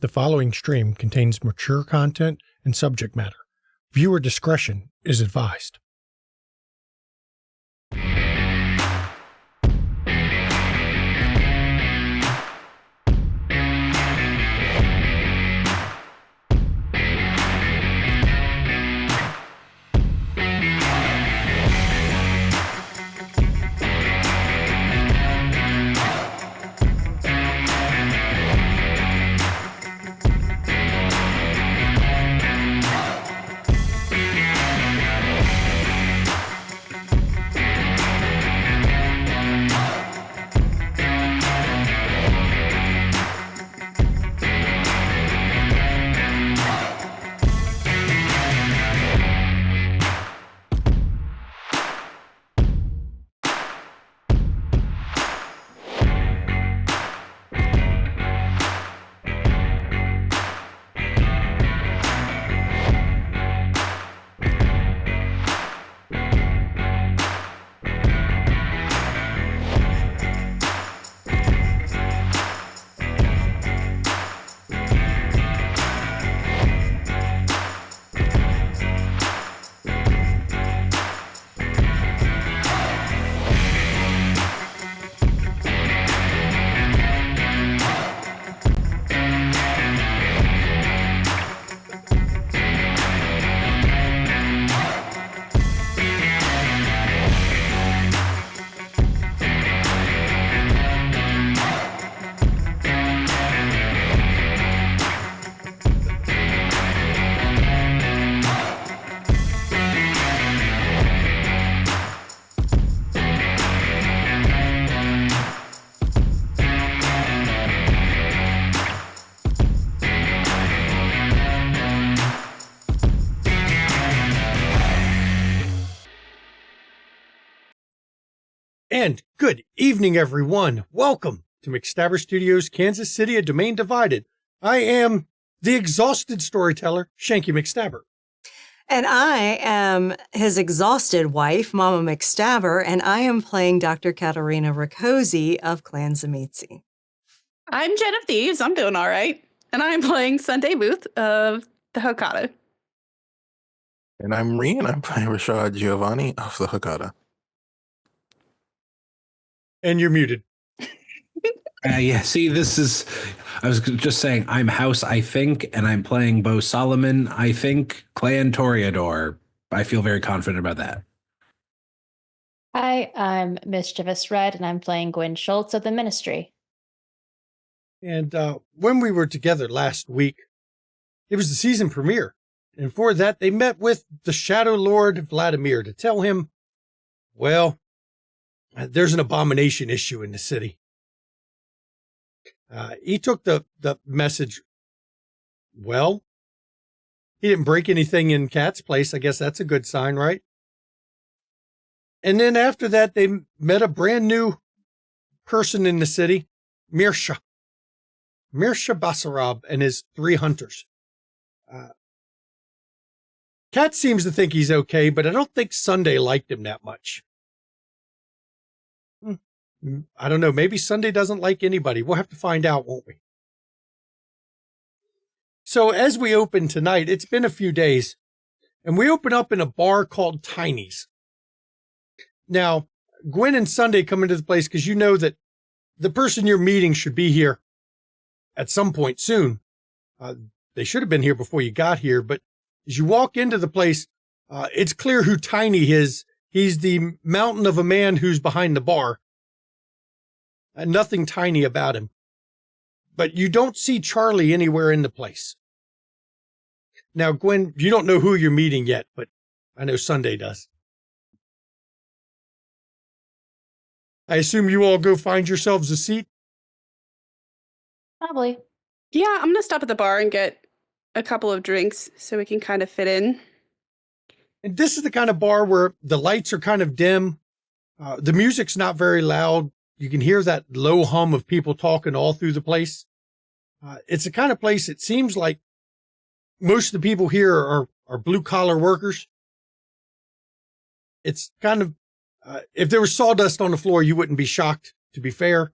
The following stream contains mature content and subject matter. Viewer discretion is advised. And good evening, everyone. Welcome to McStabber Studios, Kansas City, a domain divided. I am the exhausted storyteller, Shanky McStabber. And I am his exhausted wife, Mama McStabber, and I am playing Dr. Katarina Riccozzi of Clan Zamitzi. I'm Jen of Thieves. I'm doing all right. And I'm playing Sunday Booth of the Hokata. And I'm Ree, and I'm playing Rashad Giovanni of the Hokata. And you're muted. Yeah, see, I was just saying, I'm House, I think, and I'm playing Bo Solomon, I think, Clan Toreador. I feel very confident about that. Hi, I'm Mischievous Red, and I'm playing Gwen Schultz of the Ministry. And when we were together last week, it was the season premiere. And for that, they met with the Shadow Lord Vladimir to tell him, well, there's an abomination issue in the city. He took the message well. He didn't break anything in Kat's place. I guess that's a good sign, right? And then after that, they met a brand new person in the city, Mirsha Basarab and his 3 hunters. Kat seems to think he's okay, but I don't think Sunday liked him that much. I don't know. Maybe Sunday doesn't like anybody. We'll have to find out, won't we? So as we open tonight, it's been a few days, and we open up in a bar called Tinies. Now, Gwen and Sunday come into the place because you know that the person you're meeting should be here at some point soon. They should have been here before you got here, but as you walk into the place, it's clear who Tiny is. He's the mountain of a man who's behind the bar. Nothing tiny about him. But you don't see Charlie anywhere in the place. Now, Gwen, you don't know who you're meeting yet, but I know Sunday does. I assume you all go find yourselves a seat? Probably. Yeah, I'm going to stop at the bar and get a couple of drinks so we can kind of fit in. And this is the kind of bar where the lights are kind of dim. The music's not very loud. You can hear that low hum of people talking all through the place. It's the kind of place it seems like most of the people here are blue-collar workers. It's kind of, if there was sawdust on the floor, you wouldn't be shocked, to be fair.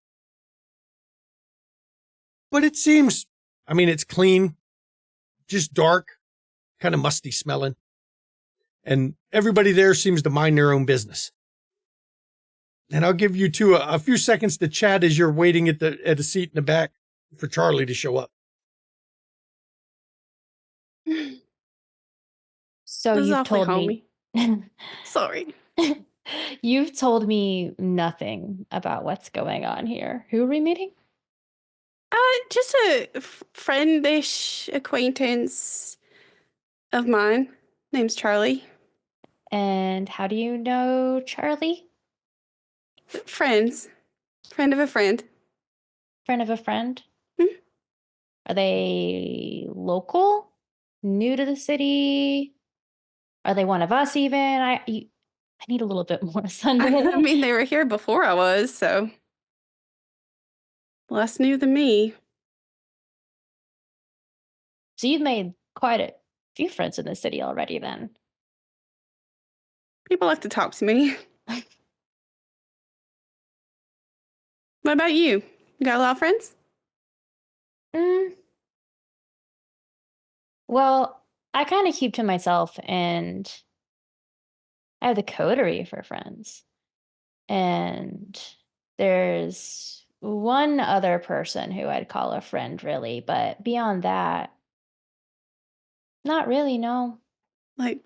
But it seems I mean, it's clean, just dark, kind of musty smelling. And everybody there seems to mind their own business. And I'll give you two a few seconds to chat as you're waiting at a seat in the back for Charlie to show up. So This is you've awfully told me. Sorry. You've told me nothing about what's going on here. Who are we meeting? Just a friendish acquaintance of mine. Name's Charlie. And how do you know Charlie? Friends. Friend of a friend. Friend of a friend? Hmm. Are they local? New to the city? Are they one of us even? I need a little bit more Sunday. I mean, they were here before I was, so less new than me. So you've made quite a few friends in the city already then. People like to talk to me. What about you? You got a lot of friends? Well, I kind of keep to myself, and I have the coterie for friends. And there's one other person who I'd call a friend, really, but beyond that, not really, no. Like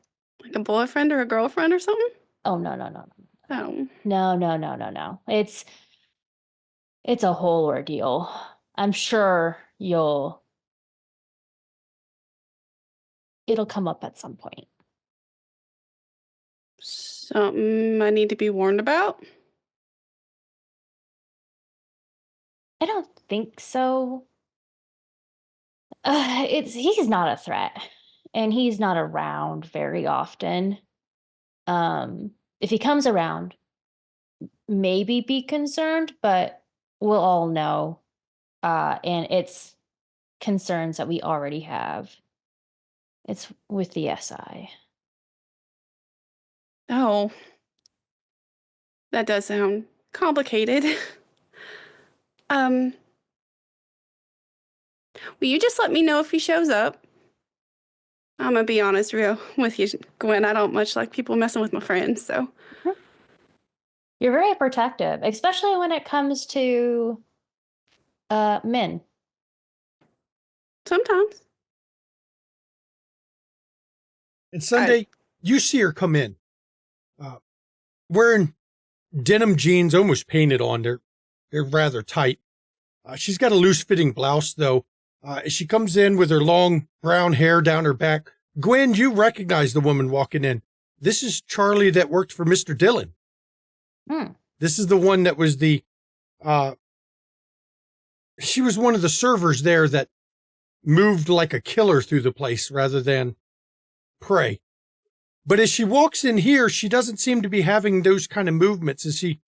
a boyfriend or a girlfriend or something? Oh, no. Oh. No. It's a whole ordeal. I'm sure it'll come up at some point. Something I need to be warned about? I don't think so. He's not a threat, and he's not around very often. If he comes around, maybe be concerned, but we'll all know. And it's concerns that we already have. It's with the SI. Oh. That does sound complicated. Will you just let me know if he shows up? I'm gonna be honest with you, Gwen. I don't much like people messing with my friends, so. You're very protective, especially when it comes to men. Sometimes. And Sunday, you see her come in, wearing denim jeans, almost painted on. They're rather tight. She's got a loose-fitting blouse, though. As she comes in with her long brown hair down her back, Gwen, you recognize the woman walking in. This is Charlie that worked for Mr. Dillon. This is the one that was she was one of the servers there that moved like a killer through the place rather than prey. But as she walks in here, she doesn't seem to be having those kind of movements. As she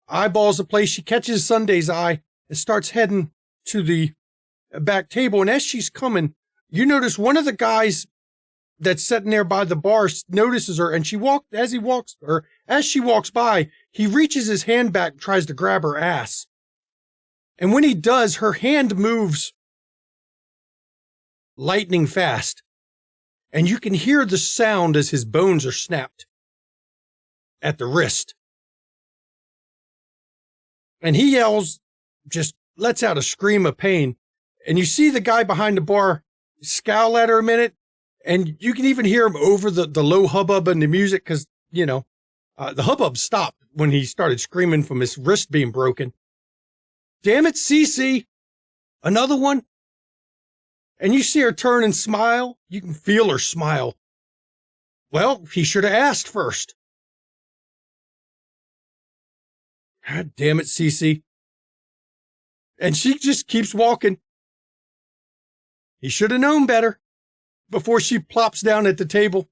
eyeballs the place, she catches Sunday's eye and starts heading to the back table. And as she's coming, you notice one of the guys that's sitting there by the bar notices her, and as she walks by, he reaches his hand back and tries to grab her ass. And when he does, her hand moves lightning fast. And you can hear the sound as his bones are snapped at the wrist. And he yells, just lets out a scream of pain. And you see the guy behind the bar scowl at her a minute. And you can even hear him over the low hubbub and the music because, the hubbub stopped when he started screaming from his wrist being broken. Damn it, Cece. Another one? And you see her turn and smile. You can feel her smile. Well, he should have asked first. God damn it, Cece. And she just keeps walking. He should have known better before she plops down at the table.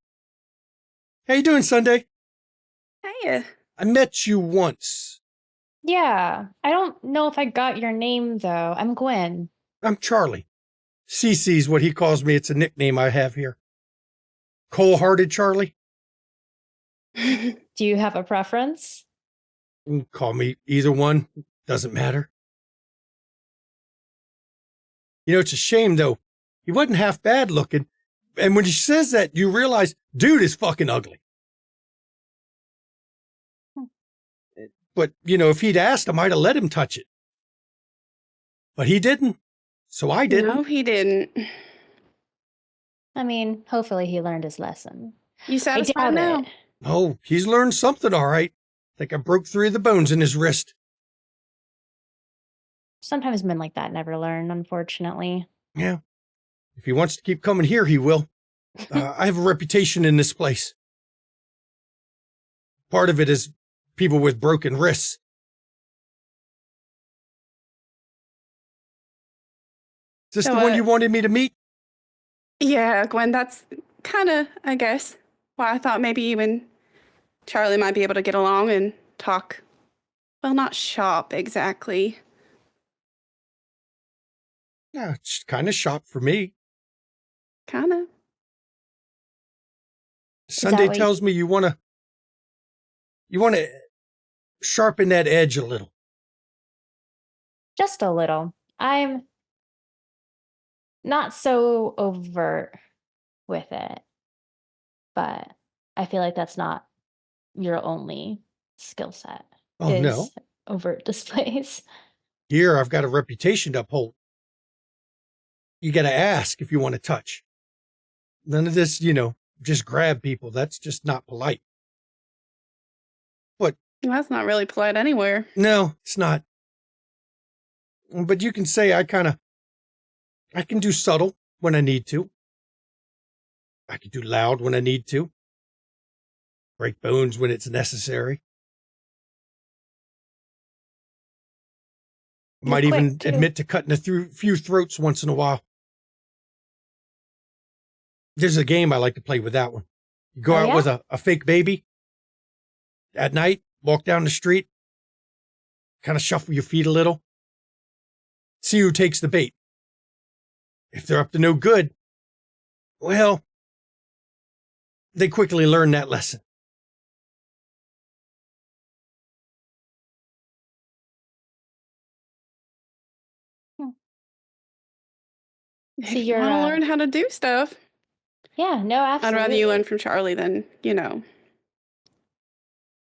How you doing, Sunday? Hey. I met you once. Yeah, I don't know if I got your name, though. I'm Gwen. I'm Charlie. Cece's what he calls me. It's a nickname I have here. Cold-hearted Charlie. Do you have a preference? You can call me either one. Doesn't matter. It's a shame, though. He wasn't half bad looking. And when she says that, you realize, dude is fucking ugly. But, if he'd asked, I might have let him touch it. But he didn't. So I didn't. No, he didn't. I mean, hopefully he learned his lesson. You I satisfied doubt now? it. Oh, he's learned something, all right. Think I broke 3 of the bones in his wrist. Sometimes men like that never learn, unfortunately. Yeah. If he wants to keep coming here, he will. I have a reputation in this place. Part of it is people with broken wrists. Is this So, the one you wanted me to meet? Yeah, Gwen, that's kind of, I guess, why I thought maybe you and Charlie might be able to get along and talk. Well, not shop exactly. Yeah, it's kind of shop for me. Kind of. Sunday what tells me you want to sharpen that edge a little. Just a little. I'm not so overt with it, but I feel like that's not your only skill set. Oh, no. Is overt displays. Here, I've got a reputation to uphold. You got to ask if you want to touch. None of this, just grab people. That's just not polite. Well, that's not really polite anywhere. No, it's not. But you can say I can do subtle when I need to. I can do loud when I need to. Break bones when it's necessary. I might You're even quick, too. admit to cutting a few throats once in a while. There's a game I like to play with that one. You go Oh, out yeah? with a fake baby at night, walk down the street, kind of shuffle your feet a little, see who takes the bait. If they're up to no good, well, they quickly learn that lesson. If So you you're, want to learn how to do stuff, yeah, no, I'd absolutely. rather you learn from Charlie than,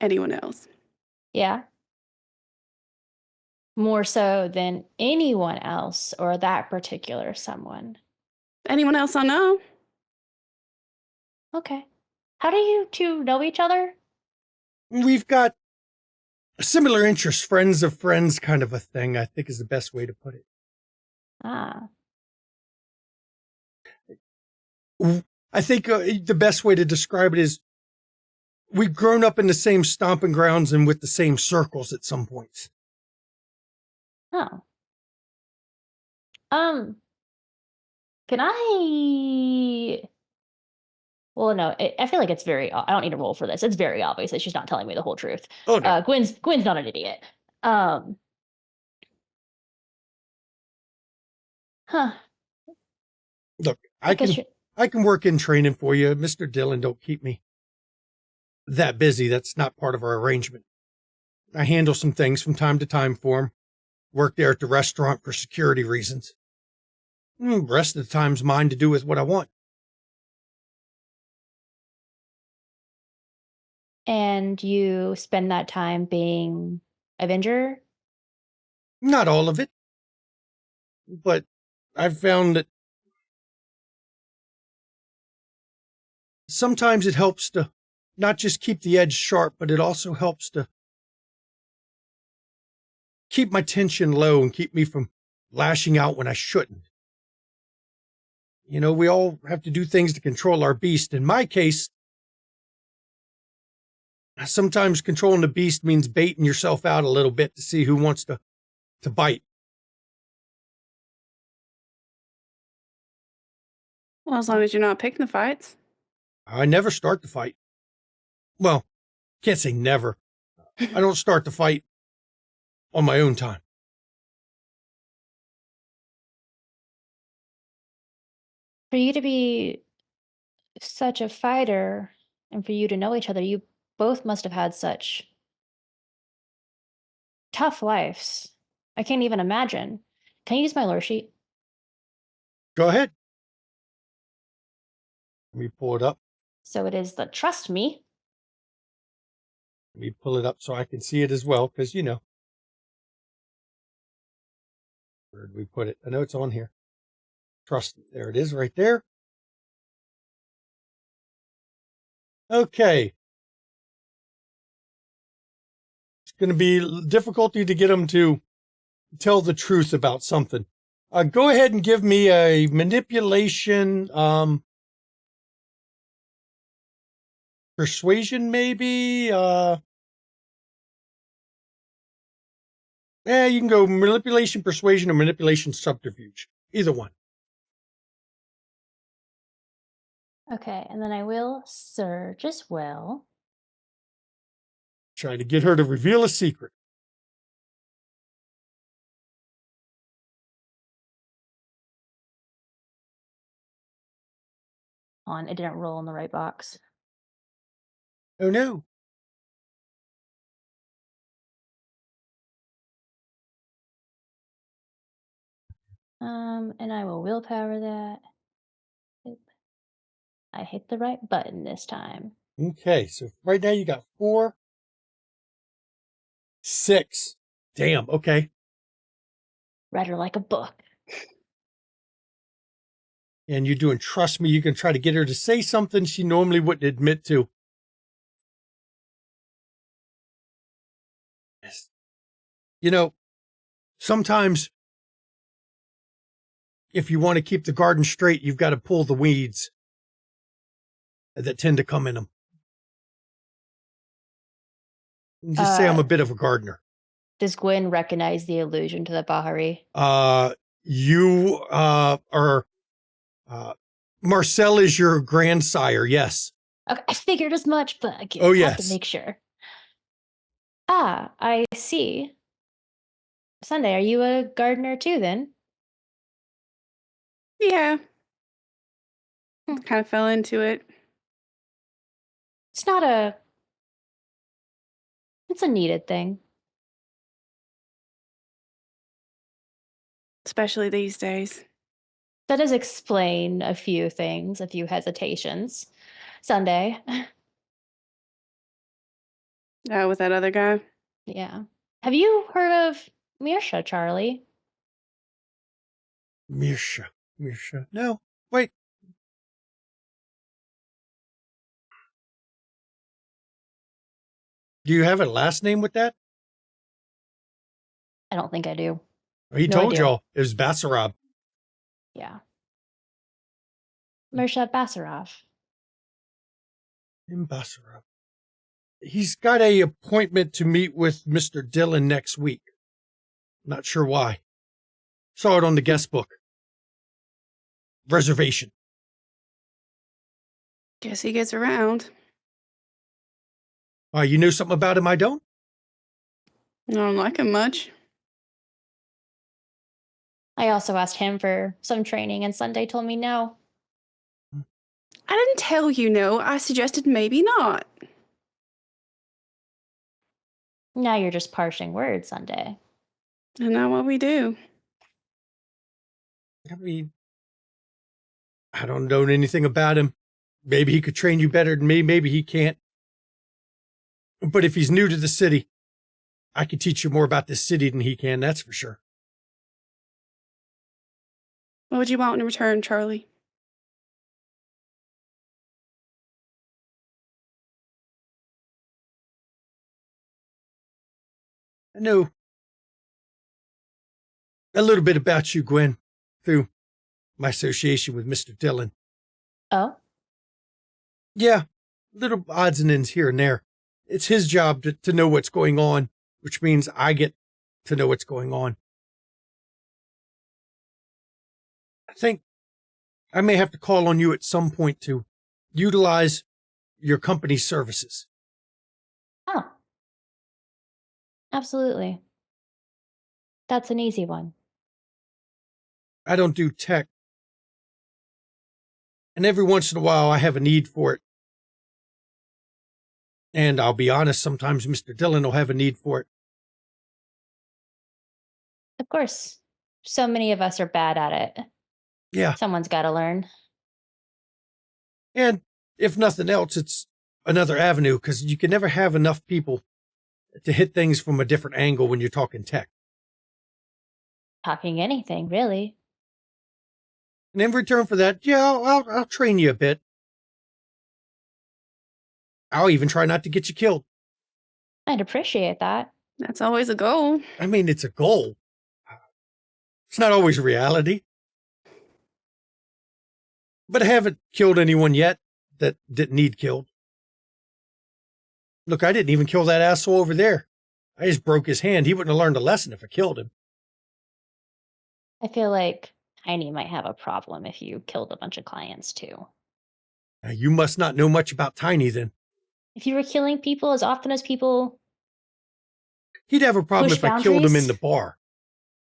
anyone else. Yeah. More so than anyone else or that particular someone. Anyone else I know? Okay. How do you two know each other? We've got similar interests, friends of friends kind of a thing, I think is the best way to put it. Ah, I think the best way to describe it is we've grown up in the same stomping grounds and with the same circles at some points. oh. Can I? Well, no, I feel like it's very. I don't need to roll for this. It's very obvious that she's not telling me the whole truth. Oh, no. Gwen's not an idiot. Huh. Look, I guess I can work in training for you. Mr. Dillon don't keep me that busy. That's not part of our arrangement. I handle some things from time to time for him. Work there at the restaurant for security reasons. The rest of the time's mine to do with what I want. And you spend that time being Avenger? Not all of it. But I've found that sometimes it helps to not just keep the edge sharp, but it also helps to keep my tension low and keep me from lashing out when I shouldn't. We all have to do things to control our beast. In my case, sometimes controlling the beast means baiting yourself out a little bit to see who wants to bite. Well, as long as you're not picking the fights. I never start the fight. Well, can't say never. I don't start the fight on my own time. For you to be such a fighter and for you to know each other, you both must have had such tough lives. I can't even imagine. Can you use my lore sheet? Go ahead. Let me pull it up. So it is the trust me. Let me pull it up so I can see it as well, because, you know. Where did we put it? I know it's on here. Trust me. There it is right there. Okay. It's going to be difficulty to get them to tell the truth about something. Go ahead and give me a manipulation, persuasion, maybe. You can go manipulation, persuasion, or manipulation, subterfuge. Either one. Okay, and then I will search as well. Try to get her to reveal a secret. It didn't roll in the right box. Oh no. And I will willpower that. Oop. I hit the right button this time. Okay, so right now you got 4, 6. Damn, okay. Read her like a book. And you're doing trust me, you can try to get her to say something she normally wouldn't admit to. Yes. You know, sometimes if you want to keep the garden straight, you've got to pull the weeds that tend to come in them. Just say I'm a bit of a gardener. Does Gwen recognize the allusion to the Bahari? You are Marcel is your grandsire, yes. Okay, I figured as much, but I have yes. to make sure. I see. Sunday, are you a gardener too then? Yeah. Kind of fell into it. It's a needed thing. Especially these days. That does explain a few things, a few hesitations. Sunday. With that other guy. Yeah. Have you heard of Mirsha, Charlie? Mirsha. No, wait. Do you have a last name with that? I don't think I do. He No told idea. y'all it was Basarab. Yeah. Mirsha Basarov. In Basarab. He's got a appointment to meet with Mr. Dillon next week. Not sure why. Saw it on the guest book. Reservation. Guess he gets around. You know something about him I don't? I don't like him much. I also asked him for some training, and Sunday told me no. I didn't tell you no. I suggested maybe not. Now you're just parsing words, Sunday. Isn't that what we do? I mean, I don't know anything about him. Maybe he could train you better than me. Maybe he can't. But if he's new to the city, I could teach you more about this city than he can, that's for sure. What would you want in return, Charlie? I know a little bit about you, Gwen, through my association with Mr. Dillon. Oh? Yeah, little odds and ends here and there. It's his job to know what's going on, which means I get to know what's going on. I think I may have to call on you at some point to utilize your company's services. Oh. Absolutely. That's an easy one. I don't do tech. And every once in a while, I have a need for it. And I'll be honest, sometimes Mr. Dillon will have a need for it. Of course. So many of us are bad at it. Yeah. Someone's got to learn. And if nothing else, it's another avenue because you can never have enough people to hit things from a different angle when you're talking tech. Talking anything, really. And in return for that, yeah, I'll train you a bit. I'll even try not to get you killed. I'd appreciate that. That's always a goal. I mean, it's a goal. It's not always reality. But I haven't killed anyone yet that didn't need killed. Look, I didn't even kill that asshole over there. I just broke his hand. He wouldn't have learned a lesson if I killed him. I feel like Tiny might have a problem if you killed a bunch of clients too. Now, you must not know much about Tiny then. If you were killing people as often as people... He'd have a problem Push if I killed him in boundaries? the bar.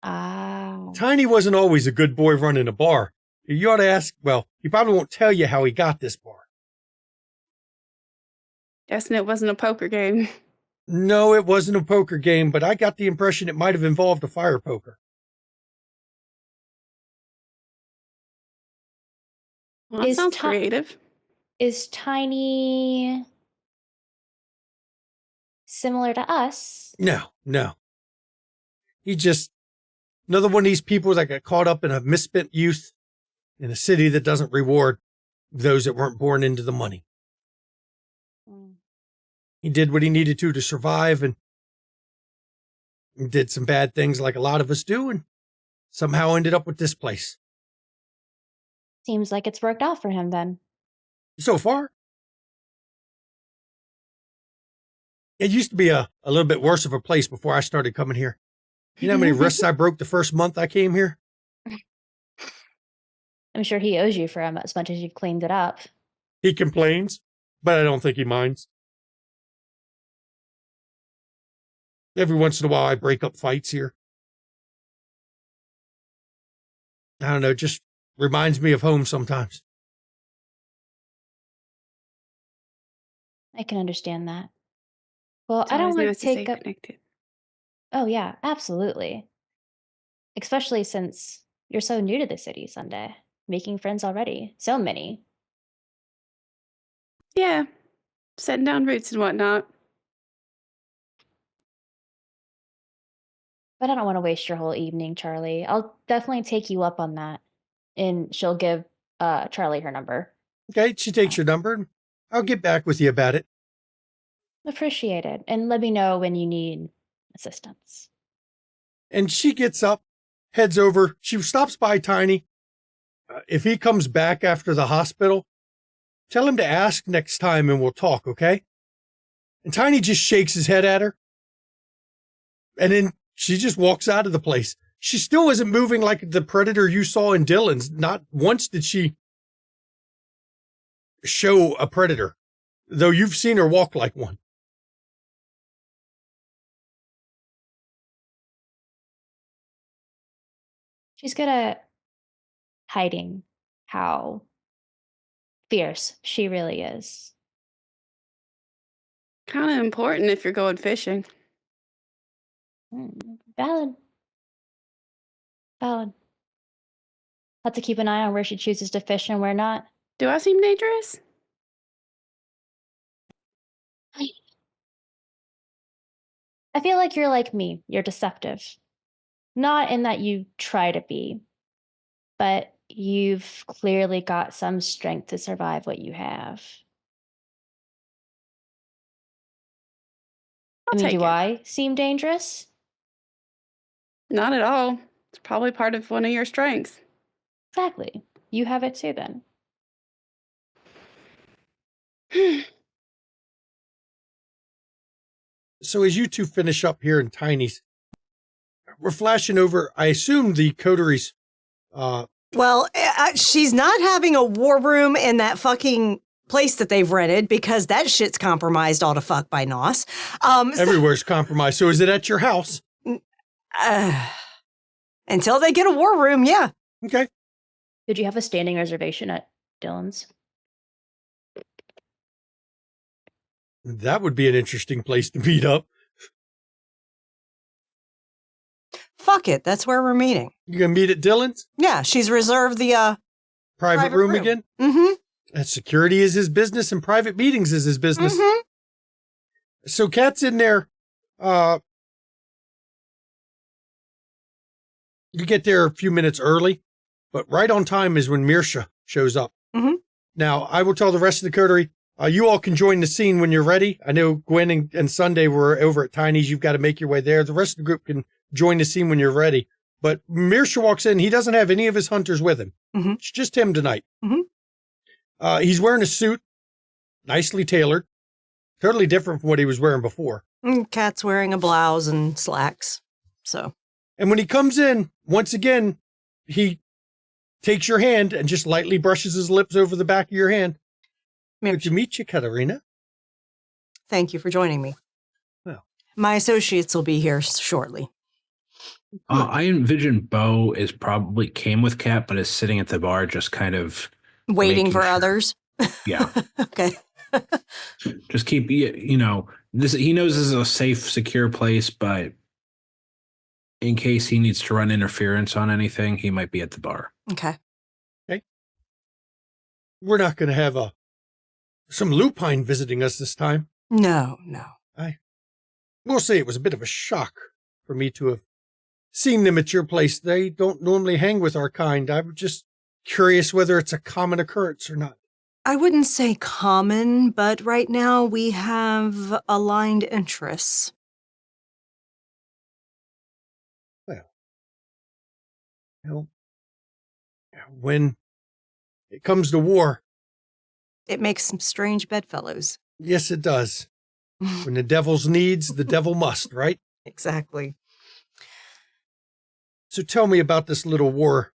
Ah. Tiny wasn't always a good boy running a bar. You ought to ask, well, he probably won't tell you how he got this bar. Guessing it wasn't a poker game. No, it wasn't a poker game, but I got the impression it might have involved a fire poker. Well, that Is sounds Ti- creative. Is Tiny similar to us? No. He just, another one of these people that got caught up in a misspent youth in a city that doesn't reward those that weren't born into the money. He did what he needed to survive and did some bad things like a lot of us do and somehow ended up with this place. Seems like it's worked out for him then. So far. It used to be a little bit worse of a place before I started coming here. You know how many wrists I broke the first month I came here? I'm sure he owes you for as much as you've cleaned it up. He complains, but I don't think he minds. Every once in a while, I break up fights here. I don't know, just reminds me of home sometimes. I can understand that. Well, It's I don't always want nice to to stay take up... connected. Oh, yeah, absolutely. Especially since you're so new to the city, Sunday. Making friends already. So many. Yeah, setting down roots and whatnot. But I don't want to waste your whole evening, Charlie. I'll definitely take you up on that. And she'll give Charlie her number. Okay, she takes your number and I'll get back with you about it. Appreciate it. And let me know when you need assistance. And she gets up, heads over. She stops by Tiny. If he comes back after the hospital, tell him to ask next time and we'll talk, okay? And Tiny just shakes his head at her. And then she just walks out of the place. She still isn't moving like the predator you saw in Dylan's. Not once did she show a predator, though you've seen her walk like one. She's good at hiding how fierce she really is. Kind of important if you're going fishing. Valid. Valid. Have to keep an eye on where she chooses to fish and where not. Do I seem dangerous? I feel like you're like me. You're deceptive. Not in that you try to be, but you've clearly got some strength to survive what you have. I'll take do it. I seem dangerous? Not at all. It's probably part of one of your strengths. Exactly. You have it too then. So as you two finish up here in Tiny's, we're flashing over, I assume, the coteries. Well, she's not having a war room in that fucking place that they've rented because that shit's compromised all to fuck by Nos. Everywhere's compromised. So is it at your house? Until they get a war room, yeah. Okay. Did you have a standing reservation at Dylan's? That would be an interesting place to meet up. fuck it. That's where we're meeting. You gonna meet at Dylan's? Yeah, she's reserved the Private room again? Mm-hmm. And security is his business and private meetings is his business. Mm-hmm. So Kat's in there. You get there a few minutes early, but right on time is when Mirsha shows up. Mm-hmm. Now, I will tell the rest of the coterie, you all can join the scene when you're ready. I know Gwen and Sunday were over at Tinies. You've got to make your way there. The rest of the group can join the scene when you're ready. But Mirsha walks in. He doesn't have any of his hunters with him. Mm-hmm. It's just him tonight. Mm-hmm. He's wearing a suit, nicely tailored, totally different from what he was wearing before. Kat's wearing a blouse and slacks. So. And when he comes in, once again, he takes your hand and just lightly brushes his lips over the back of your hand. Good to meet you, Katerina. Thank you for joining me. Well, my associates will be here shortly. I envision Bo is probably came with Kat, but is sitting at the bar just kind of waiting for sure. others. Yeah. Okay. Just keep, this. He knows this is a safe, secure place, but in case he needs to run interference on anything, he might be at the bar. Okay. We're not going to have some lupine visiting us this time. No. I will say it was a bit of a shock for me to have seen them at your place. They don't normally hang with our kind. I'm just curious whether it's a common occurrence or not. I wouldn't say common, but right now we have aligned interests. Well, when it comes to war, it makes some strange bedfellows. Yes, it does. When the devil's needs, the devil must, right? Exactly. So tell me about this little war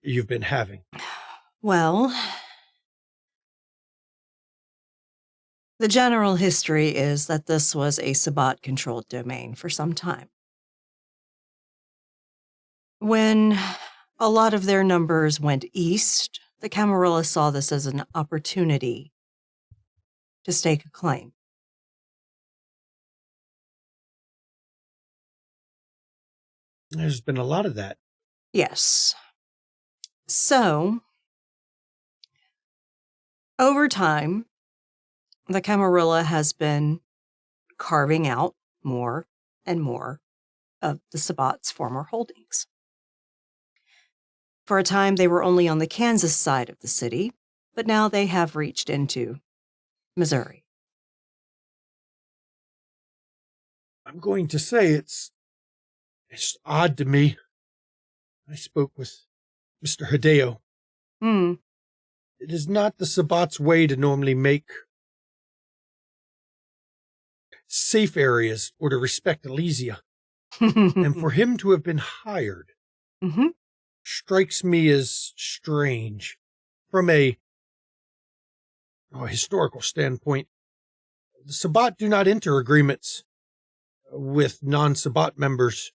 you've been having. Well, the general history is that this was a Sabbat-controlled domain for some time. When a lot of their numbers went east, the Camarilla saw this as an opportunity to stake a claim. There's been a lot of that. Yes. So, over time, the Camarilla has been carving out more and more of the Sabbat's former holdings. For a time, they were only on the Kansas side of the city, but now they have reached into Missouri. I'm going to say it's odd to me. I spoke with Mr. Hideo. It is not the Sabbat's way to normally make safe areas or to respect Elysia. And for him to have been hired strikes me as strange. From a historical standpoint, the Sabbat do not enter agreements with non-Sabbat members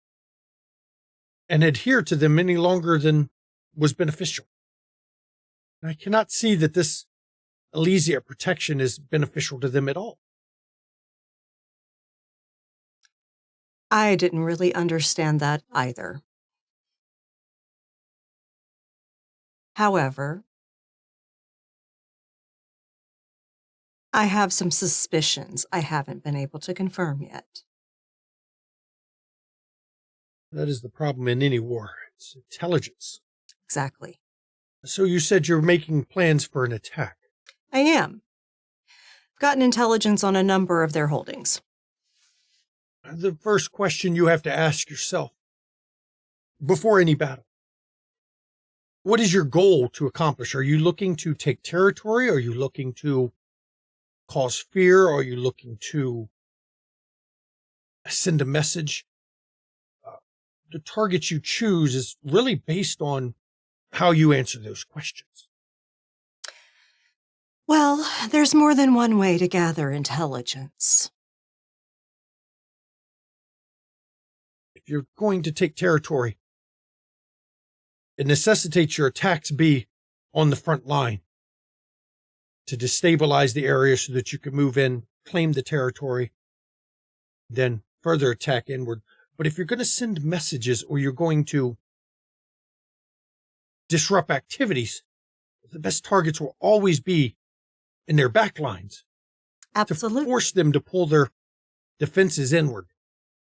and adhere to them any longer than was beneficial. I cannot see that this Elysia protection is beneficial to them at all. I didn't really understand that either. However, I have some suspicions I haven't been able to confirm yet. That is the problem in any war. It's intelligence. Exactly. So you said you're making plans for an attack. I am. I've gotten intelligence on a number of their holdings. The first question you have to ask yourself before any battle: what is your goal to accomplish? Are you looking to take territory? Are you looking to cause fear? Are you looking to send a message? The target you choose is really based on how you answer those questions. Well, there's more than one way to gather intelligence. If you're going to take territory, it necessitates your attacks be on the front line to destabilize the area so that you can move in, claim the territory, then further attack inward. But if you're going to send messages or you're going to disrupt activities, the best targets will always be in their back lines. Absolutely. To force them to pull their defenses inward.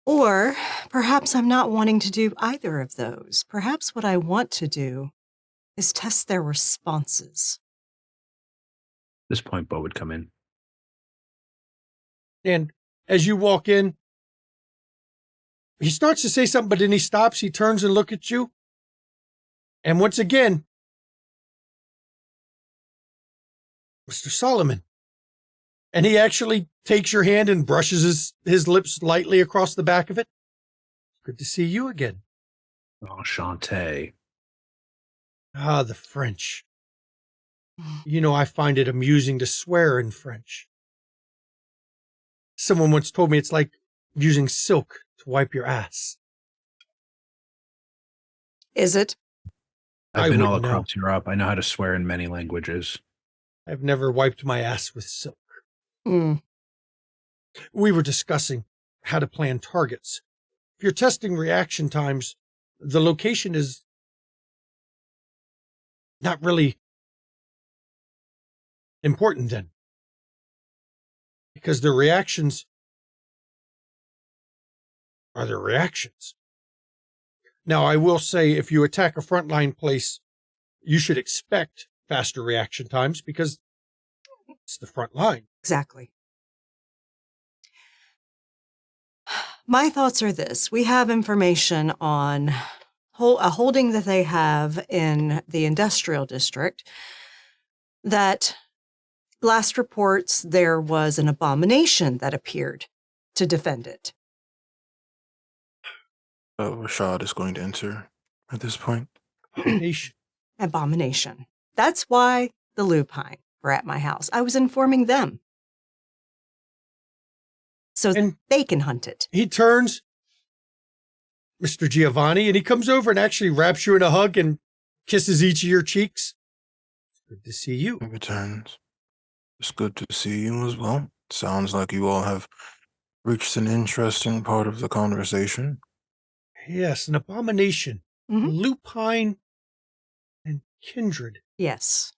Or perhaps I'm not wanting to do either of those. Perhaps what I want to do is test their responses. At this point, Bo would come in. And as you walk in, he starts to say something, but then he stops, he turns and looks at you. And once again, Mr. Solomon. And he actually takes your hand and brushes his lips lightly across the back of it. Good to see you again. Enchanté. Ah, the French. You know, I find it amusing to swear in French. Someone once told me it's like using silk to wipe your ass. Is it? I've been all wouldn't know. across Europe. I know how to swear in many languages. I've never wiped my ass with silk. Mm. We were discussing how to plan targets. If you're testing reaction times, the location is not really important then. Because the reactions are the reactions. Now, I will say if you attack a frontline place, you should expect faster reaction times because it's the front line. Exactly. My thoughts are this. We have information on a holding that they have in the industrial district that last reports there was an abomination that appeared to defend it. Rashad is going to enter at this point. Abomination. That's why the lupine were at my house. I was informing them so And they can hunt it. He turns, Mr. Giovanni, and he comes over and actually wraps you in a hug and kisses each of your cheeks. Good to see you. He returns. It's good to see you as well. Sounds like you all have reached an interesting part of the conversation. Yes, an abomination. Mhm. Lupine and kindred. Yes.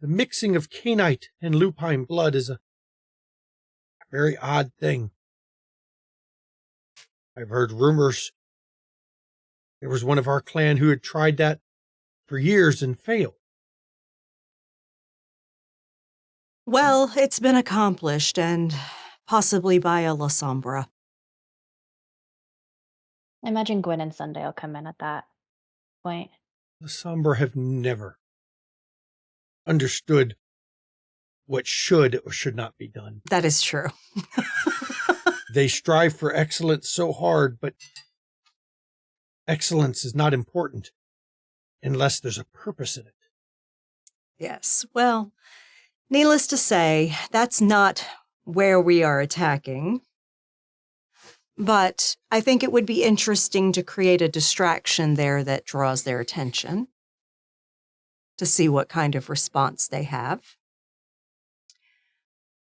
The mixing of canite and lupine blood is a very odd thing. I've heard rumors. There was one of our clan who had tried that for years and failed. Well, it's been accomplished, and possibly by a La Sombra. I imagine Gwen and Sunday will come in at that point. The Sombra have never understood what should or should not be done. That is true. They strive for excellence so hard, but excellence is not important unless there's a purpose in it. Yes. Well, needless to say, that's not where we are attacking. But I think it would be interesting to create a distraction there that draws their attention to see what kind of response they have.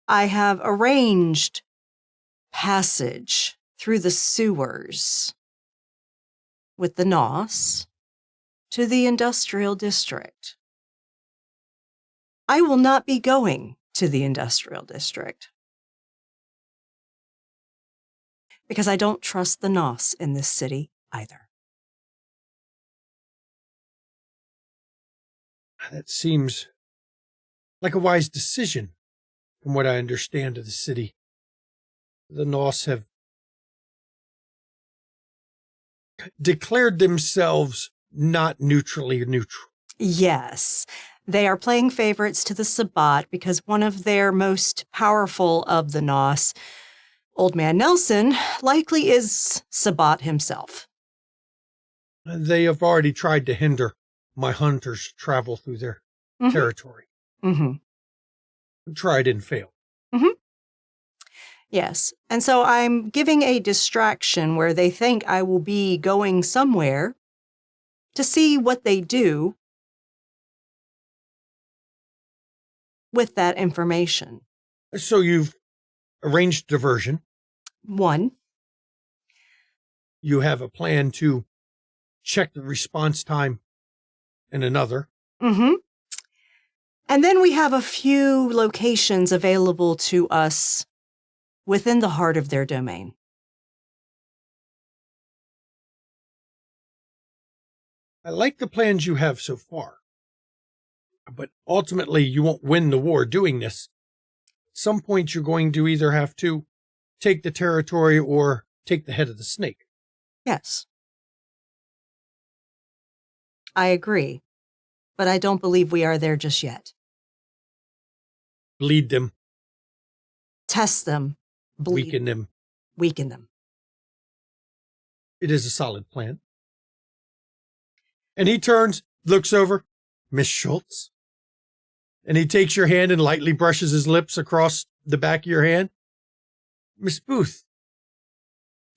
I have arranged passage through the sewers with the NOS to the industrial district. I will not be going to the industrial district because I don't trust the NOS in this city either. That seems like a wise decision from what I understand of the city. The Nos have declared themselves not neutrally neutral. Yes, they are playing favorites to the Sabbat because one of their most powerful of the NOS, Old Man Nelson, likely is Sabbat himself. They have already tried to hinder my hunters travel through their territory. Mm-hmm. Tried and failed. Mm-hmm. Yes, and so I'm giving a distraction where they think I will be going somewhere to see what they do with that information. So you've arranged diversion. One. you have a plan to check the response time in another. Mm-hmm. And then we have a few locations available to us within the heart of their domain. I like the plans you have so far, but ultimately you won't win the war doing this. At some point, you're going to either have to take the territory or take the head of the snake. Yes. I agree, but I don't believe we are there just yet. Bleed them, Test them, bleed, weaken them. weaken them. It is a solid plan. And he turns, looks over, Miss Schultz. And he takes your hand and lightly brushes his lips across the back of your hand. Miss Booth,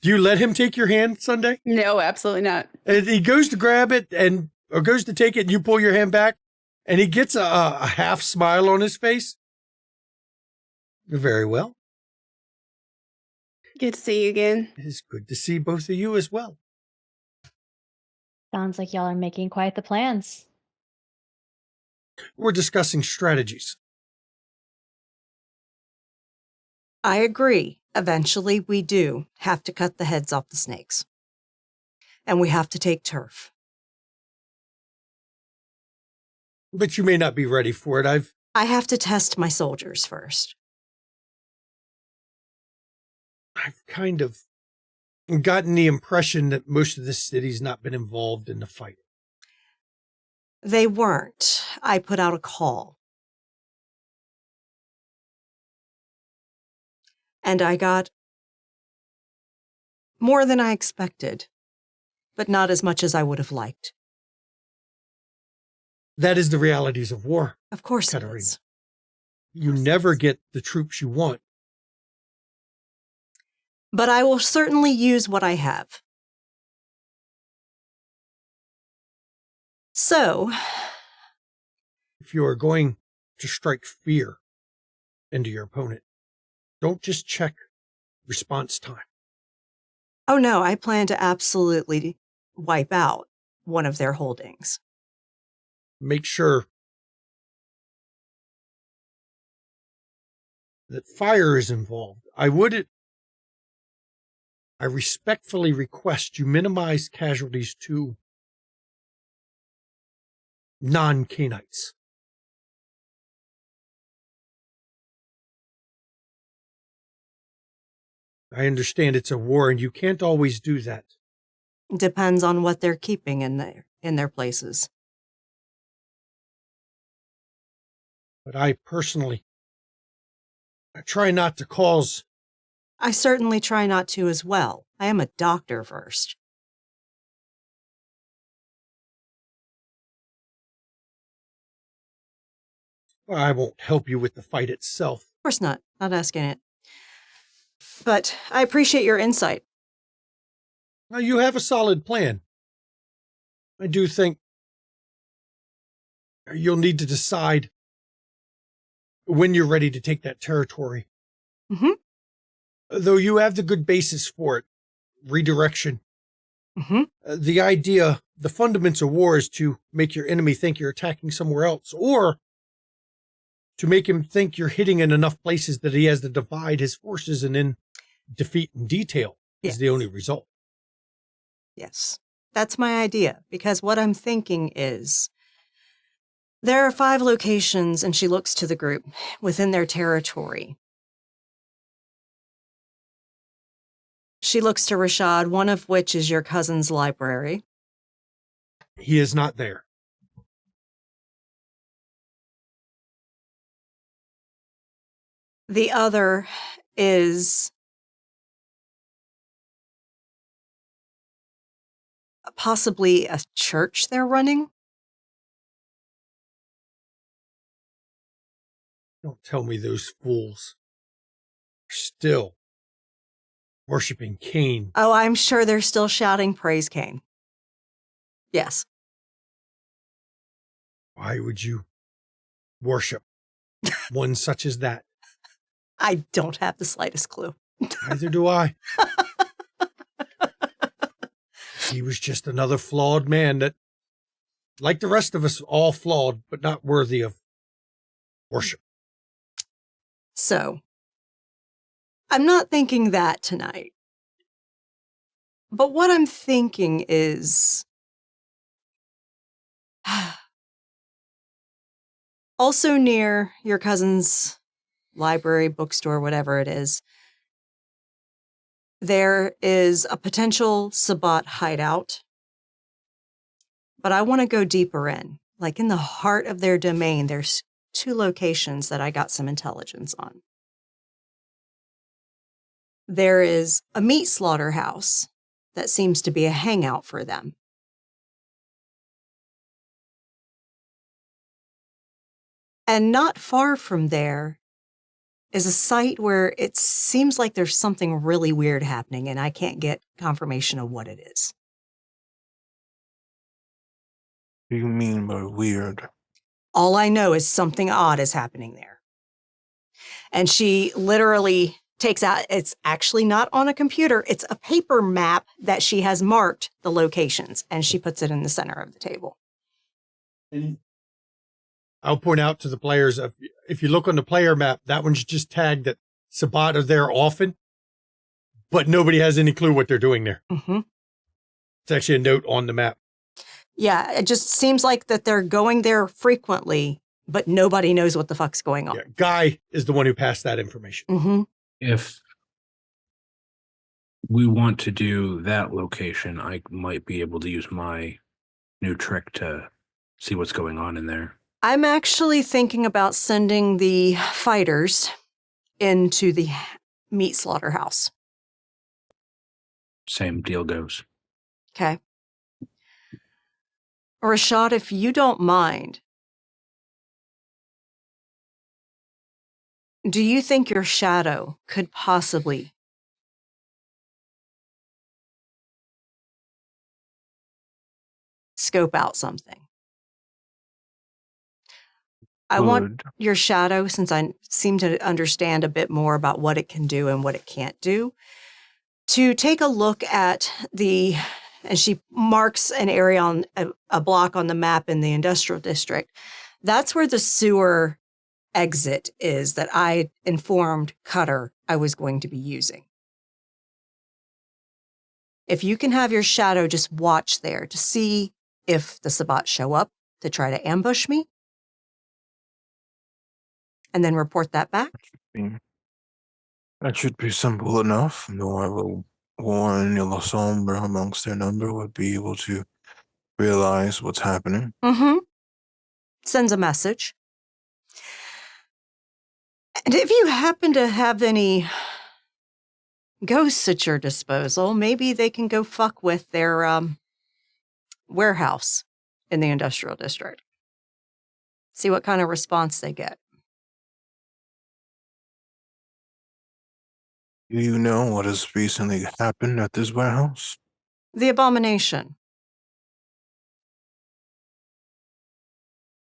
do you let him take your hand Sunday? No, absolutely not. And he goes to grab it or goes to take it and you pull your hand back and he gets a half smile on his face. Very well. Good to see you again. It is good to see both of you as well. Sounds like y'all are making quite the plans. We're discussing strategies. I agree. Eventually, we do have to cut the heads off the snakes. And we have to take turf. But you may not be ready for it. I have to test my soldiers first. I've kind of gotten the impression that most of the city's not been involved in the fight. They weren't. I put out a call. And I got more than I expected, but not as much as I would have liked. That is the realities of war. Of course it Katerina. is. You never get the troops you want. But I will certainly use what I have. So, If you are going to strike fear into your opponent, don't just check response time. oh no, I plan to absolutely wipe out one of their holdings. Make sure that fire is involved. I respectfully request you minimize casualties to non-Canites. I understand it's a war and you can't always do that. Depends on what they're keeping in their places. But I try not to cause. I certainly try not to as well. I am a doctor first. Well, I won't help you with the fight itself. Of course not. Not asking it. But I appreciate your insight. Now, you have a solid plan. I do think you'll need to decide when you're ready to take that territory. Mm-hmm. Though you have the good basis for it. Redirection. Mm-hmm. The fundamentals of war is to make your enemy think you're attacking somewhere else, or to make him think you're hitting in enough places that he has to divide his forces and then defeat in detail is the only result. Yes, that's my idea, because what I'm thinking is there are 5 locations, and she looks to the group, within their territory. She looks to Rashad, one of which is your cousin's library. He is not there. The other is possibly a church they're running. Don't tell me those fools are still worshiping Cain. Oh, I'm sure they're still shouting praise Cain. Yes. Why would you worship one such as that? I don't have the slightest clue. Neither do I. he was just another flawed man that, like the rest of us, all flawed, but not worthy of worship. So, I'm not thinking that tonight. But what I'm thinking is also near your cousin's library, bookstore, whatever it is, there is a potential Sabbat hideout. But I want to go deeper in. Like in the heart of their domain, there's 2 locations that I got some intelligence on. There is a meat slaughterhouse that seems to be a hangout for them. And not far from there is a site where it seems like there's something really weird happening, and I can't get confirmation of what it is. What do you mean by weird? All I know is something odd is happening there. And she literally takes out, it's actually not on a computer, it's a paper map that she has marked the locations, and she puts it in the center of the table. I'll point out to the players, if you look on the player map, that one's just tagged that Sabbat are there often, but nobody has any clue what they're doing there. Mm-hmm. It's actually a note on the map. Yeah, it just seems like that they're going there frequently, but nobody knows what the fuck's going on. Yeah, Guy is the one who passed that information. Mm-hmm. If we want to do that location, I might be able to use my new trick to see what's going on in there. I'm actually thinking about sending the fighters into the meat slaughterhouse. Same deal goes. Okay. Rashad, if you don't mind, do you think your shadow could possibly scope out something? I want your shadow, since I seem to understand a bit more about what it can do and what it can't do, to take a look at and she marks an area on a block on the map in the industrial district. That's where the sewer exit is that I informed Cutter I was going to be using. If you can have your shadow just watch there to see if the Sabbat show up to try to ambush me, and then report that back. That should be simple enough. No, I will warn La Sombra amongst their number would be able to realize what's happening. Mm-hmm. Sends a message. And if you happen to have any ghosts at your disposal, maybe they can go fuck with their warehouse in the industrial district. See what kind of response they get. Do you know what has recently happened at this warehouse? The abomination.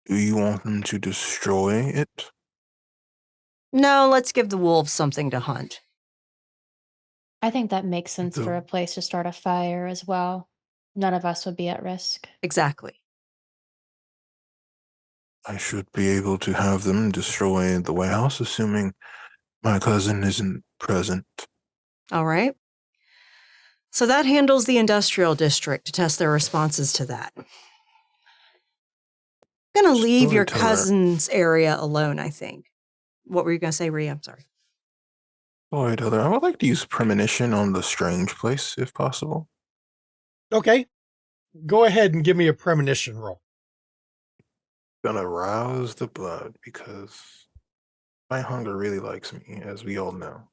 Do you want them to destroy it? No, let's give the wolves something to hunt. I think that makes sense for a place to start a fire as well. None of us would be at risk. Exactly. I should be able to have them destroy the warehouse, assuming my cousin isn't present. All right. So that handles the industrial district to test their responses to that. I'm going to leave your cousin's area alone, I think. What were you going to say, Rhea? I'm sorry. Storyteller, I would like to use premonition on the strange place, if possible. Okay. Go ahead and give me a premonition roll. Gonna rouse the blood because my hunger really likes me, as we all know.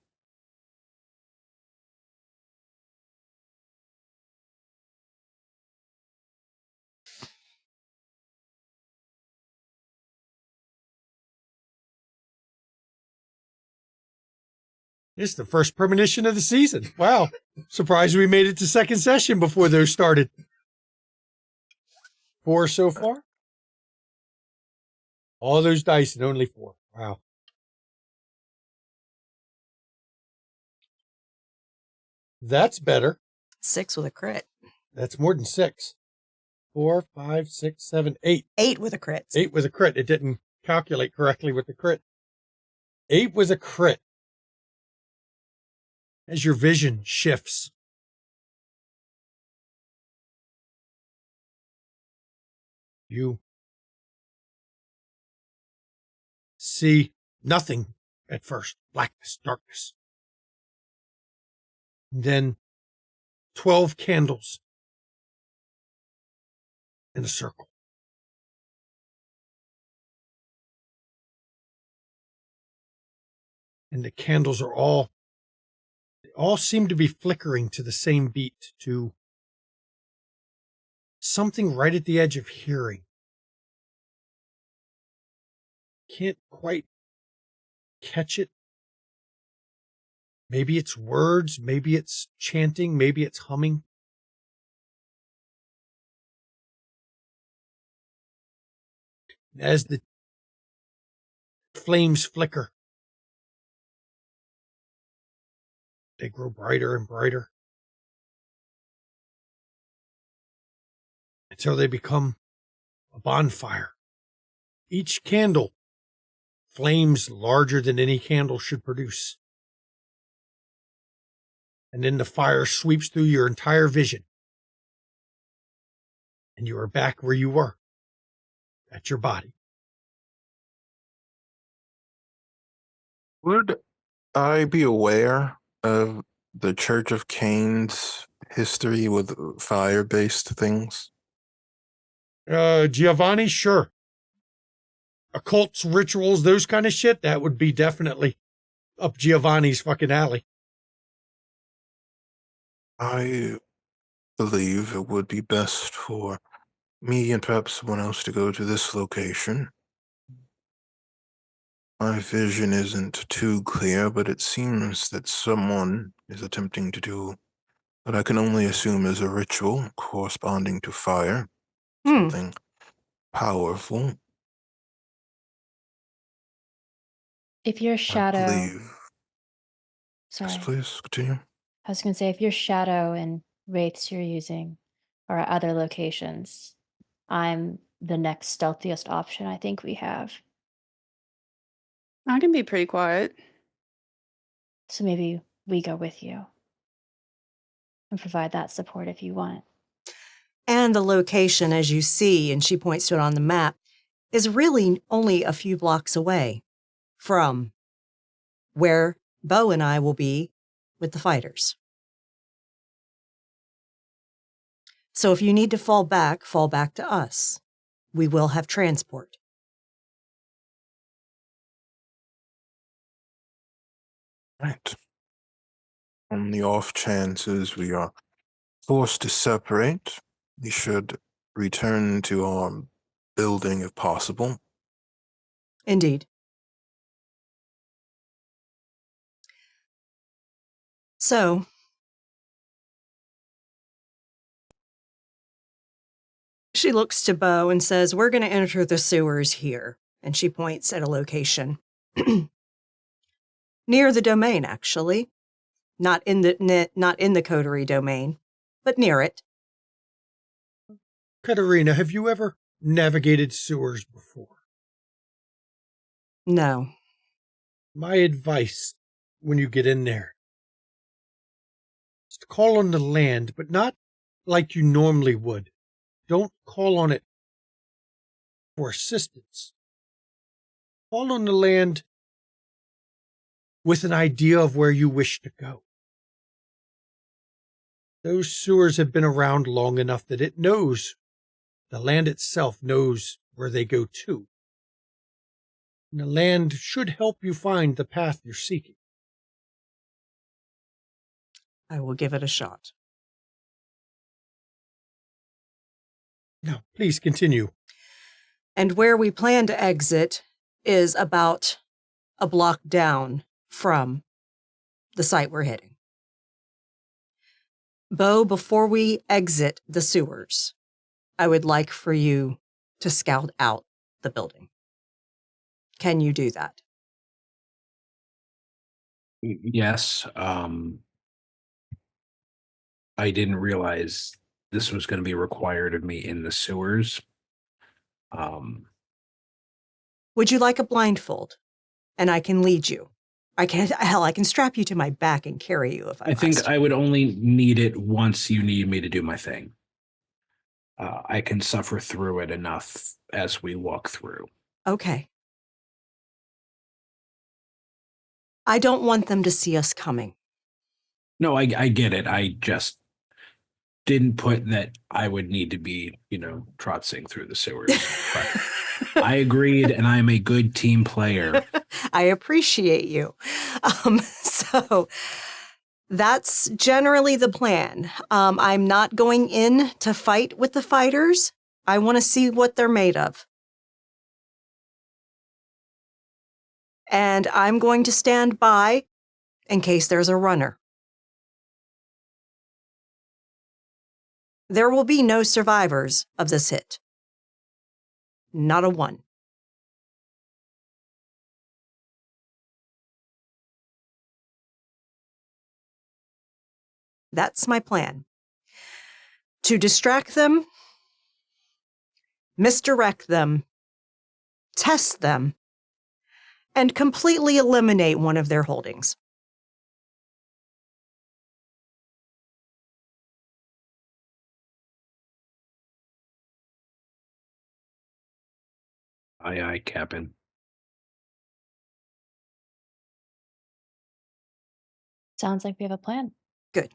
It's the first premonition of the season. Wow. Surprised we made it to second session before those started. 4 so far? All those dice and only 4. Wow. That's better. 6 with a crit. That's more than 6. 4, 5, 6, 7, 8. 8 with a crit. 8 was a crit. It didn't calculate correctly with the crit. 8 was a crit. As your vision shifts, you see nothing at first. Blackness, darkness. And then 12 candles in a circle. And the candles are they all seem to be flickering to the same beat, to something right at the edge of hearing. Can't quite catch it. Maybe it's words, maybe it's chanting, maybe it's humming. As the flames flicker, they grow brighter and brighter until they become a bonfire. Each candle flames larger than any candle should produce. And then the fire sweeps through your entire vision. And you are back where you were, at your body. Would I be aware of the Church of Cain's history with fire-based things? Giovanni, sure. Occults, rituals, those kind of shit, that would be definitely up Giovanni's fucking alley. I believe it would be best for me and perhaps someone else to go to this location. My vision isn't too clear, but it seems that someone is attempting to do what I can only assume is a ritual corresponding to fire. Something powerful, If your I shadow, believe. sorry, Yes, please, continue. I was going to say, if your shadow and wraiths you're using are at other locations, I'm the next stealthiest option I think we have. I can be pretty quiet. So maybe we go with you and provide that support if you want. And the location, as you see, and she points to it on the map, is really only a few blocks away from where Bo and I will be with the fighters. So if you need to fall back to us. We will have transport. Right. On the off chances we are forced to separate, we should return to our building if possible. Indeed. So, she looks to Bo and says, "We're going to enter the sewers here." And she points at a location near the domain, actually. Not in the coterie domain, but near it. Katerina, have you ever navigated sewers before? No. My advice when you get in there is to call on the land, but not like you normally would. Don't call on it for assistance. Call on the land with an idea of where you wish to go. Those sewers have been around long enough that it knows, the land itself knows where they go to. And the land should help you find the path you're seeking. I will give it a shot. Now, please continue. And where we plan to exit is about a block down from the site we're hitting. Bo, before we exit the sewers, I would like for you to scout out the building. Can you do that? Yes. I didn't realize this was going to be required of me in the sewers. Would you like a blindfold? And I can lead you. I can strap you to my back and carry you if I think must. I would only need it once you need me to do my thing. I can suffer through it enough as we walk through. Okay. I don't want them to see us coming. No, I get it. I just didn't put that I would need to be, trotzing through the sewers. But I agreed, and I'm a good team player. I appreciate you. So that's generally the plan. I'm not going in to fight with the fighters. I want to see what they're made of. And I'm going to stand by in case there's a runner. There will be no survivors of this hit. Not a one. That's my plan. To distract them, misdirect them, test them, and completely eliminate one of their holdings. Aye, Captain. Sounds like we have a plan. Good.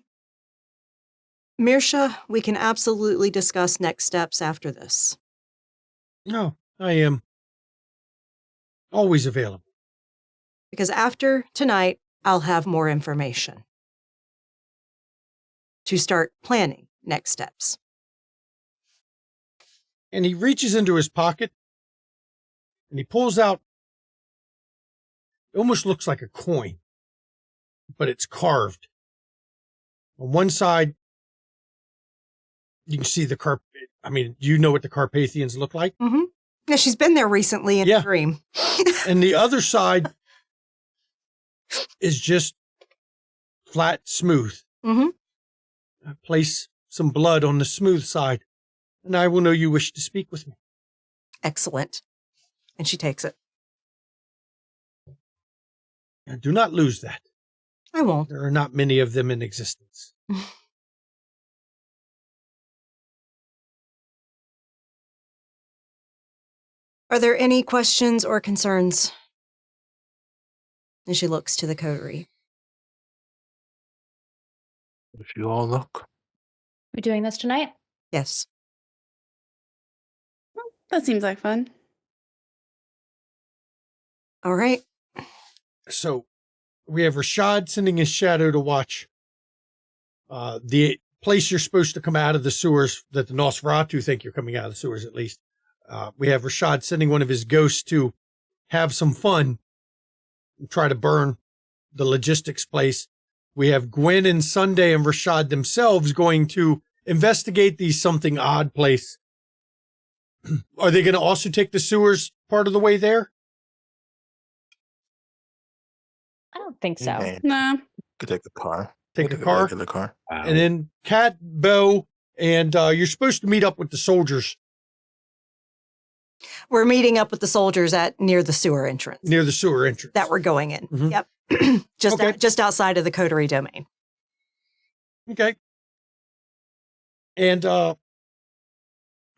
Mirsha, we can absolutely discuss next steps after this. No, I am always available. Because after tonight, I'll have more information to start planning next steps. And he reaches into his pocket and he pulls out, it almost looks like a coin, but it's carved. On one side, you can see the you know what the Carpathians look like? Mm-hmm. Yeah, she's been there recently in a dream. And the other side is just flat, smooth. Mm-hmm. I place some blood on the smooth side, and I will know you wish to speak with me. Excellent. And she takes it. And do not lose that. I won't. There are not many of them in existence. Are there any questions or concerns? And she looks to the coterie. If you all look. We doing this tonight? Yes. That seems like fun. All right. So we have Rashad sending his shadow to watch the place you're supposed to come out of the sewers, that the Nosferatu think you're coming out of the sewers, at least. We have Rashad sending one of his ghosts to have some fun and try to burn the logistics place. We have Gwen and Sunday and Rashad themselves going to investigate the something odd place. Are they going to also take the sewers part of the way there? I don't think so. Okay. No. Could take the car. Take the a car? regular car. Wow. And then Kat, Bo, and you're supposed to meet up with the soldiers We're meeting up with the soldiers near the sewer entrance. near the sewer entrance. That we're going in. Mhm. Yep. Just outside of the coterie domain. Okay. And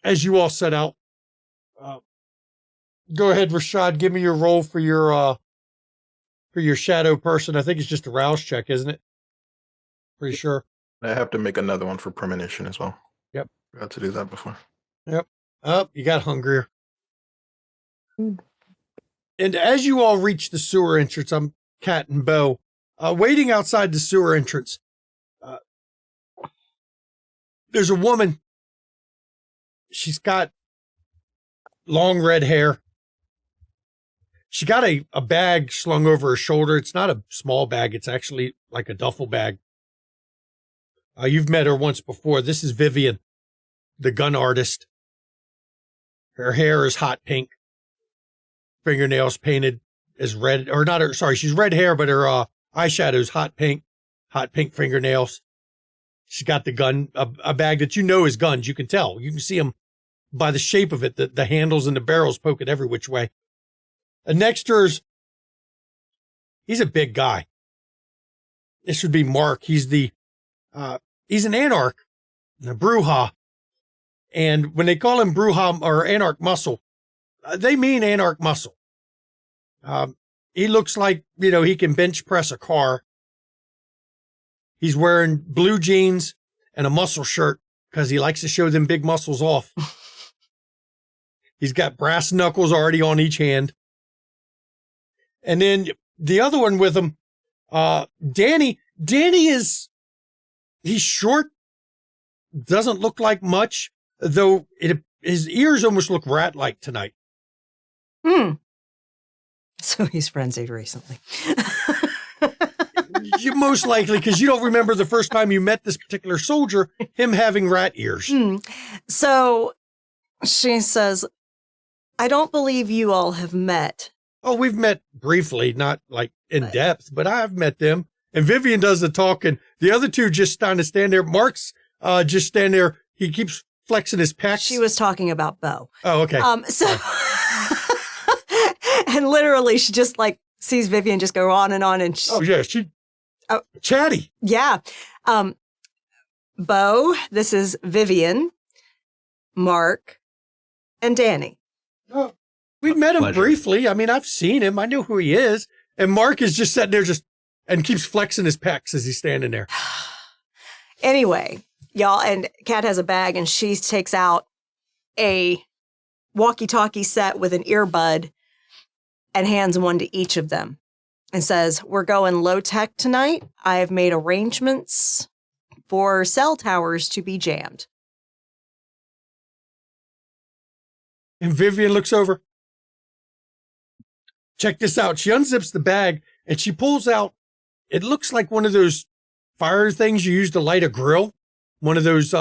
as you all set out, go ahead, Rashad, give me your roll for your shadow person. I think it's just a rouse check, isn't it? Pretty sure. I have to make another one for premonition as well. Yep. Forgot to do that before. Yep. Oh, you got hungrier. And as you all reach the sewer entrance, I'm Kat and Bo, waiting outside the sewer entrance. There's a woman. She's got long red hair. She got a bag slung over her shoulder. It's not a small bag. It's actually like a duffel bag. You've met her once before. This is Vivian, the gun artist. Her hair is hot pink. Fingernails painted as red, or not her, sorry, she's red hair, but her eyeshadow's hot pink fingernails. She's got the gun, a bag that you know is guns. You can tell. You can see them by the shape of it, the handles and the barrels poking every which way. And next to her's, he's a big guy. This would be Mark. He's he's an anarch, a Bruja. And when they call him Bruja or Anarch Muscle, they mean Anarch Muscle. He looks like, he can bench press a car. He's wearing blue jeans and a muscle shirt because he likes to show them big muscles off. He's got brass knuckles already on each hand. And then the other one with him, Danny he's short, doesn't look like much, though his ears almost look rat-like tonight. So he's frenzied recently. You most likely, because you don't remember the first time you met this particular soldier, him having rat ears. So she says, I don't believe you all have met. Oh, we've met briefly, not like in depth, but I've met them. And Vivian does the talking. The other two just kind of stand there. Mark's just stand there. He keeps flexing his pecs. She was talking about Bo. Oh, okay. And literally she just sees Vivian just go on. And chatty. Yeah. Bo, this is Vivian, Mark, and Danny. Oh, we've met him briefly. I mean, I've seen him. I know who he is. And Mark is just sitting there and keeps flexing his pecs as he's standing there. Anyway, y'all, and Kat has a bag and she takes out a walkie-talkie set with an earbud and hands one to each of them and says, we're going low tech tonight. I have made arrangements for cell towers to be jammed. And Vivian looks over. Check this out. She unzips the bag and she pulls out, it looks like one of those fire things you use to light a grill. One of those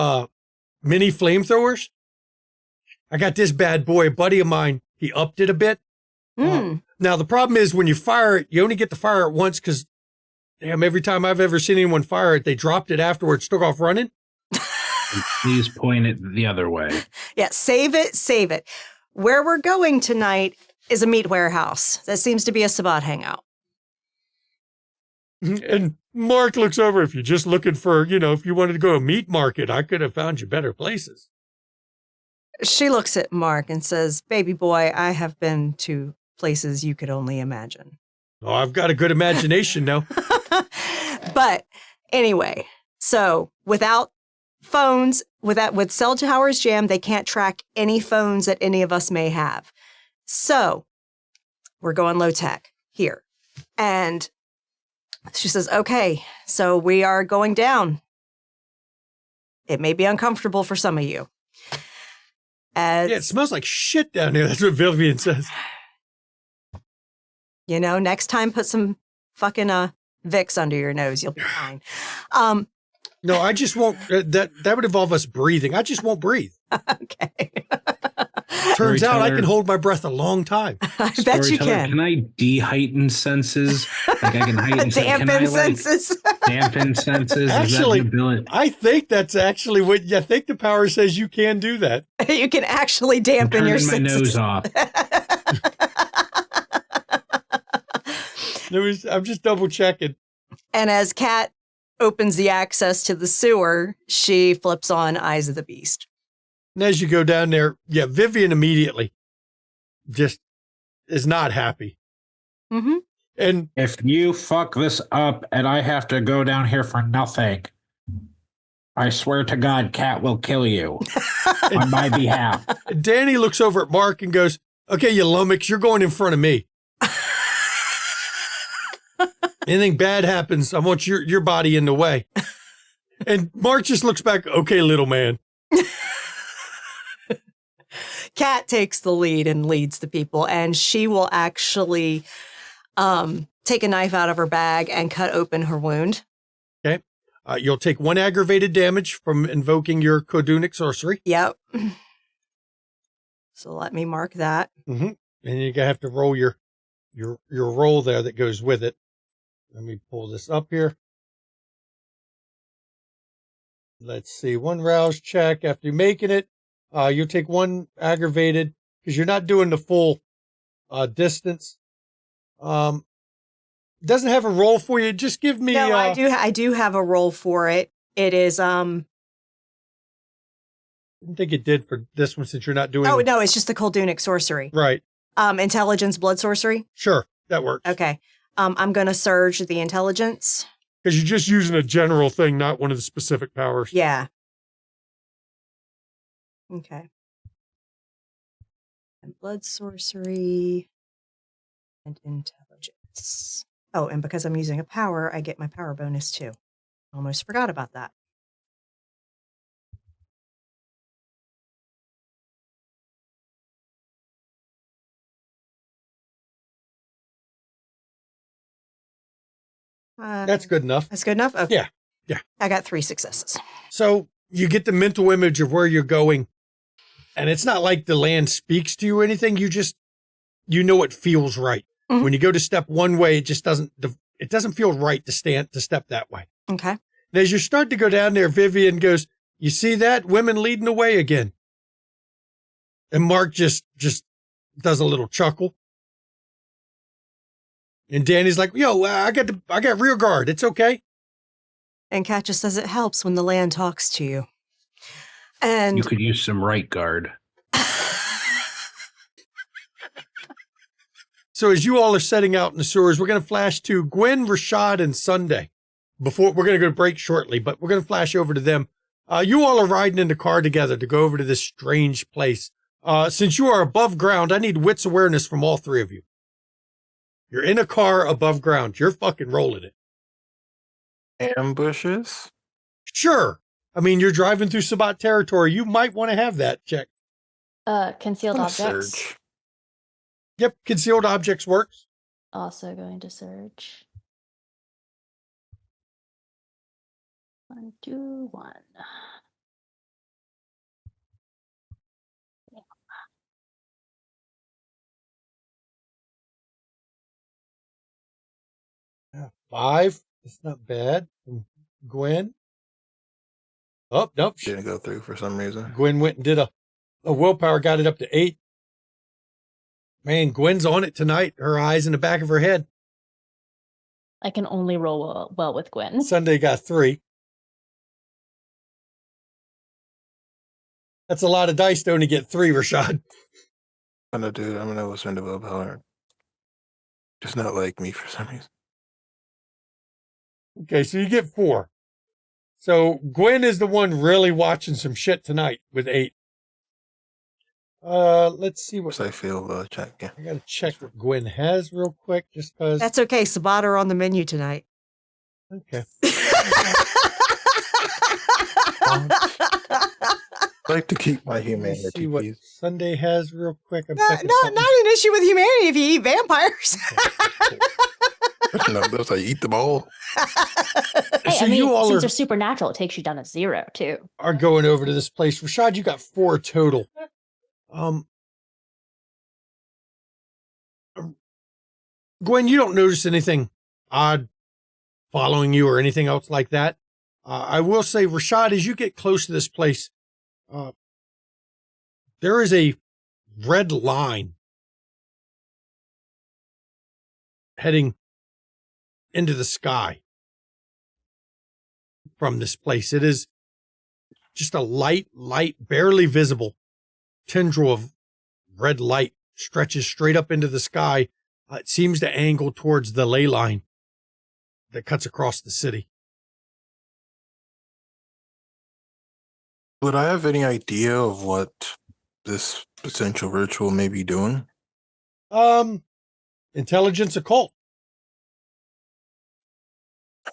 mini flamethrowers. I got this bad boy, a buddy of mine. He upped it a bit. Now, the problem is when you fire it, you only get to fire it once because, damn, every time I've ever seen anyone fire it, they dropped it afterwards, took off running. And please point it the other way. Yeah, save it. Where we're going tonight is a meat warehouse. That seems to be a Sabbat hangout. And Mark looks over. If you're just looking for, if you wanted to go to a meat market, I could have found you better places. She looks at Mark and says, baby boy, I have been to places you could only imagine. Oh, I've got a good imagination now. But anyway, so without phones, with cell towers jammed, they can't track any phones that any of us may have. So we're going low tech here. And she says, okay, so we are going down. It may be uncomfortable for some of you. It smells like shit down there. That's what Vivian says. Next time put some fucking Vicks under your nose. You'll be fine. No, I just won't. That would involve us breathing. I just won't breathe. Okay. Turns out I can hold my breath a long time. I bet you can. Can I de-heighten senses? I can heighten dampen senses. Dampen senses. Actually, I think that's actually what I think the power says you can do that. You can actually dampen your senses. Turning my nose off. I'm just double checking. And as Kat opens the access to the sewer, she flips on Eyes of the Beast. And as you go down there, Vivian immediately just is not happy. Mm-hmm. And if you fuck this up and I have to go down here for nothing, I swear to God, Kat will kill you on my behalf. Danny looks over at Mark and goes, okay, you lummox, you're going in front of me. Anything bad happens, I want your body in the way. And Mark just looks back, okay, little man. Kat takes the lead and leads the people, and she will actually take a knife out of her bag and cut open her wound. Okay. You'll take 1 aggravated damage from invoking your Kodunic sorcery. Yep. So let me mark that. Mm-hmm. And you have to roll your roll there that goes with it. Let me pull this up here. Let's see. 1 rouse check. After making it, you'll take 1 aggravated because you're not doing the full distance. Doesn't have a roll for you. Just give me. No, I do have a roll for it. It is I didn't think it did for this one since you're not doing. Oh no, it's just the Koldunic sorcery. Right. Intelligence blood sorcery. Sure, that works. Okay. I'm gonna surge the intelligence. Because you're just using a general thing, not one of the specific powers. Yeah. Okay. And blood sorcery and intelligence. Oh, and because I'm using a power, I get my power bonus too. Almost forgot about that. That's good enough. That's good enough? Okay. Yeah. Yeah. I got 3 successes. So you get the mental image of where you're going, and it's not like the land speaks to you or anything. You know it feels right. Mhm. When you go to step one way, it doesn't feel right to step that way. Okay. And as you start to go down there, Vivian goes, "You see that? Women leading the way again." And Mark just does a little chuckle. And Danny's like, "Yo, I got rear guard. It's okay." And Kat just says it helps when the land talks to you. And You could use some right guard. So as you all are setting out in the sewers, we're going to flash to Gwen, Rashad, and Sunday. We're going to go to break shortly, but we're going to flash over to them. You all are riding in the car together to go over to this strange place. Since you are above ground, I need wits awareness from all 3 of you. You're in a car above ground. You're fucking rolling it. Ambushes? Sure. I mean, you're driving through Sabat territory. You might want to have that check. Concealed Gonna objects. surge. Yep, concealed objects works. Also going to surge. 1, 2, 1. Yeah, 5. That's not bad. From Gwen. Oh, nope. Didn't go through for some reason. Gwen went and did a willpower, got it up to 8. Man, Gwen's on it tonight. Her eyes in the back of her head. I can only roll well with Gwen. Sunday got 3. That's a lot of dice to only get 3, Rashad. I'm gonna listen to willpower. Just not like me for some reason. Okay, so you get 4. So Gwen is the one really watching some shit tonight with 8. Let's see what I feel check. Yeah. I gotta check what Gwen has real quick, just because. that's okay. Sabat are on the menu tonight. Okay. I like to keep my Let's humanity. see what Please. Sunday has real quick. I'm not checking something. an issue with humanity if you eat vampires. No, those I eat them all. Hey, So I mean, you all since are- they're supernatural, it takes you down to 0 too. Are going over to this place. Rashad, you got 4 total. Gwen, you don't notice anything odd following you or anything else like that. I will say, Rashad, as you get close to this place, there is a red line heading into the sky from this place. It is just a light, barely visible tendril of red light stretches straight up into the sky. It seems to angle towards the ley line that cuts across the city. Would I have any idea of what this potential ritual may be doing? Intelligence occult.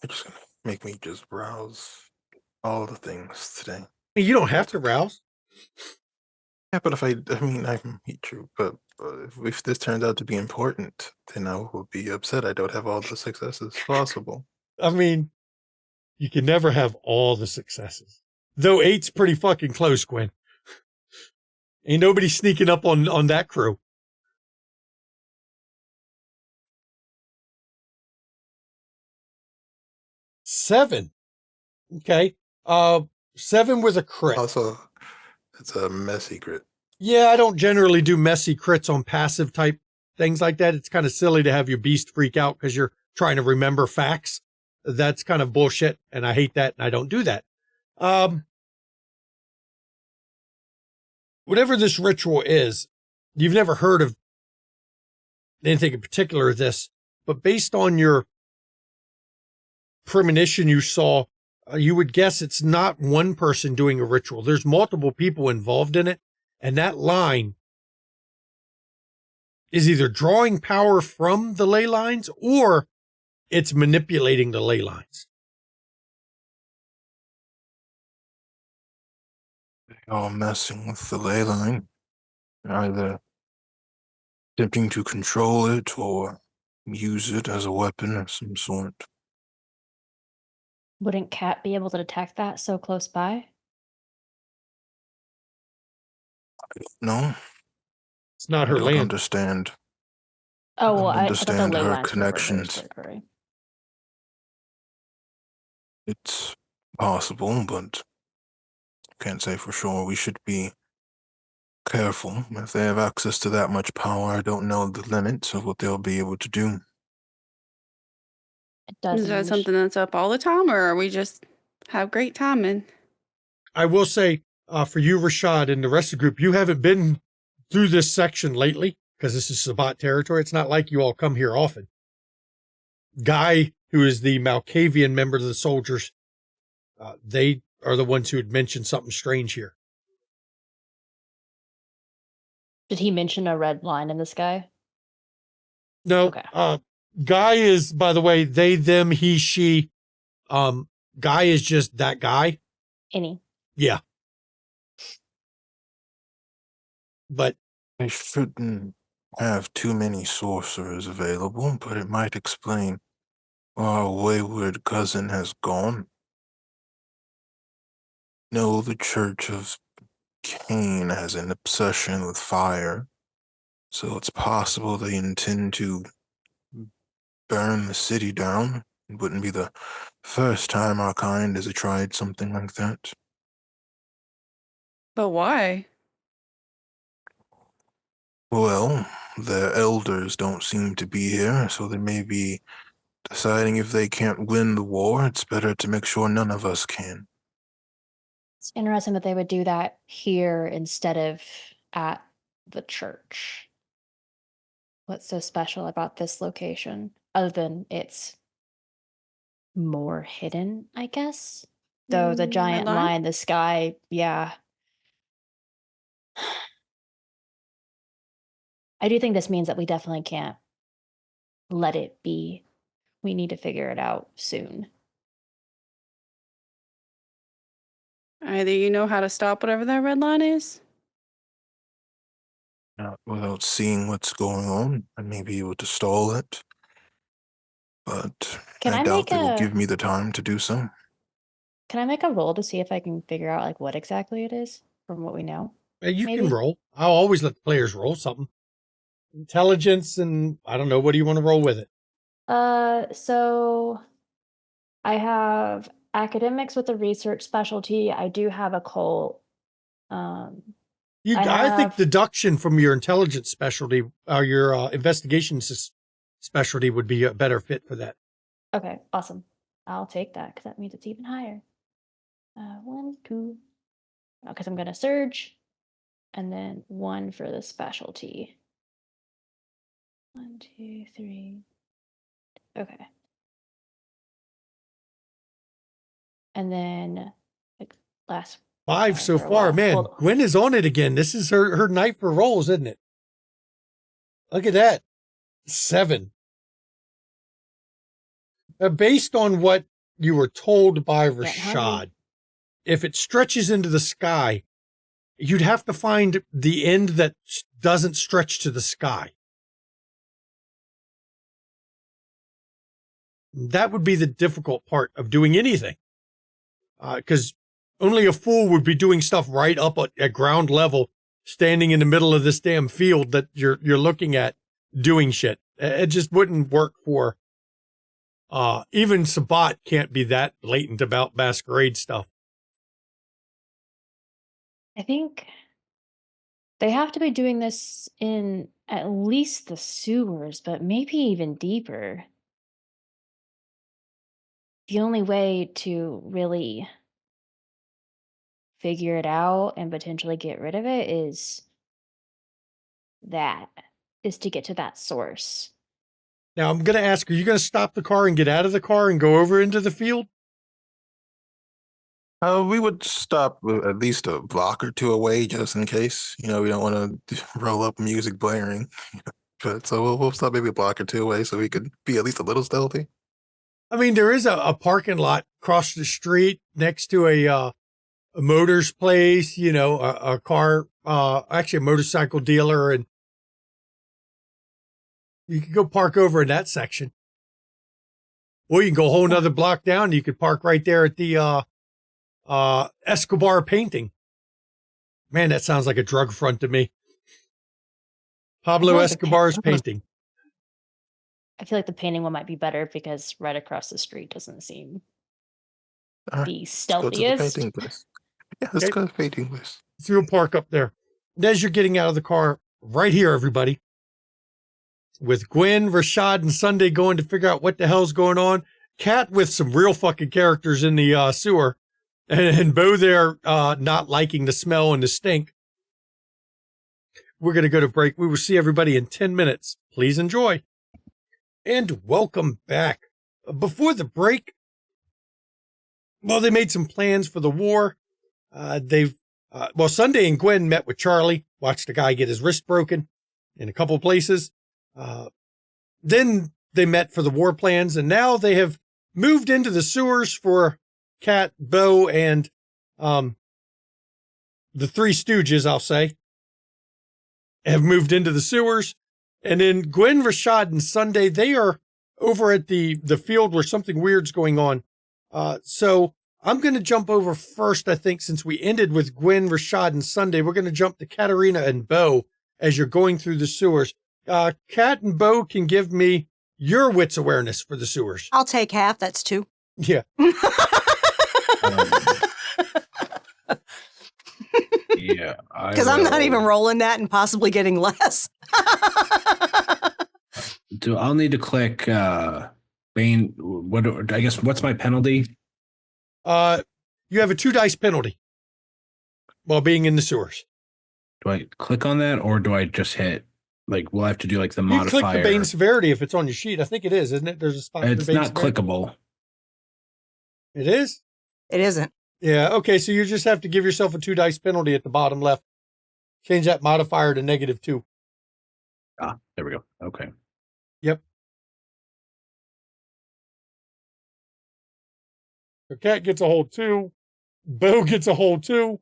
It's just gonna make me just browse all the things today. You don't have to rouse. Yeah, but I mean, true. But if this turns out to be important, then I will be upset. I don't have all the successes possible. I mean, you can never have all the successes. Though 8's pretty fucking close, Gwen. Ain't nobody sneaking up on that crew. Seven. Okay. 7 with a crit. Also, it's a messy crit. Yeah, I don't generally do messy crits on passive type things like that. It's kind of silly to have your beast freak out because you're trying to remember facts. That's kind of bullshit, and I hate that, and I don't do that. Whatever this ritual is, you've never heard of anything in particular of this, but based on your premonition you saw, you would guess it's not one person doing a ritual. There's multiple people involved in it, and that line is either drawing power from the ley lines or it's manipulating the ley lines. They are messing with the ley line, either attempting to control it or use it as a weapon of some sort. Wouldn't Cat be able to detect that so close by? No, It's not I her don't land. understand. Oh, well, I thought the understand ley her lines were reversed, connections. right. It's possible, but can't say for sure. We should be careful. If they have access to that much power, I don't know the limits of what they'll be able to do. It does. Is that something that's up all the time, or are we just have great timing? I will say, for you, Rashad, and the rest of the group, you haven't been through this section lately because this is Sabbat territory. It's not like you all come here often. Guy, who is the Malkavian member of the soldiers, they are the ones who had mentioned something strange here. Did he mention a red line in the sky? No, Okay. Guy is, by the way, they, them, he, she. Guy is just that guy. Any? Yeah. But They shouldn't have too many sorcerers available, but it might explain where our wayward cousin has gone. No, the Church of Cain has an obsession with fire, so it's possible they intend to burn the city down. It wouldn't be the first time our kind has tried something like that. But why? Well, their elders don't seem to be here, so they may be deciding if they can't win the war, it's better to make sure none of us can. It's interesting that they would do that here instead of at the church. What's so special about this location, other than it's more hidden, I guess? Though the Red giant line? lie in the sky, yeah. I do think this means that we definitely can't let it be. We need to figure it out soon. Either you know how to stop whatever that red line is. Not without seeing what's going on, I may be able to stall it, but Can I I doubt make they will a- give me the time to do so. Can I make a roll to see if I can figure out like what exactly it is from what we know? you Maybe. can roll. I'll always let the players roll something. Intelligence and I don't know. What do you want to roll with it? So I have academics with a research specialty. I do have occult. I I think have- deduction from your intelligence specialty or your investigation specialty would be a better fit for that. Okay, awesome. I'll take that because that means it's even higher. 1, 2. Because I'm gonna surge, and then 1 for the specialty. 1, 2, 3. Okay. And then like last 5 so for a far. while. Man, Well- Gwen is on it again. This is her night for rolls, isn't it? Look at that. 7. Based on what you were told by Getting Rashad, hungry. if it stretches into the sky, you'd have to find the end that doesn't stretch to the sky. That would be the difficult part of doing anything. Because only a fool would be doing stuff right up at ground level, standing in the middle of this damn field that you're looking at doing shit. It just wouldn't work for, even Sabbat can't be that blatant about Masquerade stuff. I think they have to be doing this in at least the sewers, but maybe even deeper. The only way to really figure it out and potentially get rid of it is to get to that source. Now, I'm going to ask, are you going to stop the car and get out of the car and go over into the field? We would stop at least a block or two away just in case. We don't want to roll up music blaring. But so we'll stop maybe a block or two away so we could be at least a little stealthy. I mean, there is a parking lot across the street next to a motors place, a car, actually a motorcycle dealer, and you could go park over in that section. Or you can go a whole nother block down. You could park right there at the Escobar painting. Man, that sounds like a drug front to me. Pablo Escobar's painting. I feel like the painting one might be better because right across the street doesn't seem the stealthiest. Let's go to the painting place. Yeah, let's go to the painting place. So you'll park up there. And as you're getting out of the car, right here, everybody, with Gwen, Rashad, and Sunday going to figure out what the hell's going on, Kat with some real fucking characters in the sewer, and Bo there not liking the smell and the stink. We're going to go to break. We will see everybody in 10 minutes. Please enjoy. And welcome back. Before the break, well, they made some plans for the war. Sunday and Gwen met with Charlie, watched a guy get his wrist broken in a couple places. Then they met for the war plans, and now they have moved into the sewers for Kat, Bo, and the Three Stooges, I'll say, have moved into the sewers. And then Gwen, Rashad, and Sunday, they are over at the field where something weird's going on. So I'm going to jump over first, I think, since we ended with Gwen, Rashad, and Sunday. We're going to jump to Katarina and Bo as you're going through the sewers. Kat and Bo can give me your wits awareness for the sewers. I'll take half. That's 2. Yeah. Yeah. Because I'm not even rolling that and possibly getting less. I'll need to click Bane. What's my penalty? You have a 2 dice penalty while being in the sewers. Do I click on that or do I just hit? We'll have to do the You modifier. click the Bane severity if it's on your sheet. I think it is, isn't it? There's a spot. It's for Bane not severity. clickable. It is? It isn't. Yeah. Okay. So you just have to give yourself a 2 dice penalty at the bottom left. Change that modifier to -2. Ah, there we go. Okay. Yep. So Kat gets a whole 2. Bo gets a whole 2.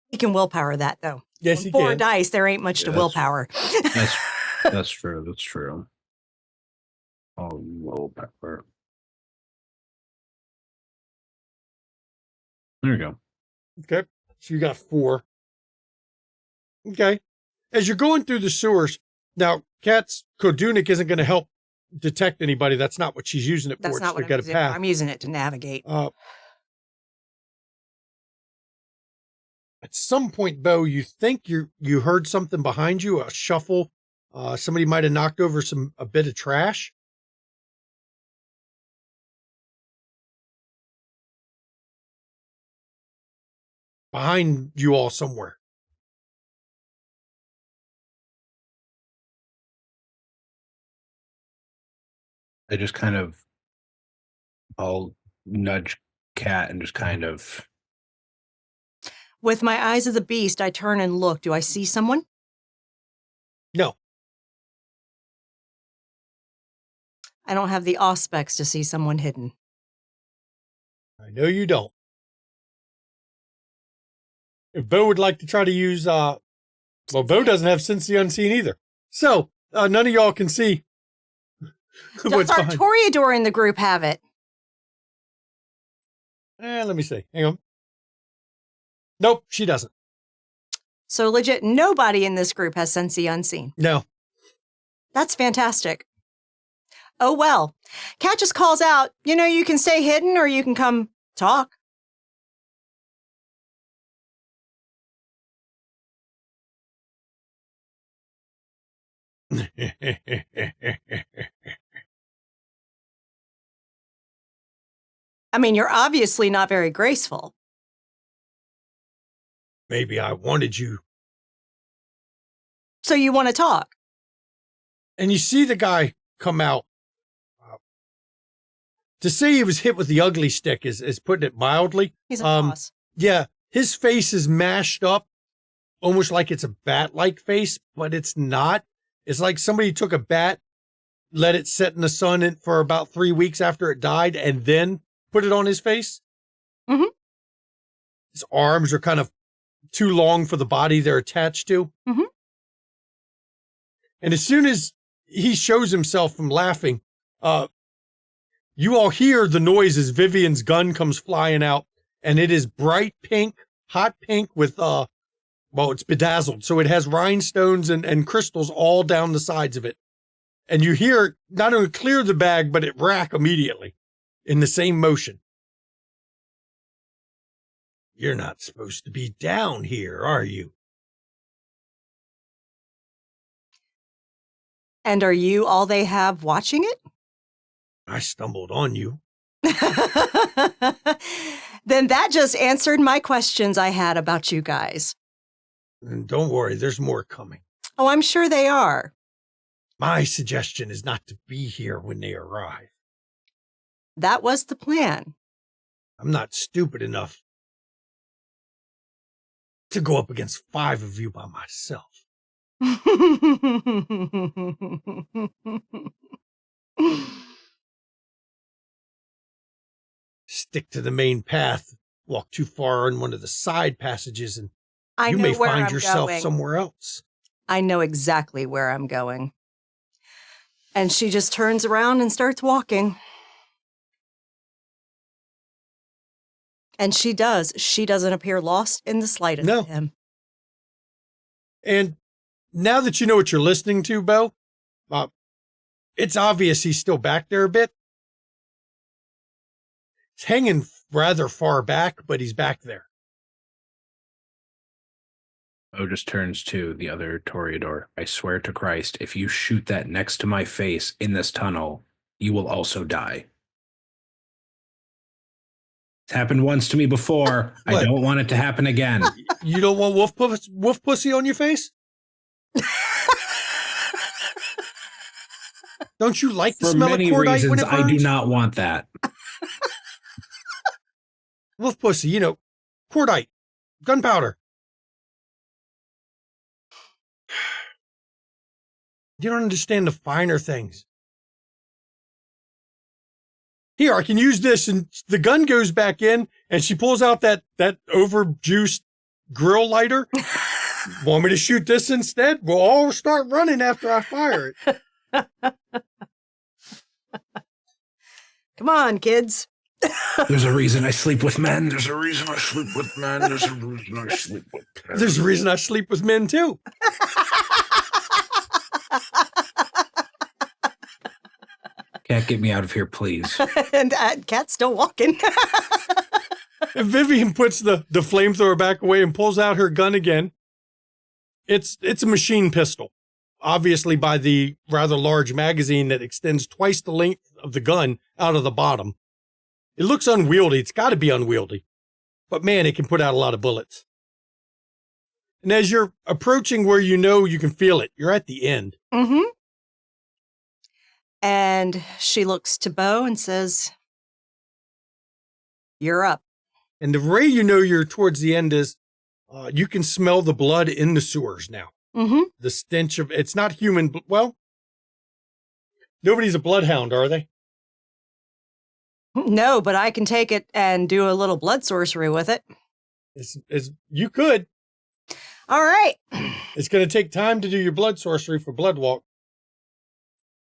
He can willpower that, though. Yes, On he 4 can. dice, there ain't much to willpower. That's true. That's true. Oh, willpower. There you go. Okay. So you got 4. Okay. As you're going through the sewers, now Kat's Kodunik isn't going to help detect anybody. That's not what she's using it for. That's not what to get a path. I'm using it to navigate. At some point, Bo, you think you heard something behind you, a shuffle. Somebody might have knocked over a bit of trash. Behind you all somewhere. I just I'll nudge Kat and just kind of. With my eyes of the beast, I turn and look. Do I see someone? No. I don't have the auspex to see someone hidden. I know you don't. If Bo would like to try to use, Bo doesn't have Sense the Unseen either. So, none of y'all can see Does our Toreador in the group have it? Let me see. Hang on. Nope, she doesn't. So legit, nobody in this group has Sense the Unseen. No. That's fantastic. Oh, well. Kat just calls out, you can stay hidden or you can come talk. I mean, you're obviously not very graceful. Maybe I wanted you. So you want to talk? And you see the guy come out. To say he was hit with the ugly stick is putting it mildly. He's a boss. Yeah, his face is mashed up, almost like it's a bat-like face, but it's not. It's like somebody took a bat, let it sit in the sun for about 3 weeks after it died, and then put it on his face. Mm-hmm. His arms are kind of too long for the body they're attached to. Mm-hmm. And as soon as he shows himself from laughing, you all hear the noise as Vivian's gun comes flying out, and it is bright pink, hot pink with, it's bedazzled. So it has rhinestones and crystals all down the sides of it. And you hear it not only clear the bag, but it rack immediately in the same motion. You're not supposed to be down here, are you? And are you all they have watching it? I stumbled on you. Then that just answered my questions I had about you guys. And don't worry, there's more coming. Oh, I'm sure they are. My suggestion is not to be here when they arrive. That was the plan. I'm not stupid enough to go up against 5 of you by myself. Stick to the main path, walk too far in one of the side passages, and you may find yourself somewhere else. I know exactly where I'm going. And she just turns around and starts walking. And she does. She doesn't appear lost in the slightest to him. And now that you know what you're listening to, Bo, it's obvious he's still back there a bit. He's hanging rather far back, but he's back there. Bo just turns to the other Toreador. I swear to Christ, if you shoot that next to my face in this tunnel, you will also die. It's happened once to me before. I don't want it to happen again. You don't want wolf pussy on your face? Don't you like the smell of cordite? For many reasons, I do not want that. Wolf pussy, cordite, gunpowder. You don't understand the finer things. Here, I can use this, and the gun goes back in, and she pulls out that over-juiced grill lighter. Want me to shoot this instead? We'll all start running after I fire it. Come on, kids. There's a reason I sleep with men. There's a reason I sleep with men. There's a reason I sleep with men. There's a reason I sleep with men, too. Cat, get me out of here, please. And Cat's still walking. And Vivian puts the flamethrower back away and pulls out her gun again. It's a machine pistol, obviously by the rather large magazine that extends twice the length of the gun out of the bottom. It looks unwieldy. It's got to be unwieldy. But man, it can put out a lot of bullets. And as you're approaching where you can feel it, you're at the end. Mm-hmm. And she looks to Bo and says, "You're up." And the way you're towards the end is you can smell the blood in the sewers now. Mm-hmm. The stench of, it's not human. Well, nobody's a bloodhound, are they? No, but I can take it and do a little blood sorcery with it. You could. All right. It's going to take time to do your blood sorcery for Blood Walk.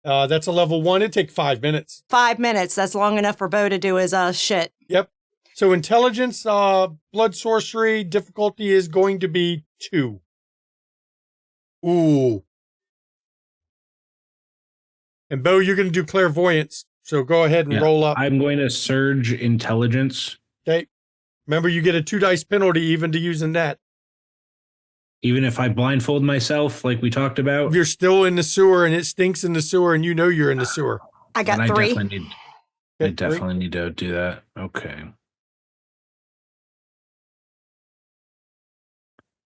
That's a level 1. It'd take 5 minutes. 5 minutes. That's long enough for Bo to do his shit. Yep. So intelligence, blood sorcery, difficulty is going to be 2. Ooh. And Bo, you're going to do clairvoyance. So go ahead and roll up. I'm going to surge intelligence. Okay. Remember, you get a 2 dice penalty even to using that. Even if I blindfold myself, like we talked about? You're still in the sewer and it stinks in the sewer and you know you're in the sewer. I got then 3. I definitely need to do that. Okay.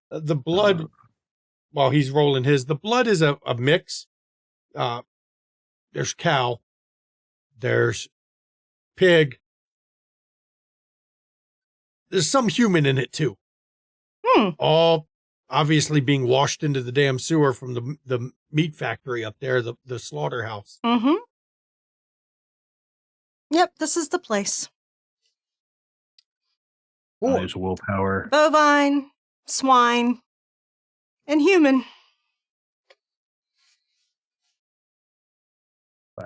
The blood, while he's rolling his, the blood is a mix. There's cow. There's pig. There's some human in it too. All obviously being washed into the damn sewer from the meat factory up there, the slaughterhouse. Mm-hmm. Yep, this is the place. There's willpower. Bovine, swine, and human.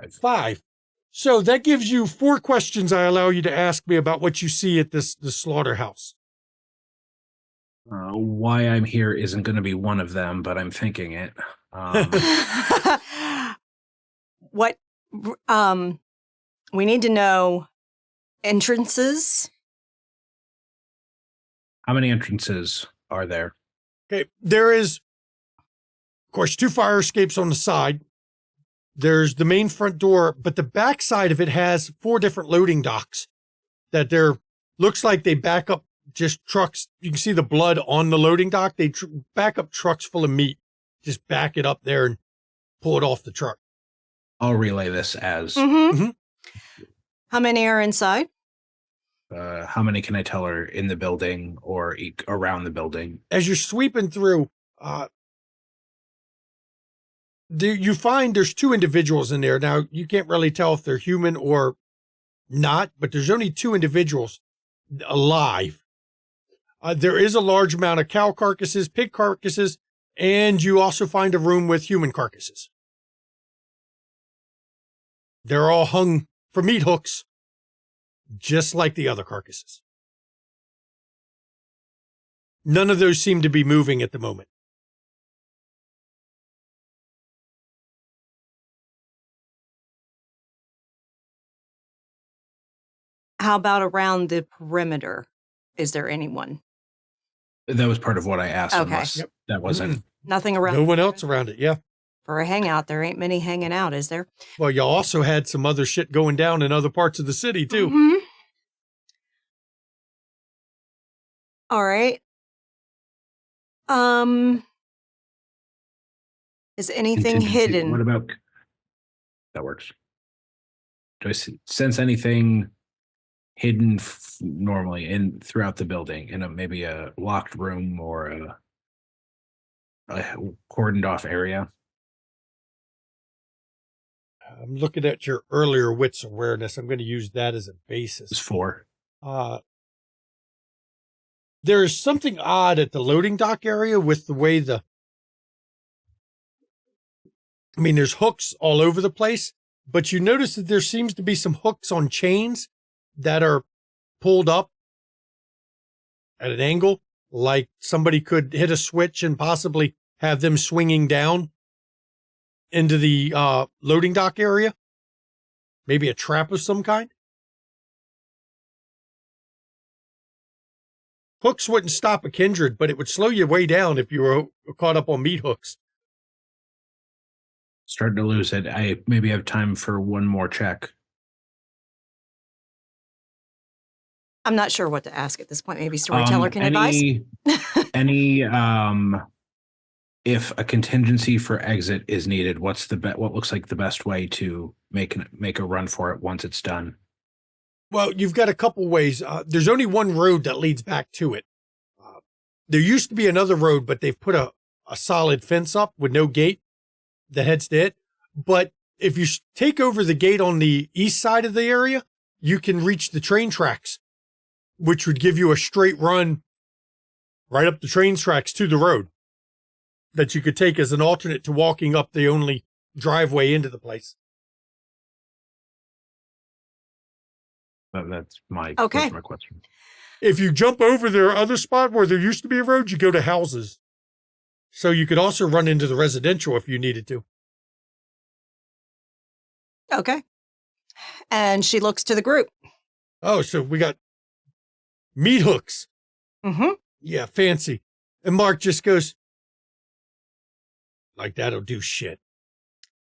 5. So that gives you 4 questions I allow you to ask me about what you see at the slaughterhouse. Why I'm here isn't going to be one of them, but I'm thinking it. What we need to know entrances. How many entrances are there? Okay, there is, of course, 2 fire escapes on the side. There's the main front door, but the back side of it has 4 different loading docks that looks like they back up just trucks. You can see the blood on the loading dock. They back up trucks full of meat, just back it up there and pull it off the truck. I'll relay this as How many are inside? how many can I tell are in the building or around the building? As you're sweeping through, you find there's 2 individuals in there. Now, you can't really tell if they're human or not, but there's only 2 individuals alive. There is a large amount of cow carcasses, pig carcasses, and you also find a room with human carcasses. They're all hung from meat hooks, just like the other carcasses. None of those seem to be moving at the moment. How about around the perimeter? Is there anyone? That was part of what I asked. Okay. Unless that wasn't. Nothing around. No one else around it, yeah. For a hangout, there ain't many hanging out, is there? Well, you also had some other shit going down in other parts of the city, too. Mhm. All right. Is anything Contingency. hidden? What about that works? Do I sense anything hidden normally throughout the building in maybe a locked room or a cordoned off area? I'm looking at your earlier wits awareness. I'm going to use that as a basis. It's 4. There is something odd at the loading dock area with the way there's hooks all over the place, but you notice that there seems to be some hooks on chains that are pulled up at an angle, like somebody could hit a switch and possibly have them swinging down into the loading dock area. Maybe a trap of some kind. Hooks wouldn't stop a kindred, but it would slow you way down if you were caught up on meat hooks. Starting to lose it. I maybe have time for one more check. I'm not sure what to ask at this point. Maybe storyteller can advise. If a contingency for exit is needed, what looks like the best way to make a run for it once it's done? Well, you've got a couple ways. There's only one road that leads back to it. There used to be another road, but they've put a solid fence up with no gate that heads to it. But if you take over the gate on the east side of the area, you can reach the train tracks, which would give you a straight run right up the train tracks to the road that you could take as an alternate to walking up the only driveway into the place. That's my question. If you jump over their other spot where there used to be a road, you go to houses. So you could also run into the residential if you needed to. Okay. And she looks to the group. Oh, so we got meat hooks. Mm-hmm. Yeah, fancy. And Mark just goes, like that'll do shit.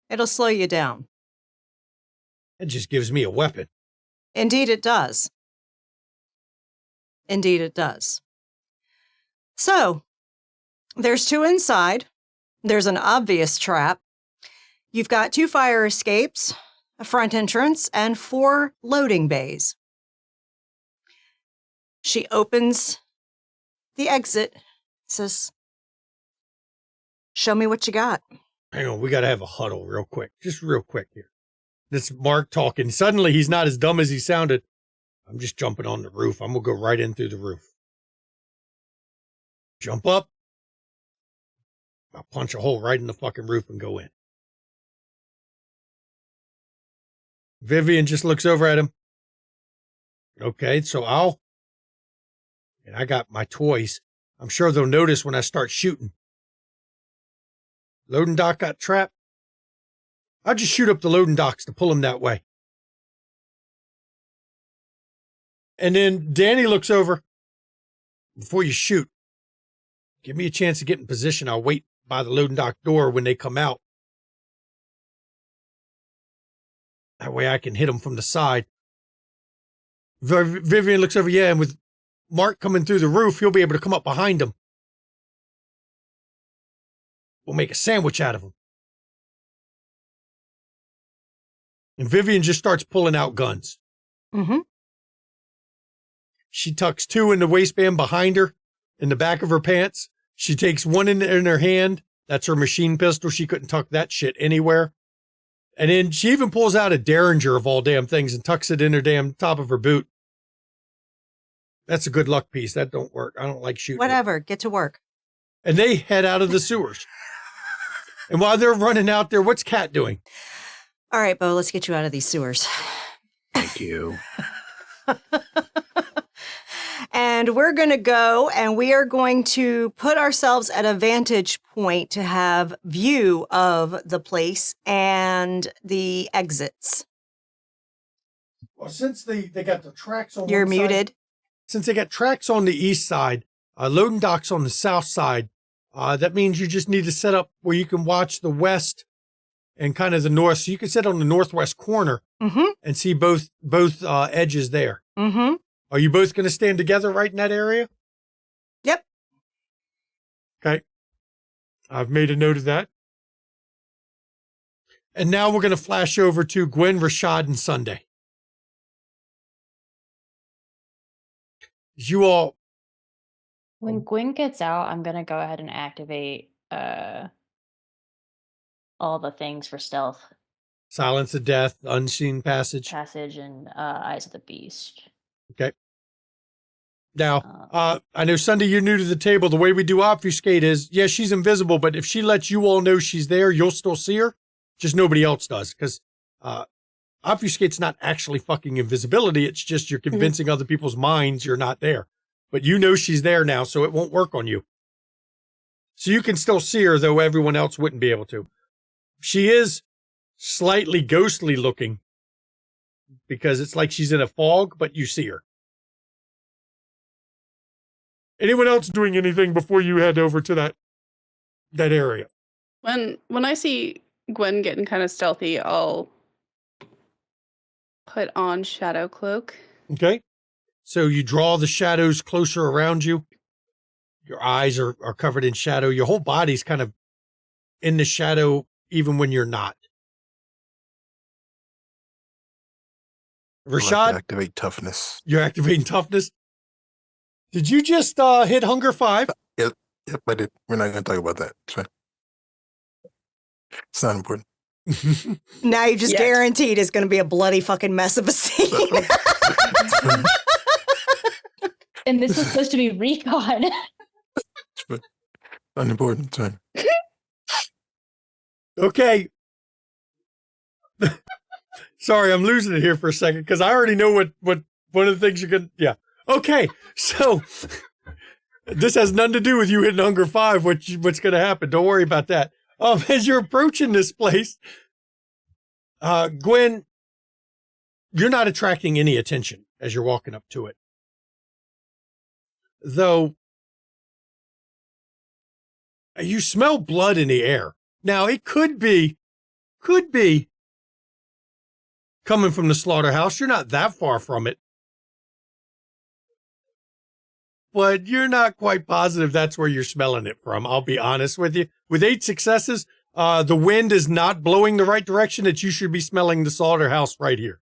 It'll slow you down. It just gives me a weapon. Indeed, it does. Indeed, it does. So, there's 2 inside. There's an obvious trap. You've got 2 fire escapes, a front entrance, and 4 loading bays. She opens the exit, says, "Show me what you got." Hang on, we got to have a huddle real quick. Just real quick here. This Mark talking. Suddenly, he's not as dumb as he sounded. I'm just jumping on the roof. I'm going to go right in through the roof. Jump up. I'll punch a hole right in the fucking roof and go in. Vivian just looks over at him. Okay, so and I got my toys. I'm sure they'll notice when I start shooting. Loading dock got trapped. I'll just shoot up the loading docks to pull him that way. And then Danny looks over. Before you shoot, give me a chance to get in position. I'll wait by the loading dock door when they come out. That way I can hit them from the side. Vivian looks over, yeah, and with Mark coming through the roof, he'll be able to come up behind him. We'll make a sandwich out of him. And Vivian just starts pulling out guns. Mm-hmm. She tucks 2 in the waistband behind her, in the back of her pants. She takes 1 in her hand. That's her machine pistol. She couldn't tuck that shit anywhere. And then she even pulls out a Derringer of all damn things and tucks it in her damn top of her boot. That's a good luck piece. That don't work. I don't like shooting. Whatever. Get to work. And they head out of the sewers. And while they're running out there, what's Kat doing? All right, Bo, let's get you out of these sewers. Thank you. And we're going to go and we are going to put ourselves at a vantage point to have view of the place and the exits. Well, since they got the tracks on You're one side, muted. since they got tracks on the east side, loading docks on the south side, that means you just need to set up where you can watch the west and kind of the north. So you can sit on the northwest corner and see both edges there. Mm-hmm. Are you both going to stand together right in that area? Yep. Okay. I've made a note of that. And now we're going to flash over to Gwen, Rashad, and Sunday. You all... When Gwen gets out, I'm going to go ahead and activate all the things for stealth. Silence of Death, Unseen Passage. And Eyes of the Beast. Okay. Now, I know, Sunday, you're new to the table. The way we do Obfuscate is, yeah, she's invisible, but if she lets you all know she's there, you'll still see her. Just nobody else does, because Obfuscate's not actually fucking invisibility. It's just you're convincing other people's minds you're not there. But you know she's there now, so it won't work on you. So you can still see her, though everyone else wouldn't be able to. She is slightly ghostly looking, because it's like she's in a fog, but you see her. Anyone else doing anything before you head over to that area? When I see Gwen getting kind of stealthy, I'll put on Shadow Cloak. Okay. So you draw the shadows closer around you. Your eyes are covered in shadow. Your whole body's kind of in the shadow, even when you're not. Rashad? I'll activate toughness. You're activating toughness? Did you just hit Hunger 5? Yep, I did. We're not going to talk about that. It's fine. It's not important. Now you just guaranteed it's going to be a bloody fucking mess of a scene. And this was supposed to be recon. It's fine. Unimportant. It's fine. Okay. Sorry, I'm losing it here for a second because I already know what one of the things you're going to... Yeah. Okay, so this has nothing to do with you hitting Hunger 5, what's going to happen. Don't worry about that. As you're approaching this place, Gwen, you're not attracting any attention as you're walking up to it. Though, you smell blood in the air. Now, it could be coming from the slaughterhouse. You're not that far from it. But you're not quite positive that's where you're smelling it from. I'll be honest with you. With 8 successes, the wind is not blowing the right direction that you should be smelling the slaughterhouse right here.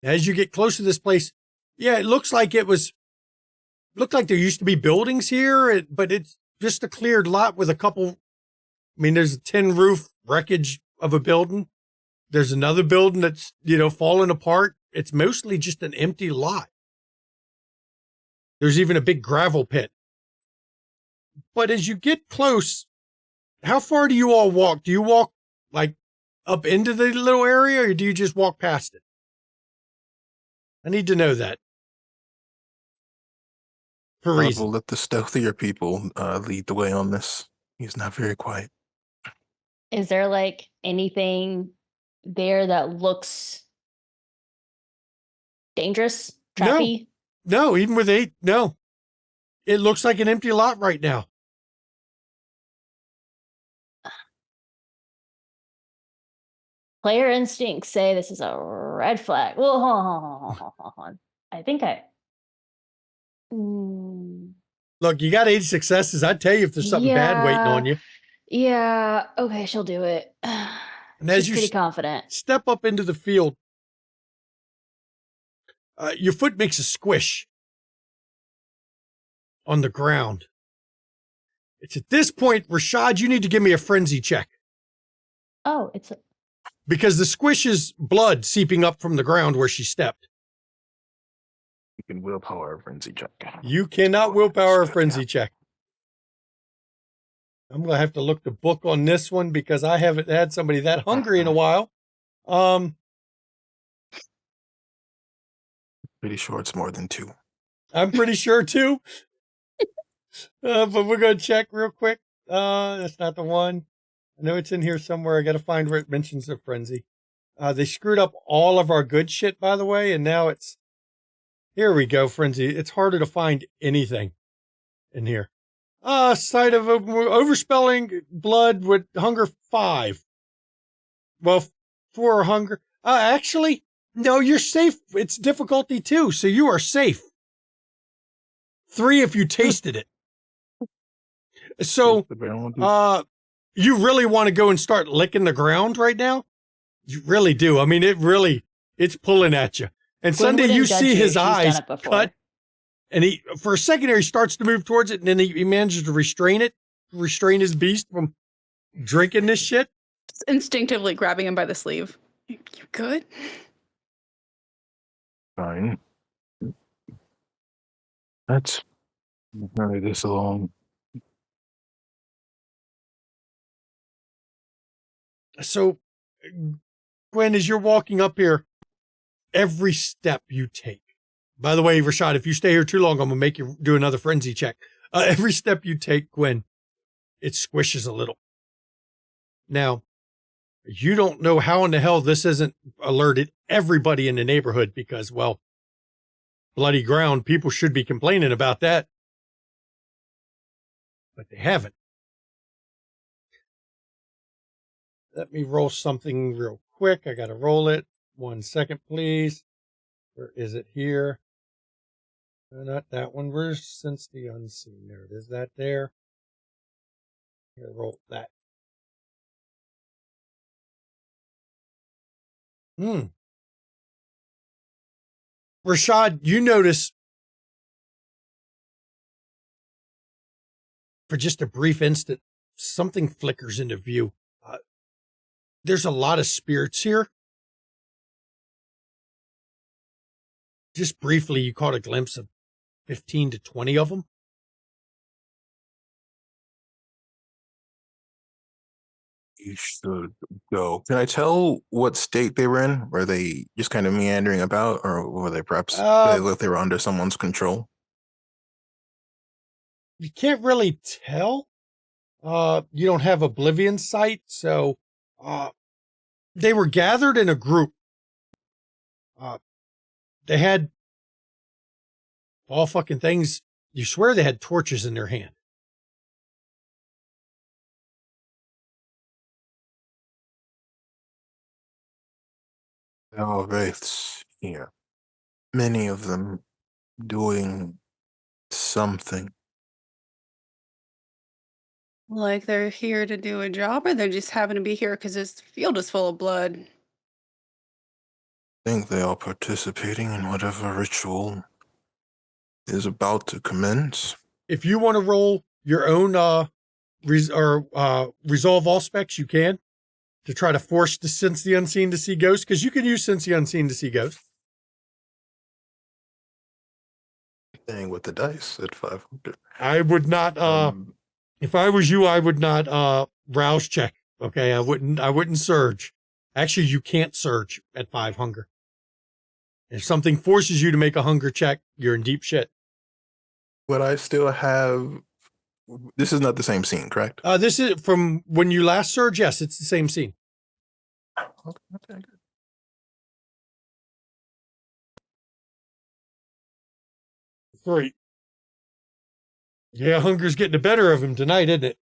As you get close to this place, yeah, it looks like there used to be buildings here, but it's just a cleared lot with a couple. I mean, there's a tin roof wreckage of a building. There's another building that's, falling apart. It's mostly just an empty lot. There's even a big gravel pit. But as you get close, how far do you all walk? Do you walk like up into the little area, or do you just walk past it? I need to know that. For a reason. We'll let the stealthier people lead the way on this. He's not very quiet. Is there like anything there that looks dangerous? Trappy? No, even with 8, no. It looks like an empty lot right now. Player instincts say this is a red flag. Well, hold on. I think Look, you got 8 successes. I'd tell you if there's something bad waiting on you. Yeah. Okay, she'll do it. And as She's you pretty confident. step up into the field, your foot makes a squish on the ground. It's at this point, Rashad, you need to give me a frenzy check. Oh, Because the squish is blood seeping up from the ground where she stepped. You can willpower a frenzy check. You cannot willpower a frenzy check. I'm going to have to look the book on this one because I haven't had somebody that hungry in a while. Pretty sure it's more than 2. I'm pretty sure too. But we're going to check real quick. That's not the one. I know it's in here somewhere. I got to find where it mentions the frenzy. They screwed up all of our good shit, by the way, and now here we go, frenzy. It's harder to find anything in here. Sight of overspelling blood with hunger 5. Well, 4 hunger. Actually, no, you're safe. It's difficulty 2, so you are safe. 3 if you tasted it. So, you really want to go and start licking the ground right now? You really do. I mean, it's pulling at you. And Sunday, you see his eyes cut. And he, for a second there, he starts to move towards it, and then he manages to restrain his beast from drinking this shit. Just instinctively grabbing him by the sleeve. You good? Fine. Let's hurry this along. So, Gwen, as you're walking up here, every step you take, by the way, Rashad, if you stay here too long, I'm going to make you do another frenzy check. Every step you take, Gwen, it squishes a little. Now, you don't know how in the hell this isn't alerted everybody in the neighborhood because, well, bloody ground, people should be complaining about that. But they haven't. Let me roll something real quick. I got to roll it. 1 second, please. Where is it here? Not that one. Where's Sense the Unseen? There it is. That there. Here, roll that. Rashad, you notice for just a brief instant, something flickers into view. There's a lot of spirits here. Just briefly, you caught a glimpse of 15 to 20 of them. You should go. Can I tell what state they were in? Were they just kind of meandering about, or were they perhaps they were under someone's control? You can't really tell. You don't have Oblivion sight, so they were gathered in a group. They had all fucking things You swear they had torches in their hand. There are wraiths here. Many of them doing something. Like they're here to do a job, or they just happen to be here because this field is full of blood? I think they are participating in whatever ritual is about to commence. If you want to roll your own resolve all specs, you can, to try to force the sense the unseen to see ghosts, because you can use sense the unseen to see ghosts. Staying with the dice at 500. I would not. If I was you, I would not rouse check. Okay, I wouldn't surge. Actually, you can't surge at 5 hunger. If something forces you to make a hunger check, you're in deep shit. But I still have. This is not the same scene, correct? This is from when you last surge. Yes, it's the same scene. Okay. Great. Yeah, hunger's getting the better of him tonight, isn't it?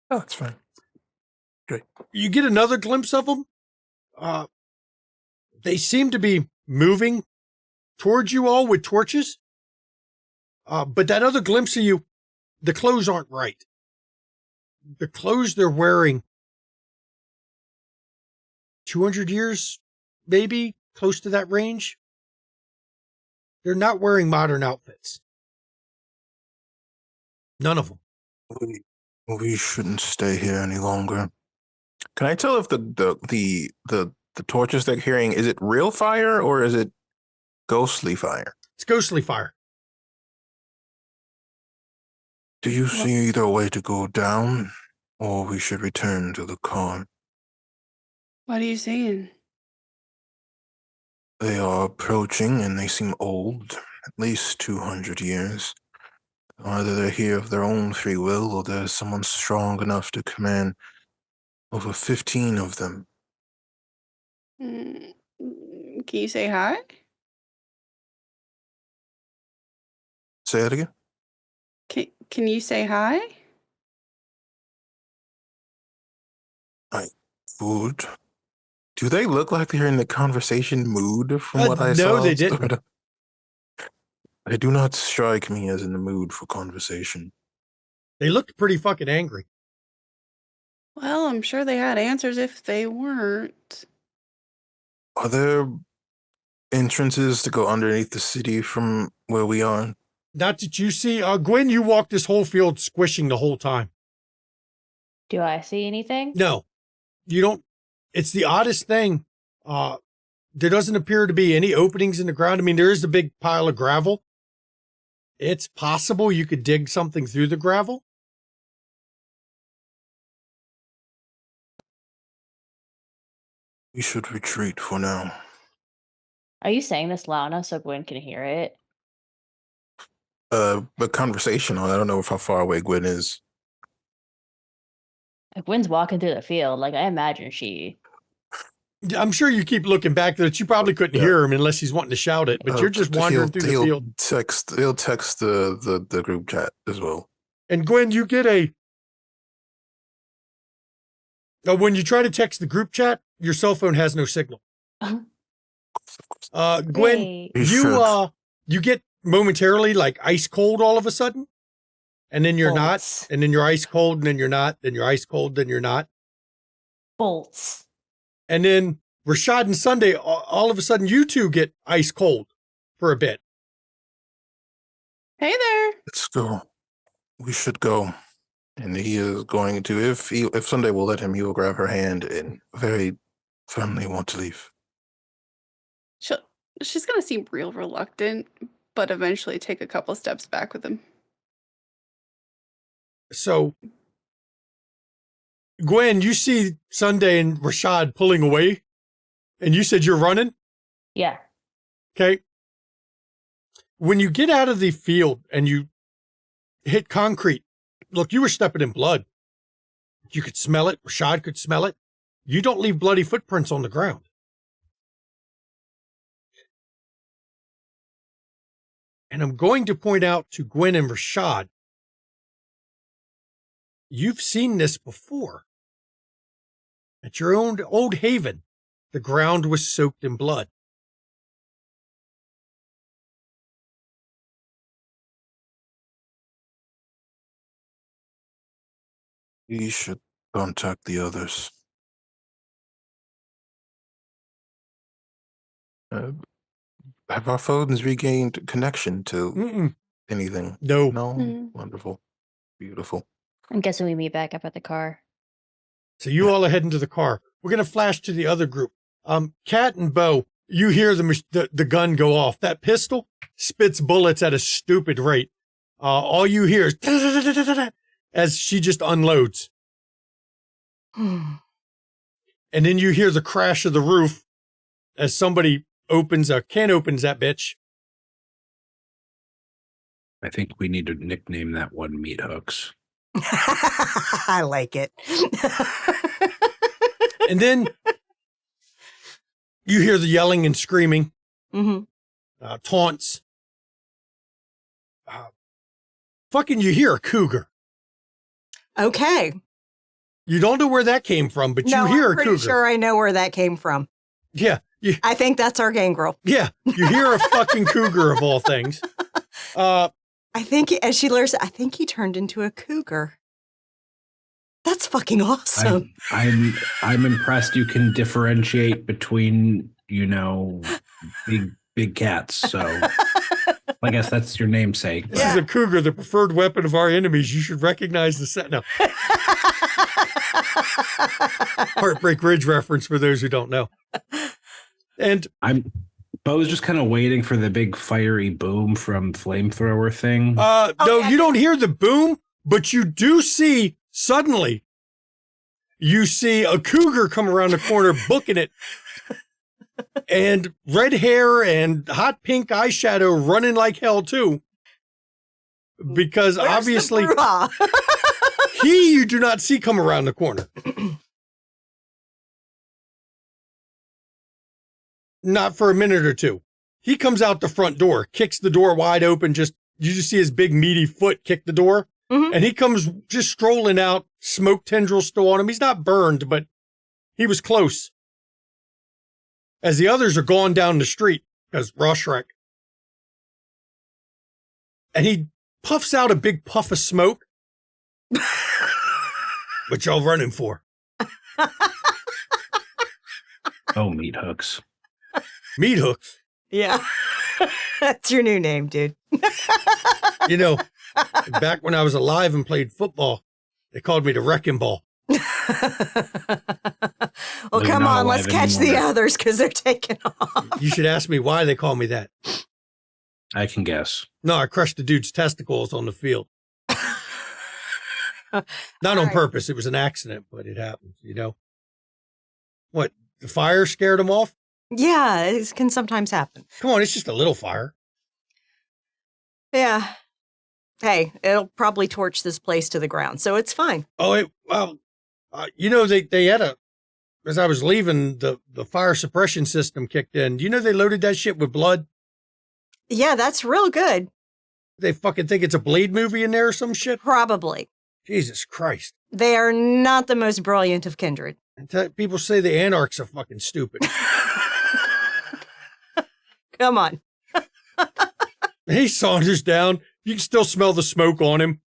Oh, it's fine. You get another glimpse of them. They seem to be moving towards you all with torches. But that other glimpse of you, the clothes aren't right. The clothes they're wearing, 200 years, maybe, close to that range. They're not wearing modern outfits. None of them. We shouldn't stay here any longer. Can I tell if the torches they're carrying, is it real fire or is it ghostly fire? It's ghostly fire. Do you see either way to go down, or we should return to the car? What are you saying? They are approaching, and they seem old, at least 200 years. Either they're here of their own free will, or there's someone strong enough to command over 15 of them. Can you say hi? Say that again? Can you say hi? I would. Do they look like they're in the conversation mood from what I saw? No, they didn't. They do not strike me as in the mood for conversation. They looked pretty fucking angry. Well, I'm sure they had answers if they weren't. Are there entrances to go underneath the city from where we are? Not that you see. Gwen, you walked this whole field squishing the whole time. Do I see anything? No, you don't. It's the oddest thing. There doesn't appear to be any openings in the ground. I mean, there is a big pile of gravel. It's possible you could dig something through the gravel. We should retreat for now. Are you saying this loud enough so Gwen can hear it? But conversational. I don't know how far away Gwen is. Like Gwen's walking through the field. Like I imagine she. I'm sure you keep looking back that you probably couldn't hear him unless he's wanting to shout it, but you're just wandering through the field. He'll text the group chat as well. And Gwen, you get when you try to text the group chat, your cell phone has no signal. Gwen, Hey. you get momentarily like ice cold all of a sudden, and then you're Bolts. not, and then you're ice cold, and then you're not, then you're ice cold, then you're not. Bolts. And then Rashad and Sunday, all of a sudden, you two get ice cold for a bit. Hey there. Let's go. We should go. And he is going to, if Sunday will let him, he will grab her hand and very firmly want to leave. She's going to seem real reluctant, but eventually take a couple steps back with him. So, Gwen, you see Sunday and Rashad pulling away, and you said you're running? Yeah. Okay. When you get out of the field and you hit concrete, look, you were stepping in blood. You could smell it. Rashad could smell it. You don't leave bloody footprints on the ground. And I'm going to point out to Gwen and Rashad, you've seen this before. At your own old haven, the ground was soaked in blood. We should contact the others. Have our phones regained connection to anything? No. No? Mm. Wonderful. Beautiful. I'm guessing we meet back up at the car. So you all are heading to the car. We're going to flash to the other group. Kat and Bo, you hear the gun go off. That pistol spits bullets at a stupid rate. All you hear is as she just unloads. And then you hear the crash of the roof as somebody opens that bitch. I think we need to nickname that one Meat Hooks. I like it. And then you hear the yelling and screaming, taunts. Fucking you hear a cougar. Okay. You don't know where that came from, but No, you hear I'm a pretty cougar. sure I know where that came from. Yeah. I think that's our gangrel. Yeah. You hear a fucking cougar of all things. I think, as she learns, I think he turned into a cougar. That's fucking awesome. I'm impressed you can differentiate between, big cats. So I guess that's your namesake. This is a cougar, the preferred weapon of our enemies. You should recognize the set. No. Heartbreak Ridge reference for those who don't know. And Bo's just kind of waiting for the big fiery boom from flamethrower thing. No, you don't hear the boom, but you do see suddenly you see a cougar come around the corner booking it. And red hair and hot pink eyeshadow running like hell too. Because Where's obviously the brouhaha? you do not see come around the corner. Not for a minute or two. He comes out the front door, kicks the door wide open, you just see his big meaty foot kick the door. And he comes just strolling out, smoke tendrils still on him. He's not burned, but he was close. As the others are going down the street, because Rorschach. And he puffs out a big puff of smoke. What y'all running for? Oh, Meat Hooks. Meat Hooks. Yeah. That's your new name, dude. Back when I was alive and played football, they called me the Wrecking Ball. Well, They're come not on, let's alive catch the anymore. others because they're taking off. You should ask me why they call me that. I can guess. No, I crushed the dude's testicles on the field. Not on right. purpose. It was an accident, but it happens, What, the fire scared him off? Yeah, it can sometimes happen. Come on, it's just a little fire. Yeah. Hey, it'll probably torch this place to the ground, so it's fine. Oh, they had as I was leaving, the fire suppression system kicked in. They loaded that shit with blood? Yeah, that's real good. They fucking think it's a Blade movie in there or some shit? Probably. Jesus Christ. They are not the most brilliant of kindred. And people say the anarchs are fucking stupid. Come on. He saunters down. You can still smell the smoke on him.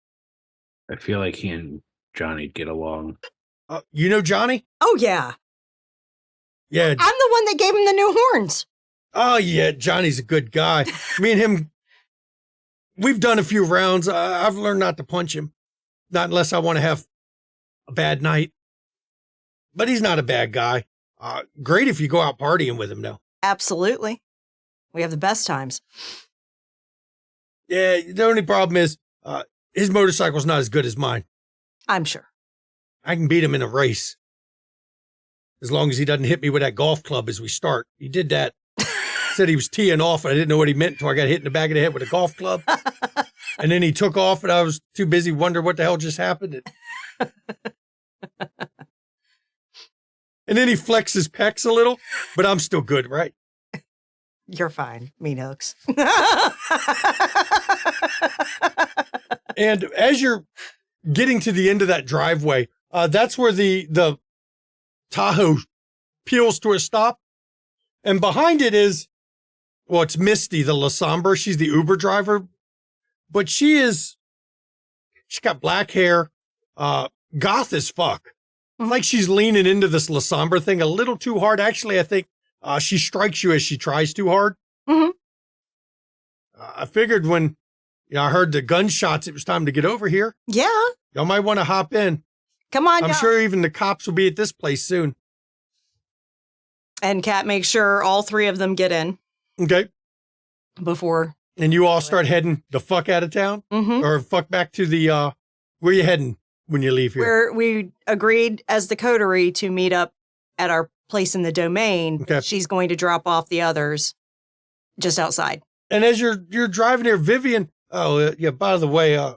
I feel like he and Johnny get along. You know Johnny? Oh, yeah. Yeah. I'm the one that gave him the new horns. Oh, yeah. Johnny's a good guy. Me and him, we've done a few rounds. I've learned not to punch him. Not unless I want to have a bad night. But he's not a bad guy. Great if you go out partying with him, though. Absolutely. We have the best times. Yeah, the only problem is his motorcycle's not as good as mine. I'm sure. I can beat him in a race. As long as he doesn't hit me with that golf club as we start. He did that. Said he was teeing off, and I didn't know what he meant until I got hit in the back of the head with a golf club. And then he took off, and I was too busy wondering what the hell just happened. And then he flexed his pecs a little, but I'm still good, right? You're fine, Mean Hooks. And as you're getting to the end of that driveway, that's where the Tahoe peels to a stop. And behind it is, well, it's Misty, the La Sombra. She's the Uber driver. But she's got black hair, goth as fuck. Like she's leaning into this La Sombra thing a little too hard. Actually, I think she strikes you as she tries too hard. Mm-hmm. I figured when I heard the gunshots, it was time to get over here. Yeah. Y'all might want to hop in. Come on, I'm sure even the cops will be at this place soon. And Kat makes sure all three of them get in. Okay. Before. And you all start heading the fuck out of town? Mm-hmm. Or fuck back to the, where you heading when you leave here? Where we agreed as the coterie to meet up at our place in the domain. Okay. She's going to drop off the others just outside. And as you're driving here, Vivian, yeah, by the way, I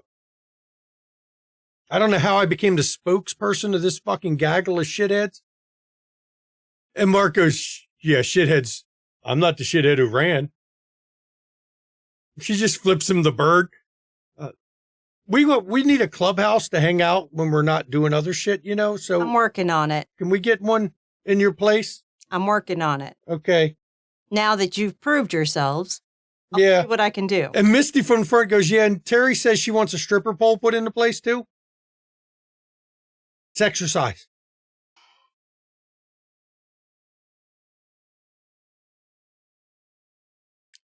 don't know how I became the spokesperson of this fucking gaggle of shitheads. And Mark goes, yeah, shitheads. I'm not the shithead who ran. She just flips him the bird. We need a clubhouse to hang out when we're not doing other shit, so. I'm working on it. Can we get one in your place? I'm working on it. Okay. Now that you've proved yourselves, I'll Yeah. see what I can do. And Misty from the front goes, yeah, and Terry says she wants a stripper pole put into place too. It's exercise.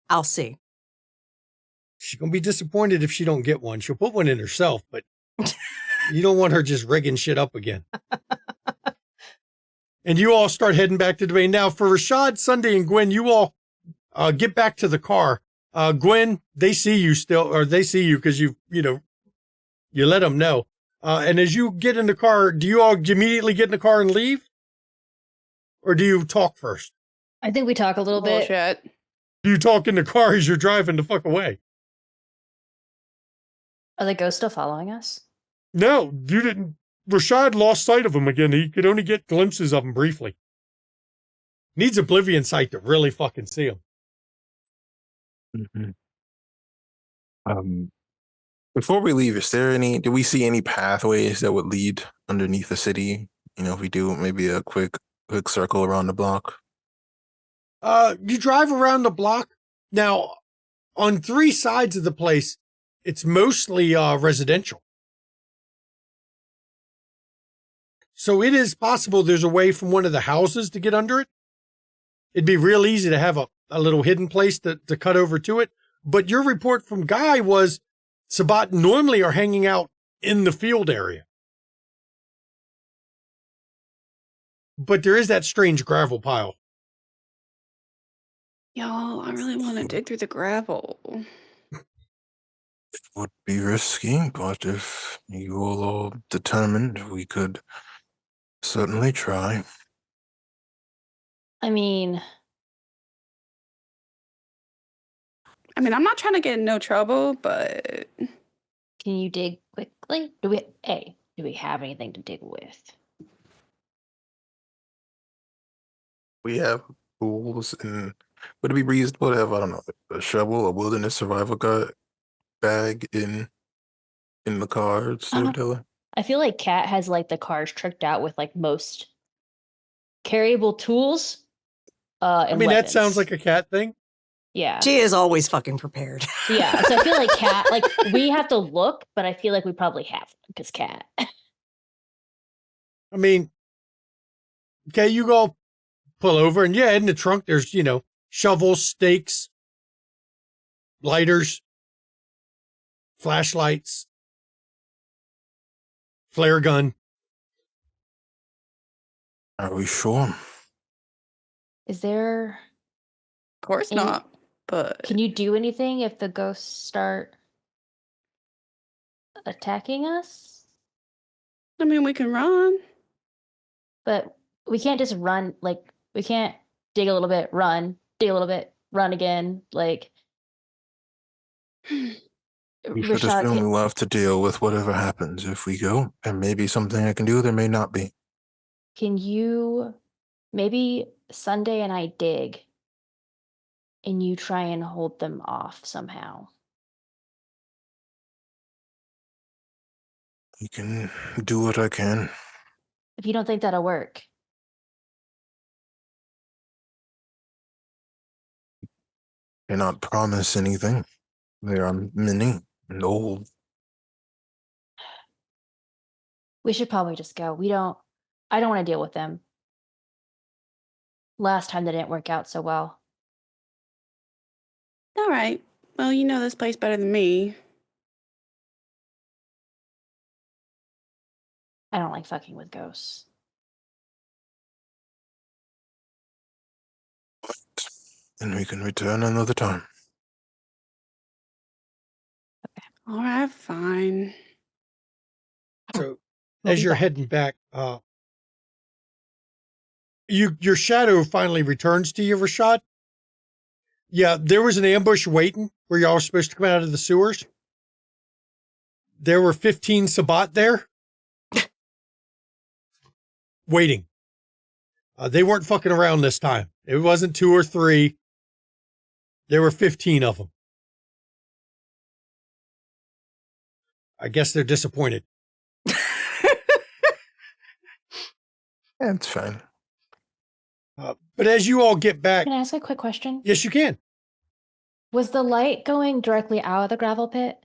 I'll see. She's going to be disappointed if she don't get one. She'll put one in herself, but you don't want her just rigging shit up again. And you all start heading back to Dwayne. Now, for Rashad, Sunday, and Gwen, you all get back to the car. Gwen, they see you still, or they see you because you let them know. And as you get in the car, do you all immediately get in the car and leave? Or do you talk first? I think we talk a little bit. Bullshit. Do you talk in the car as you're driving the fuck away? Are the ghosts still following us? No, you didn't. Rashad lost sight of him again. He could only get glimpses of him briefly. Needs Oblivion sight to really fucking see him. Mm-hmm. Before we leave, do we see any pathways that would lead underneath the city? If we do, maybe a quick circle around the block. You drive around the block. Now, on three sides of the place, it's mostly residential. So it is possible there's a way from one of the houses to get under it. It'd be real easy to have a little hidden place to cut over to it. But your report from Guy was Sabat normally are hanging out in the field area. But there is that strange gravel pile. Y'all, I really want to dig through the gravel. It would be risky, but if you all are determined, we could certainly try. I mean, I'm not trying to get in no trouble, but can you dig quickly? Do we have anything to dig with? We have tools, and would it be reasonable to have, I don't know, a shovel, a wilderness survival bag in the car, storyteller? I feel like Kat has the cars tricked out with most carryable tools. And that weapons. sounds like a Cat thing. Yeah. She is always fucking prepared. Yeah. So I feel like Kat, we have to look, but I feel like we probably have because Kat. Okay, you go pull over, and in the trunk there's, shovels, stakes, lighters, flashlights, flare gun. Are we sure? Is there? of course not. But Can you do anything if the ghosts start attacking us? we can run. But we can't just run. We can't dig a little bit, run, dig a little bit, run again. We should Rashad, assume we'll have to deal with whatever happens if we go. There may be something I can do, there may not be. can you maybe Sunday and I dig and you try and hold them off somehow. You can do what I can. If you don't think that'll work. Cannot promise anything. There are many and old. We should probably just go. I don't want to deal with them. Last time they didn't work out so well. All right. Well, you know this place better than me. I don't like fucking with ghosts. And we can return another time. All right, fine. So as you're heading back, your shadow finally returns to you, Rashad. Yeah, there was an ambush waiting where y'all were supposed to come out of the sewers. There were 15 Sabbat there waiting. They weren't fucking around this time. It wasn't 2 or 3. There were 15 of them. I guess they're disappointed. That's fine. But as you all get back... Can I ask a quick question? Yes, you can. Was the light going directly out of the gravel pit?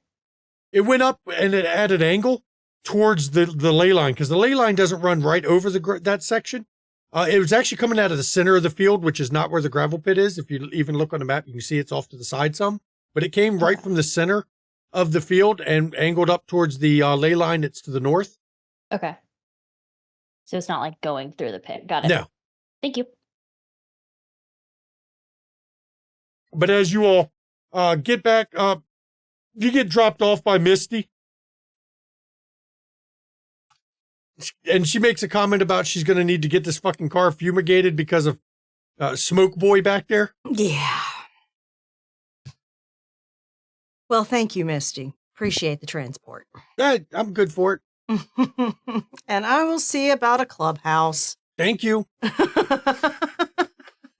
It went up and at an angle towards the ley line, because the ley line doesn't run right over that section. It was actually coming out of the center of the field, which is not where the gravel pit is. If you even look on the map, you can see it's off to the side some. But it came right from the center of the field and angled up towards the ley line that's to the north. Okay. So it's not like going through the pit. Got it. No. Thank you. But as you all get back, you get dropped off by Misty. And she makes a comment about she's going to need to get this fucking car fumigated because of Smoke Boy back there. Yeah. Well, thank you, Misty. Appreciate the transport. I'm good for it. And I will see about a clubhouse. Thank you.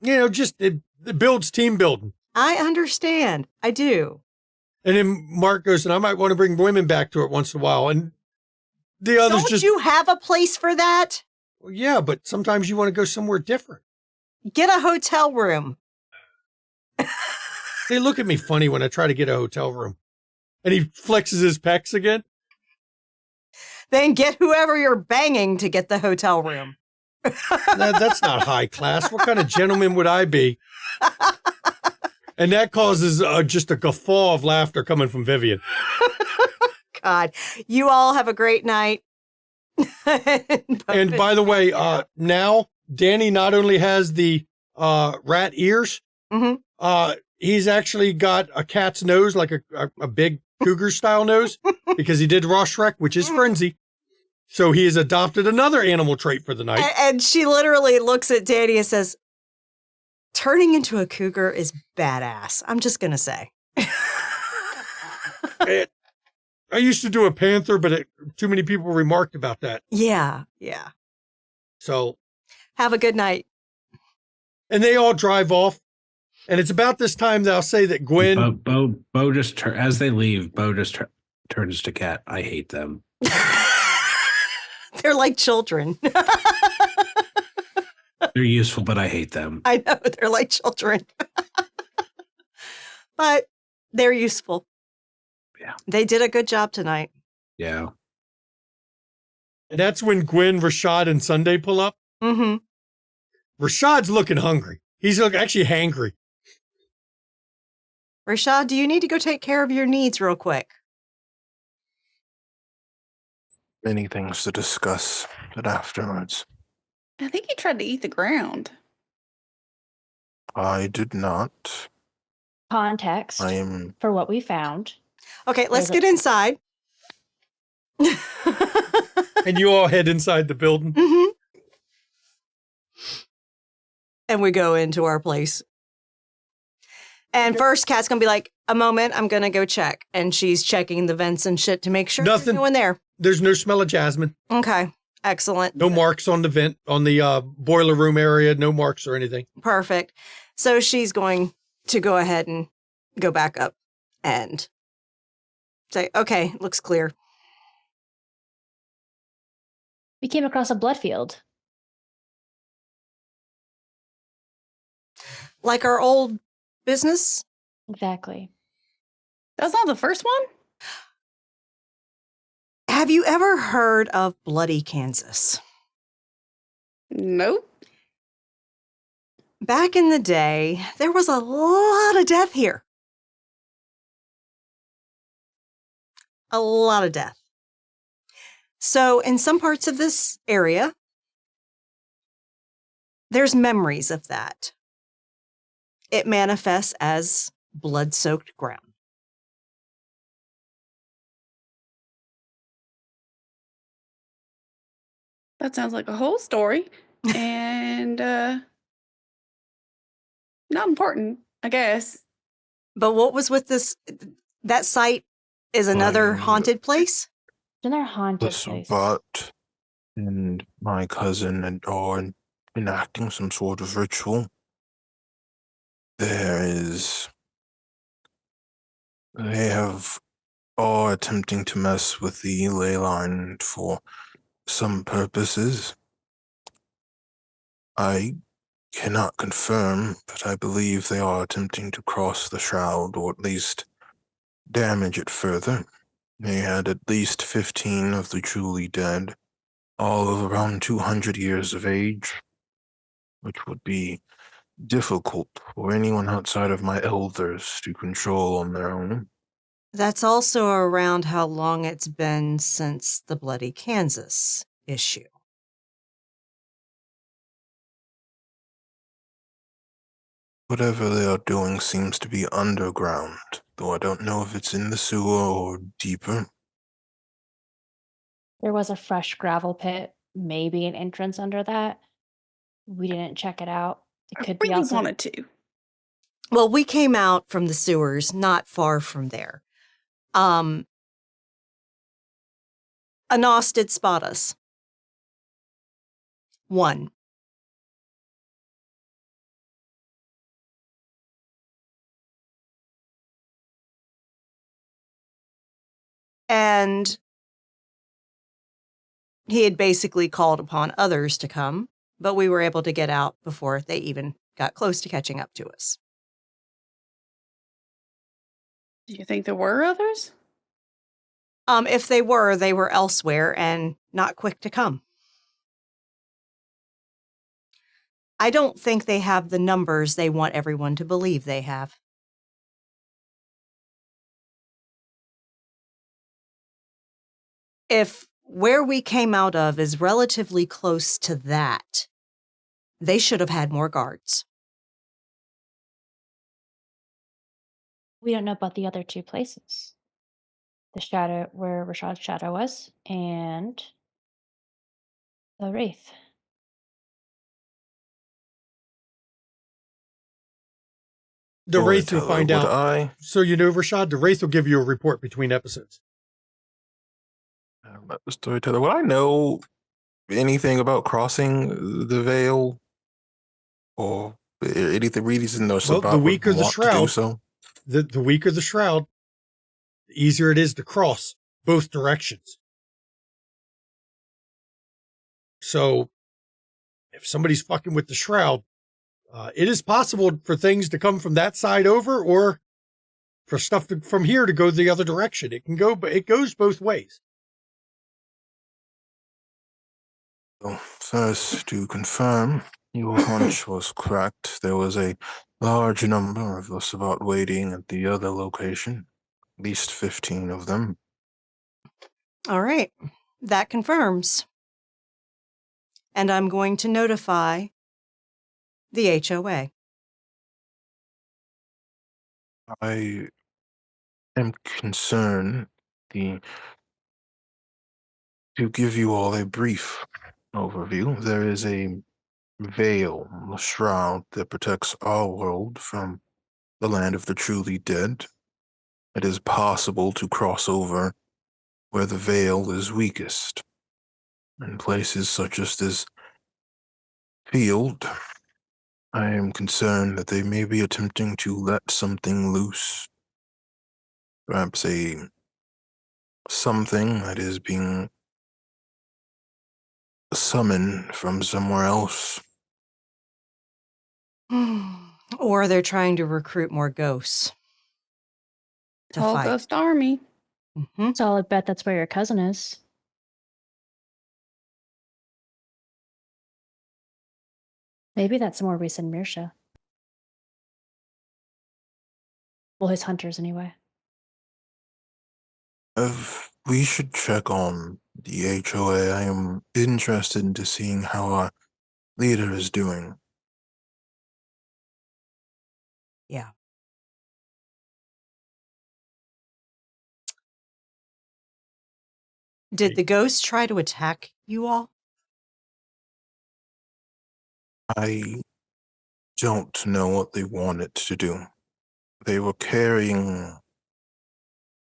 Just it builds team building. I understand. I do. And then Mark goes, and I might want to bring women back to it once in a while. And the others Don't you have a place for that? Well, yeah, but sometimes you want to go somewhere different. Get a hotel room. They look at me funny when I try to get a hotel room. And he flexes his pecs again. Then get whoever you're banging to get the hotel room. That's not high class. What kind of gentleman would I be? And that causes just a guffaw of laughter coming from Vivian. God, you all have a great night. And by the way, now Danny not only has the rat ears, he's actually got a cat's nose, like a big cougar style nose, because he did Rorschach, which is frenzy. So he has adopted another animal trait for the night. And she literally looks at Danny and says, turning into a cougar is badass. I'm just going to say. I used to do a panther, but too many people remarked about that. Yeah. So. Have a good night. And they all drive off. And it's about this time that I'll say that Gwen. Bo just, as they leave, Bo just turns to Kat. I hate them. They're like children. They're useful, but I hate them. I know, they're like children. But they're useful. Yeah. They did a good job tonight. Yeah. And that's when Gwen, Rashad, and Sunday pull up. Mm-hmm. Rashad's looking hungry. He's actually hangry. Rashad, do you need to go take care of your needs real quick? Many things to discuss, but afterwards. I think he tried to eat the ground. I did not. Context for what we found. Okay, let's get inside. And you all head inside the building. Mm-hmm. And we go into our place. And first, Kat's going to be like, a moment, I'm going to go check. And she's checking the vents and shit to make sure there's no one there. There's no smell of jasmine. Okay, excellent. No marks on the vent, on the boiler room area. No marks or anything. Perfect. So she's going to go ahead and go back up and say, okay, looks clear. We came across a blood field. Like our old business? Exactly. That's not the first one? Have you ever heard of Bloody Kansas? Nope. Back in the day, there was a lot of death here. A lot of death. So in some parts of this area, there's memories of that. It manifests as blood-soaked ground. That sounds like a whole story. And not important, I guess. But what was with this? That site is another Fine. haunted place? Another haunted The place. Sabat and my cousin are enacting some sort of ritual. They are attempting to mess with the ley line for some purposes. I cannot confirm, but I believe they are attempting to cross the shroud, or at least damage it further. They had at least 15 of the truly dead, all of around 200 years of age, which would be difficult for anyone outside of my elders to control on their own. That's also around how long it's been since the Bloody Kansas issue. Whatever they are doing seems to be underground, though I don't know if it's in the sewer or deeper. There was a fresh gravel pit, maybe an entrance under that. We didn't check it out. It I could be really also. wanted to. Well, we came out from the sewers not far from there. Anos did spot us. One. And he had basically called upon others to come, but we were able to get out before they even got close to catching up to us. Do you think there were others? If they were elsewhere and not quick to come. I don't think they have the numbers they want everyone to believe they have. If where we came out of is relatively close to that, they should have had more guards. We don't know about the other two places. The shadow, where Rashad's shadow was, and the Wraith. The Wraith will find out. So you know, Rashad, the Wraith will give you a report between episodes. Let the storyteller. Would I know anything about crossing the veil, or anything reason or Well, the weaker the to do shroud, so? The weaker the shroud, the easier it is to cross both directions. So, if somebody's fucking with the shroud, it is possible for things to come from that side over, or for stuff from here to go the other direction. It can go, but it goes both ways. So first, to confirm, your hunch was correct. There was a large number of us about waiting at the other location, at least 15 of them. All right, that confirms. And I'm going to notify the HOA. I am concerned to give you all a brief overview. There is a veil, a shroud that protects our world from the land of the truly dead. It is possible to cross over where the veil is weakest. In places such as this field, I am concerned that they may be attempting to let something loose. Perhaps something that is being summoned from somewhere else. Or they're trying to recruit more ghosts to Whole fight. ghost army. Mm-hmm. Solid bet that's where your cousin is. Maybe that's somewhere we send Mirsha. Well, his hunters anyway. We should check on the HOA. I am interested into seeing how our leader is doing. Yeah. Did the ghosts try to attack you all? I don't know what they wanted to do. They were carrying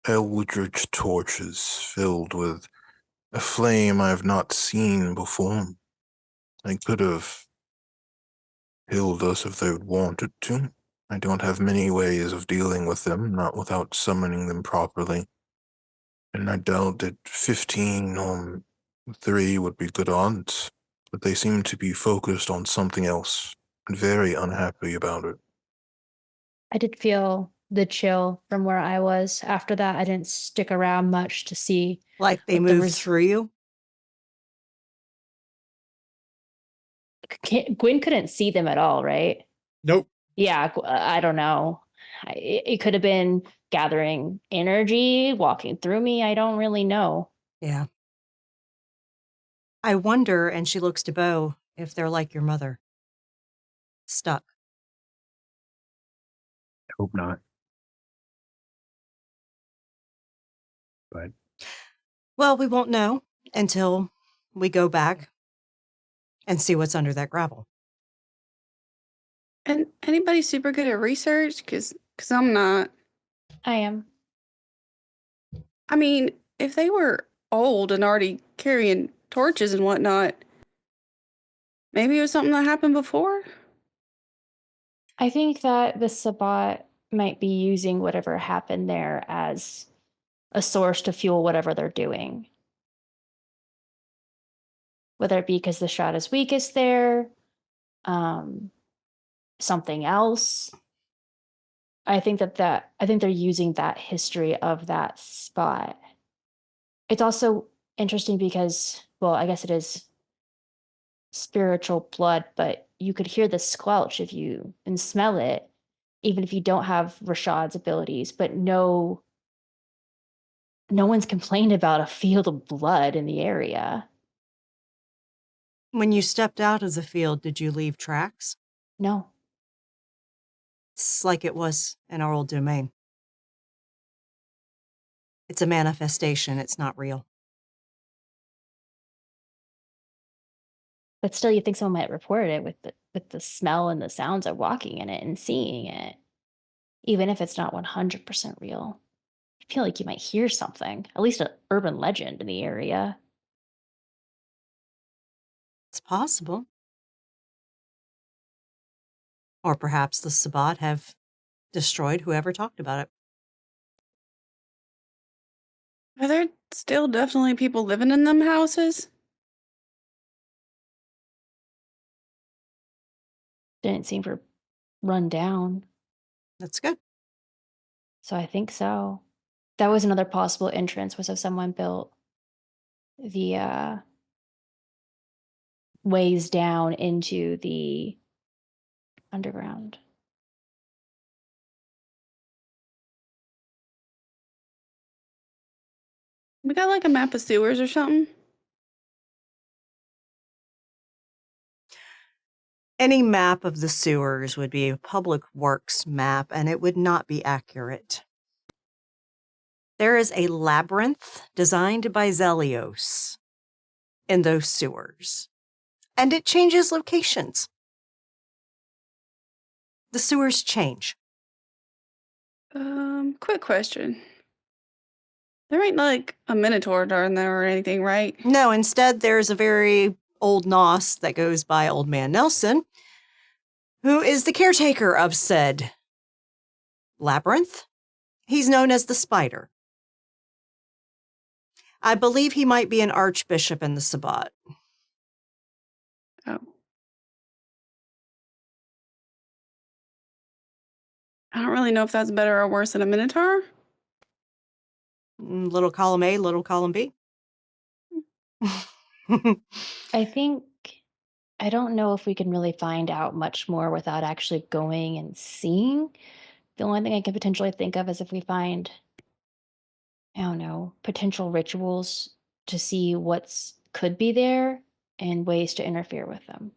eldritch torches filled with a flame I've not seen before. They could have killed us if they wanted to. I don't have many ways of dealing with them, not without summoning them properly. And I doubt that 15 on 3 would be good odds, but they seem to be focused on something else and very unhappy about it. I did feel the chill from where I was. After that, I didn't stick around much to see. Like they Like the moved through you? Gwen couldn't see them at all, right? Nope. Yeah, I don't know. It could have been gathering energy, walking through me. I don't really know. Yeah. I wonder, and she looks to Bo, if they're like your mother. Stuck. I hope not. But Well, we won't know until we go back and see what's under that gravel. And anybody super good at research? Because I'm not. I am. I mean, if they were old and already carrying torches and whatnot, maybe it was something that happened before? I think that the Sabbat might be using whatever happened there as a source to fuel whatever they're doing. Whether it be because the shot is weakest there, something else. I think they're using that history of that spot. It's also interesting because, well, I guess it is spiritual blood, but you could hear the squelch and smell it, even if you don't have Rashad's abilities. But no one's complained about a field of blood in the area. When you stepped out of the field, did you leave tracks? No. It's like it was in our old domain. It's a manifestation. It's not real. But still, you think someone might report it with the smell and the sounds of walking in it and seeing it, even if it's not 100% real. I feel like you might hear something, at least an urban legend in the area. It's possible. Or perhaps the Sabbat have destroyed whoever talked about it. Are there still definitely people living in them houses? Didn't seem to run down. That's good. So I think so. That was another possible entrance, was if someone built the ways down into the underground. We got like a map of sewers or something? Any map of the sewers would be a public works map, and it would not be accurate. There is a labyrinth designed by Zelios in those sewers, and it changes locations. The sewers change. Quick question. There ain't like a minotaur down there or anything, right? No, instead there's a very old Nos that goes by Old Man Nelson, who is the caretaker of said labyrinth. He's known as the Spider. I believe he might be an archbishop in the Sabbat. Oh. I don't really know if that's better or worse than a Minotaur. Little column A, little column B. I think I don't know if we can really find out much more without actually going and seeing. The only thing I can potentially think of is if we find, I don't know, potential rituals to see what's could be there and ways to interfere with them.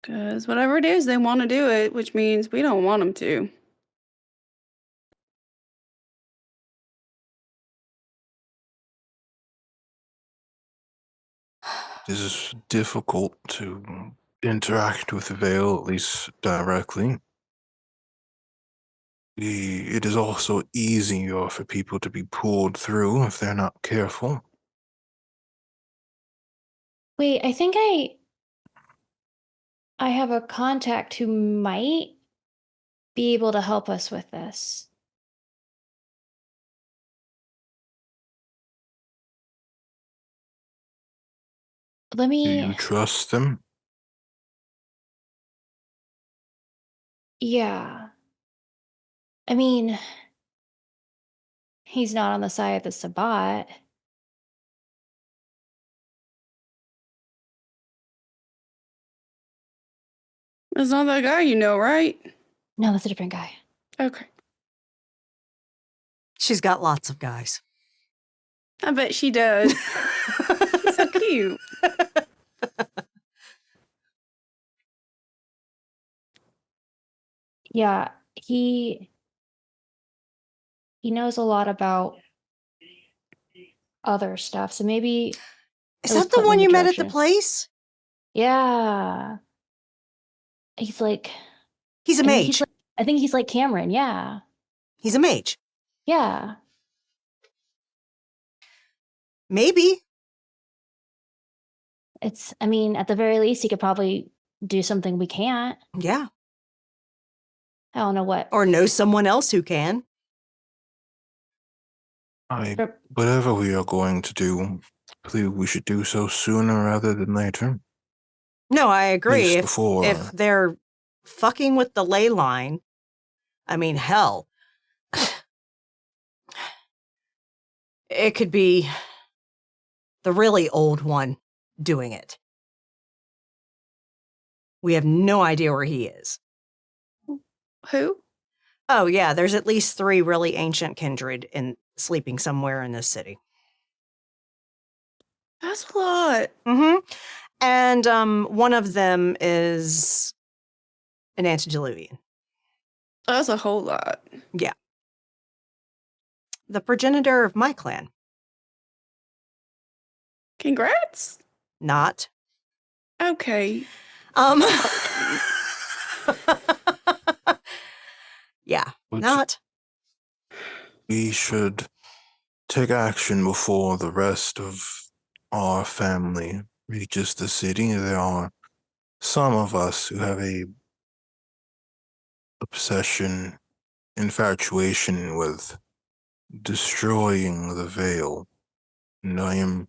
Because whatever it is, they want to do it, which means we don't want them to. It is difficult to interact with the veil, at least directly. It is also easier for people to be pulled through if they're not careful. Wait, I think I have a contact who might be able to help us with this. Let Do me, you trust them? yeah. I mean, he's not on the side of the Sabbat. It's not that guy you know, right? No, that's a different guy. Okay. She's got lots of guys. I bet she does. He's so cute. Yeah, he knows a lot about other stuff. So maybe Is it was that the put me one in you the met at the direction. place? Yeah. He's like He's a I think he's mage. like I think he's like Cameron, yeah. He's a mage. Yeah. Maybe. I mean, at the very least he could probably do something we can't. Yeah. I don't know what. Or know someone else who can. Whatever we are going to do, I believe we should do so sooner rather than later. No, I agree. Least before. If they're fucking with the ley line, I mean, hell. It could be the really old one doing it. We have no idea where he is. Who? Oh, yeah, there's at least 3 really ancient kindred sleeping somewhere in this city. That's a lot. Mm-hmm. And one of them is an antediluvian. That's a whole lot. Yeah. The progenitor of my clan. Congrats. Not. Okay. Yeah, Which- not. We should take action before the rest of our family reaches the city. There are some of us who have a obsession, infatuation with destroying the veil. And I am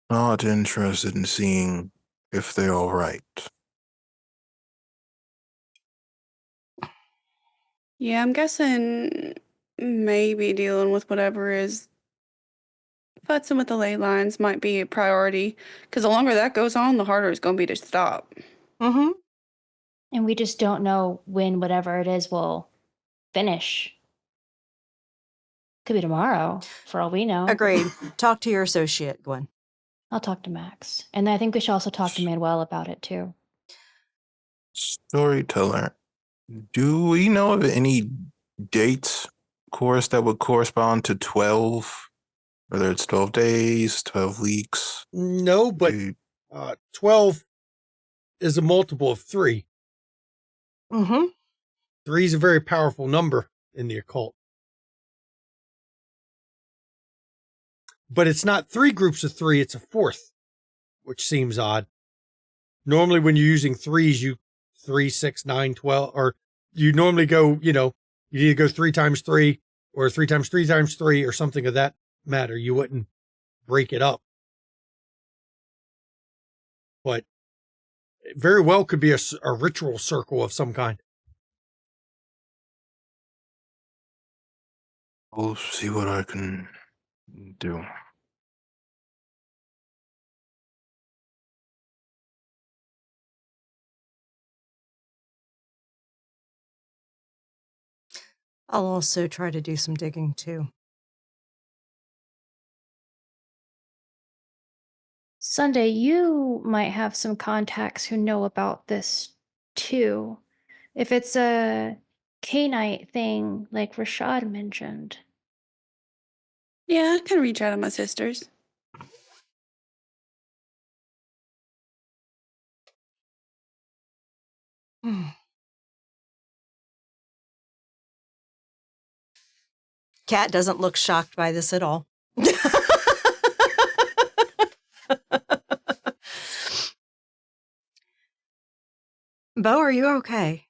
not interested in seeing if they are right. Yeah, I'm guessing maybe dealing with whatever is futzing with the ley lines might be a priority. Because the longer that goes on, the harder it's going to be to stop. Mm-hmm. And we just don't know when whatever it is will finish. Could be tomorrow, for all we know. Agreed. Talk to your associate, Gwen. I'll talk to Max. And I think we should also talk to Manuel about it too. Storyteller, do we know of any dates, course, that would correspond to 12? Whether it's 12 days, 12 weeks? No, but 12 is a multiple of 3. Mm-hmm. 3 is a very powerful number in the occult. But it's not 3 groups of 3, it's a 4th, which seems odd. Normally when you're using 3s, you 3, 6, 9, 12, or you normally go, you either go 3 times 3 or 3 times 3 times 3 or something of that matter. You wouldn't break it up. But it very well could be a ritual circle of some kind. I'll see what I can do. I'll also try to do some digging too. Sunday, you might have some contacts who know about this too. If it's a K-Night thing like Rashad mentioned. Yeah, I can reach out to my sisters. Kat doesn't look shocked by this at all. Bo, are you okay?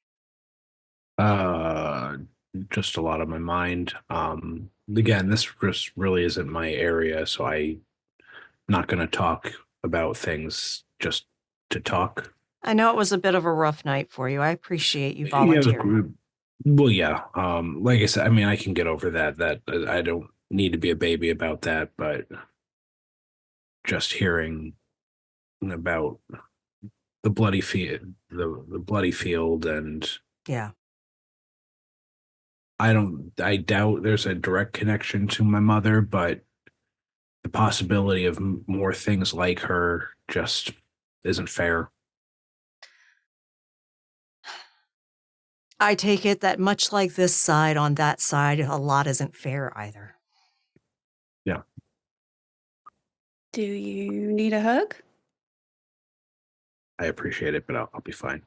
Just a lot on my mind. Again, this just really isn't my area, so I'm not going to talk about things just to talk. I know it was a bit of a rough night for you. I appreciate you Yeah, it was volunteering. well, yeah. Like I said, I mean, I can get over that. That I don't need to be a baby about that, but just hearing about the bloody field, the bloody field, and Yeah. I doubt there's a direct connection to my mother, but the possibility of more things like her just isn't fair. I take it that much like this side on that side, a lot isn't fair either. Yeah. Do you need a hug? I appreciate it, but I'll be fine.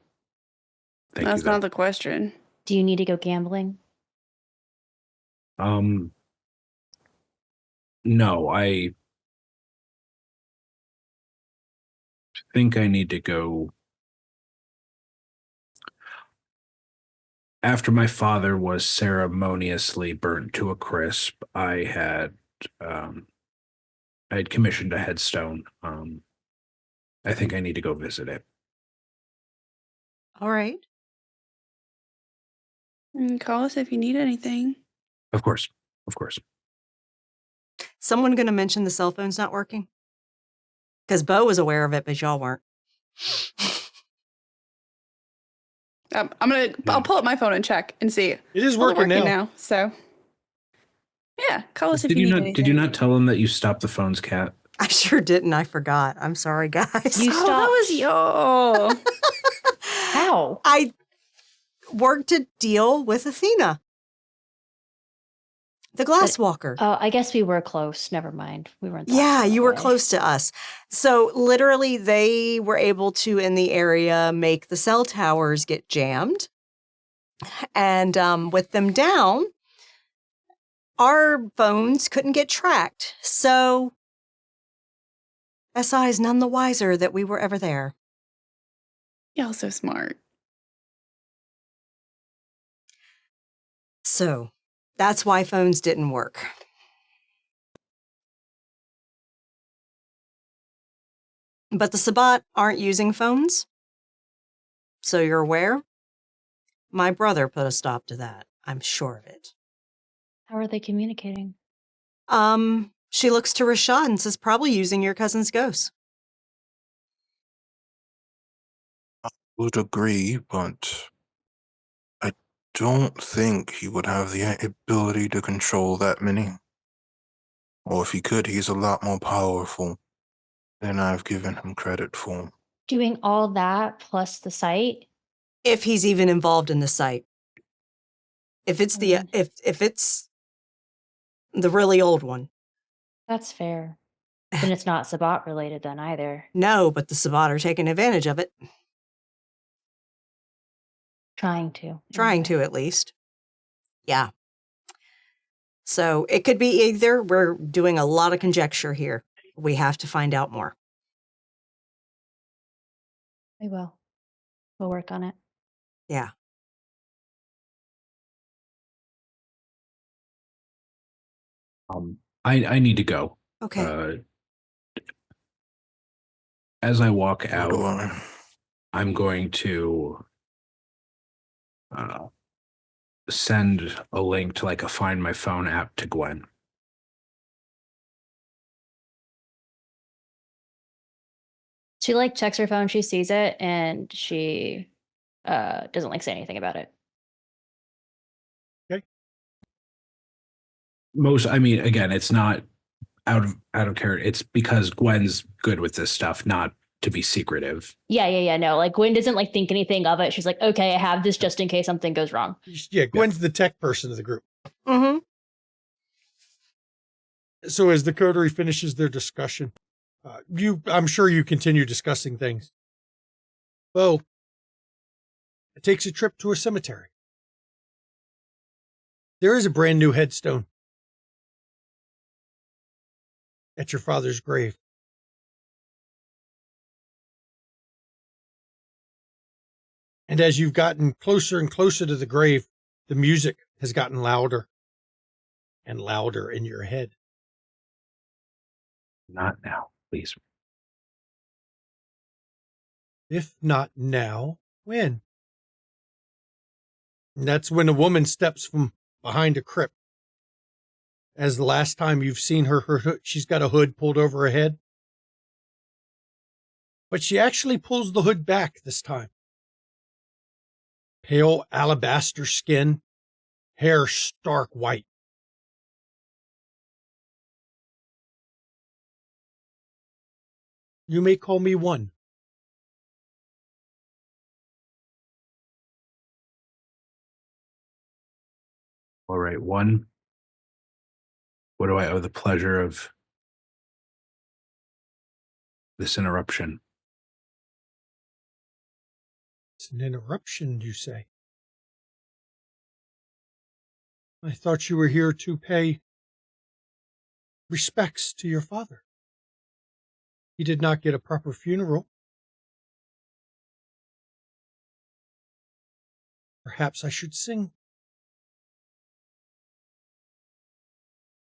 Thank you, That's though. not the question. Do you need to go gambling? No, I think I need to go. After my father was ceremoniously burnt to a crisp, I had commissioned a headstone. I think I need to go visit it. All right. And call us if you need anything. Of course. Of course. Someone going to mention the cell phone's not working? Because Bo was aware of it, but y'all weren't. I'll pull up my phone and check and see. It is Well, working they're now. So, yeah, call us if you need anything. Did you not tell him that you stopped the phone's cat? I sure didn't. I forgot. I'm sorry, guys. You Oh, that was yo. How? I worked a deal with Athena, the glasswalker. Oh, I guess we were close. Never mind. We weren't that Yeah, far you were away. close to us. So literally they were able to, in the area, make the cell towers get jammed. And with them down, our phones couldn't get tracked. So SI is none the wiser that we were ever there. Y'all so smart. So that's why phones didn't work. But the Sabbat aren't using phones. So you're aware? My brother put a stop to that. I'm sure of it. How are they communicating? She looks to Rashad and says, probably using your cousin's ghost. Would agree, but I don't think he would have the ability to control that many. Or if he could, he's a lot more powerful than I've given him credit for. Doing all that plus the site? If he's even involved in the site. If it's the if it's the really old one. That's fair. Then it's not Sabbat related then either. No, but the Sabbat are taking advantage of it. Trying to. Trying to, at least. Yeah. So it could be either. We're doing a lot of conjecture here. We have to find out more. We will. We'll work on it. Yeah. I need to go. Okay. As I walk So do out, I. I'm going to send a link to like a Find My Phone app to Gwen. She like checks her phone, she sees it, and she doesn't like say anything about it. I mean, again, it's not out of character. It's because Gwen's good with this stuff, not to be secretive. Yeah. No, like Gwen doesn't like think anything of it. She's like, okay, I have this just in case something goes wrong. Yeah, Gwen's the tech person of the group. Mm-hmm. So as the coterie finishes their discussion, I'm sure you continue discussing things. Bo, it takes a trip to a cemetery. There is a brand new headstone at your father's grave. And as you've gotten closer and closer to the grave, the music has gotten louder and louder in your head. Not now, please. If not now, when? And that's when a woman steps from behind a crypt. As the last time you've seen her, she's got a hood pulled over her head. But she actually pulls the hood back this time. Pale alabaster skin, hair stark white. You may call me one. All right, one. What do I owe the pleasure of this interruption? It's an interruption, you say? I thought you were here to pay respects to your father. He did not get a proper funeral. Perhaps I should sing.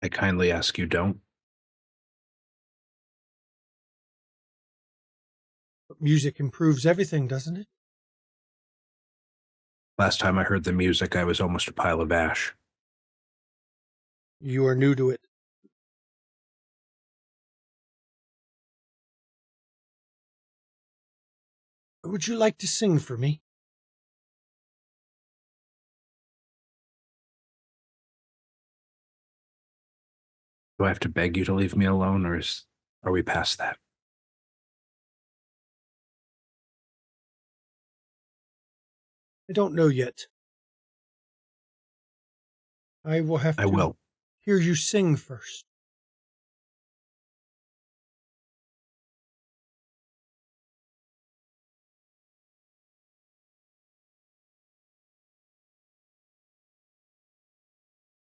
I kindly ask you don't. But music improves everything, doesn't it? Last time I heard the music, I was almost a pile of ash. You are new to it. Would you like to sing for me? Do I have to beg you to leave me alone, or are we past that? I don't know yet. I will have I to will. hear you sing first.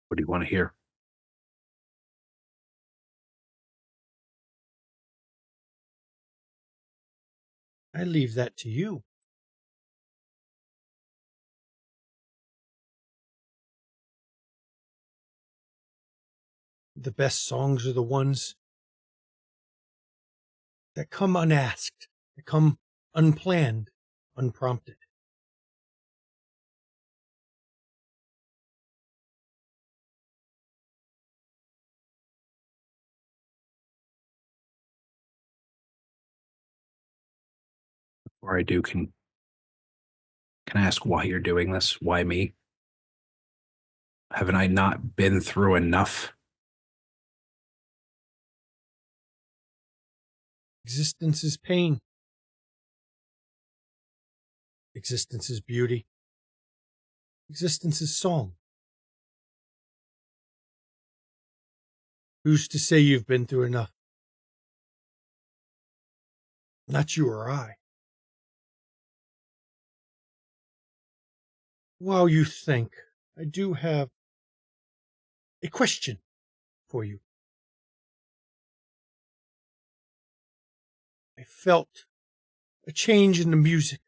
What do you want to hear? I leave that to you. The best songs are the ones that come unasked, that come unplanned, unprompted. Before I do, can I ask why you're doing this? Why me? Haven't I not been through enough? Existence is pain. Existence is beauty. Existence is song. Who's to say you've been through enough? Not you or I. While you think, I do have a question for you. I felt a change in the music.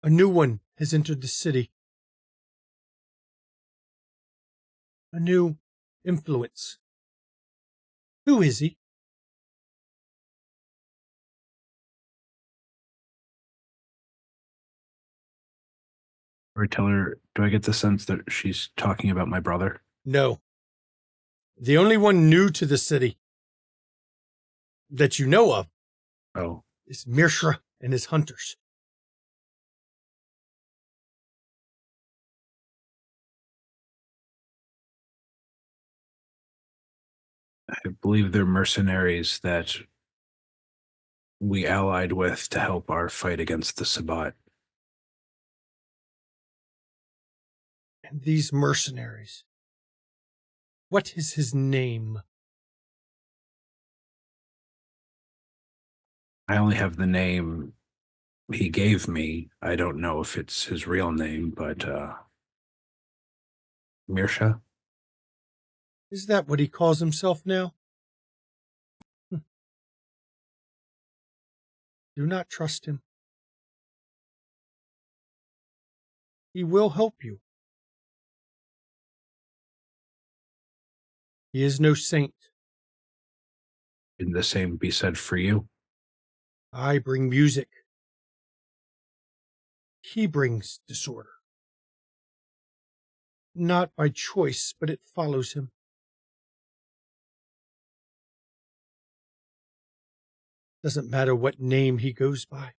A new one has entered the city. A new influence. Who is he? Or tell her, do I get the sense that she's talking about my brother? No. The only one new to the city that you know of is Mirshra and his hunters. I believe they're mercenaries that we allied with to help our fight against the Sabbat. And these mercenaries. What is his name? I only have the name he gave me. I don't know if it's his real name, but Mirsha? Is that what he calls himself now? Do not trust him. He will help you. He is no saint. Can the same be said for you? I bring music. He brings disorder. Not by choice, but it follows him. Doesn't matter what name he goes by.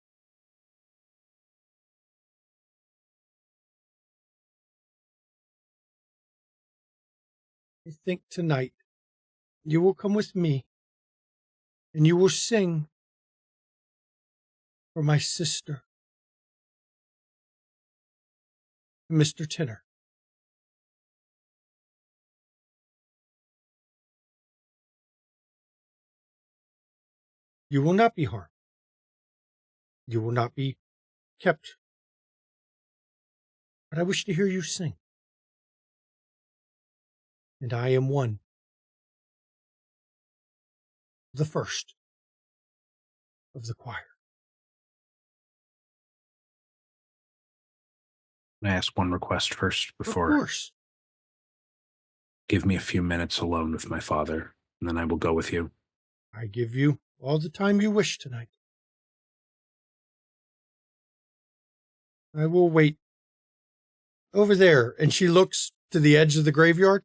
I think tonight you will come with me and you will sing for my sister, Mr. Tinner. You will not be harmed. You will not be kept. But I wish to hear you sing. And I am one. The first of the choir. Can I ask one request first before? Of course. Give me a few minutes alone with my father, and then I will go with you. I give you all the time you wish tonight. I will wait. Over there. And she looks to the edge of the graveyard.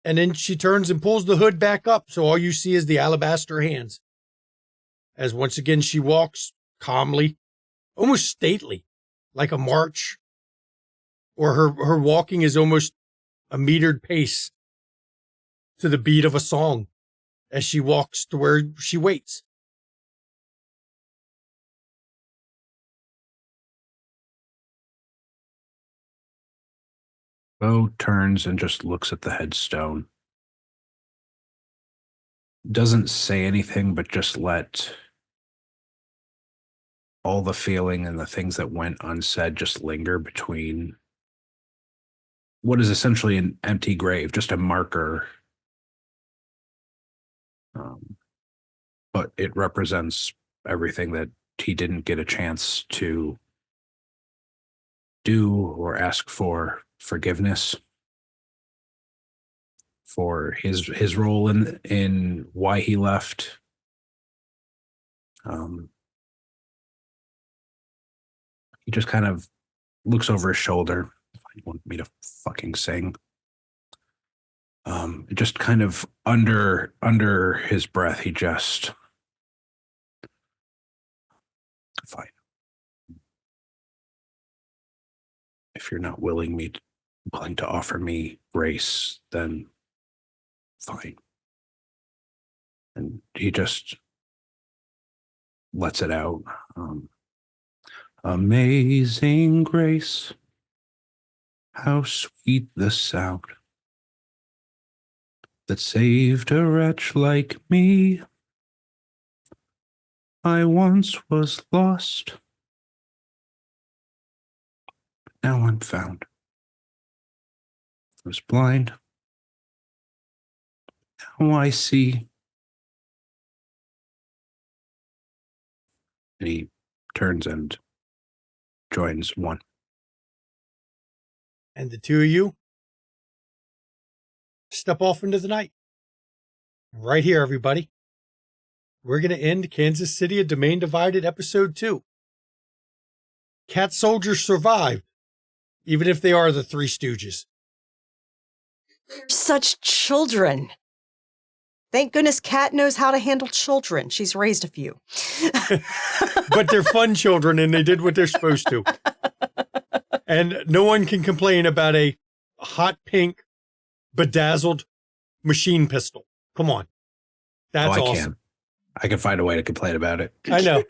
And then she turns and pulls the hood back up, so all you see is the alabaster hands. As once again she walks calmly, almost stately, like a march. Or her walking is almost a metered pace to the beat of a song as she walks to where she waits. Bo turns and just looks at the headstone. Doesn't say anything, but just let all the feeling and the things that went unsaid just linger between what is essentially an empty grave, just a marker. But it represents everything that he didn't get a chance to do or ask for forgiveness for his role in why he left. He just kind of looks over his shoulder. You want me to fucking sing? Just kind of under his breath, he just fine. If you're not willing to offer me grace, then fine. And he just lets it out. Amazing grace, how sweet the sound that saved a wretch like me. I once was lost, but now I'm found. I was blind, now I see. And he turns and joins one. And the two of you step off into the night. Right here, everybody. We're going to end Kansas City, a Domain Divided, Episode 2. Cat soldiers survive, even if they are the Three Stooges. Such children. Thank goodness Kat knows how to handle children. She's raised a few. But they're fun children, and they did what they're supposed to. And no one can complain about a hot pink, bedazzled machine pistol. Come on. That's awesome. I can find a way to complain about it. I know.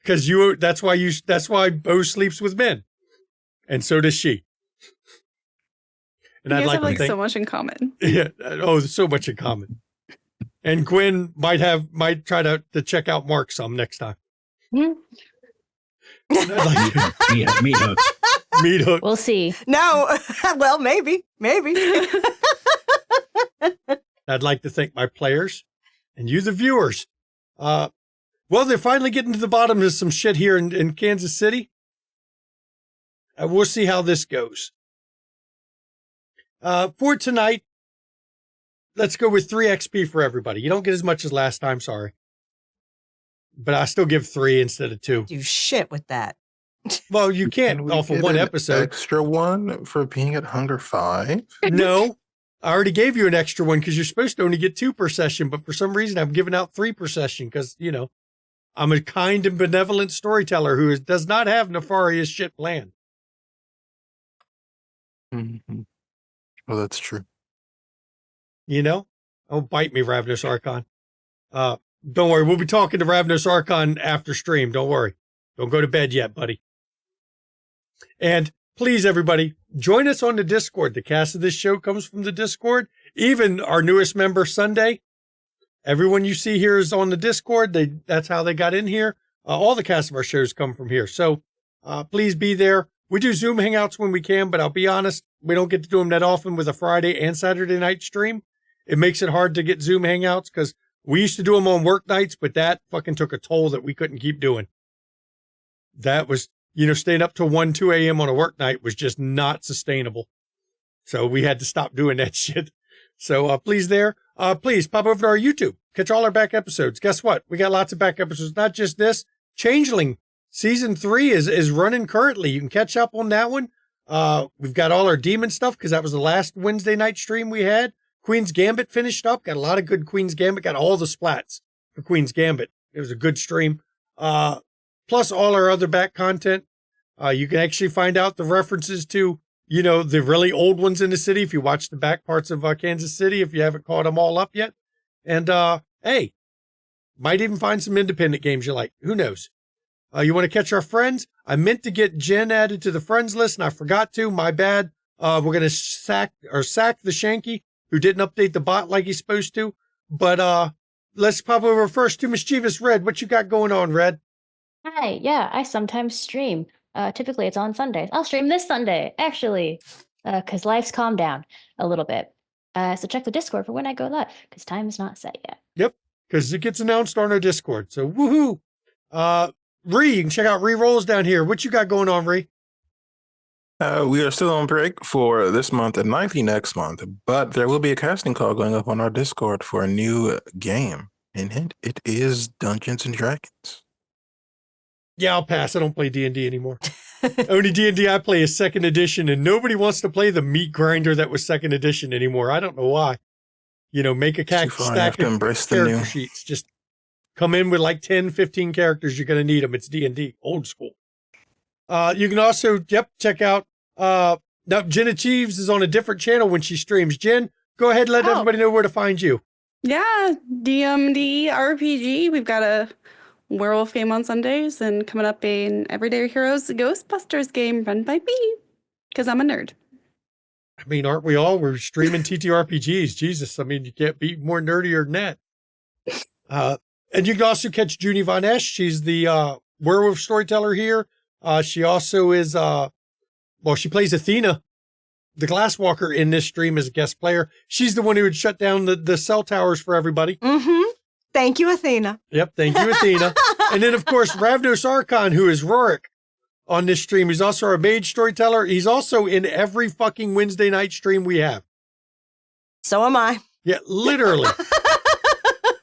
Because that's why Bo sleeps with men. And so does she. And You I'd guys like have to like think, so much in common. yeah. Oh, there's so much in common. And Gwen might try to check out Mark some next time. Mhm. Meat hook. Meat hook. We'll see. No. Well, maybe. I'd like to thank my players and you, the viewers. Well, they're finally getting to the bottom of some shit here in Kansas City. We'll see how this goes. For tonight, let's go with 3 XP for everybody. You don't get as much as last time, sorry. But I still give 3 instead of 2. Do shit with that. Well, you Can can't we off of get one an episode. Extra one for being at Hunger 5? No, I already gave you an extra one because you're supposed to only get 2 per session. But for some reason, I'm giving out 3 per session because, I'm a kind and benevolent storyteller who does not have nefarious shit planned. Mm-hmm. Well, that's true. Oh, bite me, Ravnos Archon. Don't worry. We'll be talking to Ravnos Archon after stream. Don't worry. Don't go to bed yet, buddy. And please, everybody, join us on the Discord. The cast of this show comes from the Discord. Even our newest member, Sunday. Everyone you see here is on the Discord. That's how they got in here. All the cast of our shows come from here. So please be there. We do Zoom Hangouts when we can, but I'll be honest, we don't get to do them that often with a Friday and Saturday night stream. It makes it hard to get Zoom Hangouts because we used to do them on work nights, but that fucking took a toll that we couldn't keep doing. That was, staying up till 1, 2 a.m. on a work night was just not sustainable. So we had to stop doing that shit. So please please pop over to our YouTube. Catch all our back episodes. Guess what? We got lots of back episodes. Not just this. Changeling Season 3 is running currently. You can catch up on that one. We've got all our demon stuff because that was the last Wednesday night stream we had. Queen's Gambit finished up. Got a lot of good Queen's Gambit. Got all the splats for Queen's Gambit. It was a good stream. Plus all our other back content. You can actually find out the references to, the really old ones in the city if you watch the back parts of Kansas City, if you haven't caught them all up yet. And, hey, might even find some independent games you like. Who knows? You want to catch our friends? I meant to get Jen added to the friends list, and I forgot to. My bad. We're going to sack the Shanky, who didn't update the bot like he's supposed to. But let's pop over first to Mischievous Red. What you got going on, Red? Hi, yeah, I sometimes stream. Typically it's on Sundays. I'll stream this Sunday, actually, because life's calmed down a little bit. So check the Discord for when I go live, because time is not set yet. Yep, because it gets announced on our Discord. So woohoo! Ree, you can check out Ree Rolls down here. What you got going on, Ree? We are still on break for this month and likely next month, but there will be a casting call going up on our Discord for a new game. And hint, it is Dungeons and Dragons. Yeah, I'll pass. I don't play D&D anymore. Only D&D I play is 2nd edition, and nobody wants to play the meat grinder that was 2nd edition anymore. I don't know why. Make a stack of character sheets. Just come in with like 10, 15 characters. You're going to need them. It's D&D, old school. You can also, check out, now Jen Achieves is on a different channel when she streams. Jen, go ahead and let everybody know where to find you. Yeah, DMD RPG. We've got a werewolf game on Sundays and coming up an Everyday Heroes Ghostbusters game run by me because I'm a nerd. I mean, aren't we all? We're streaming TTRPGs. Jesus, I mean, you can't be more nerdier than that. And you can also catch Junie Von Esch. She's the werewolf storyteller here. She also is, she plays Athena, the Glasswalker, in this stream as a guest player. She's the one who would shut down the cell towers for everybody. Mm-hmm. Thank you, Athena. Yep, thank you, Athena. And then, of course, Ravnos Archon, who is Rorik on this stream. He's also our mage storyteller. He's also in every fucking Wednesday night stream we have. So am I. Yeah, literally.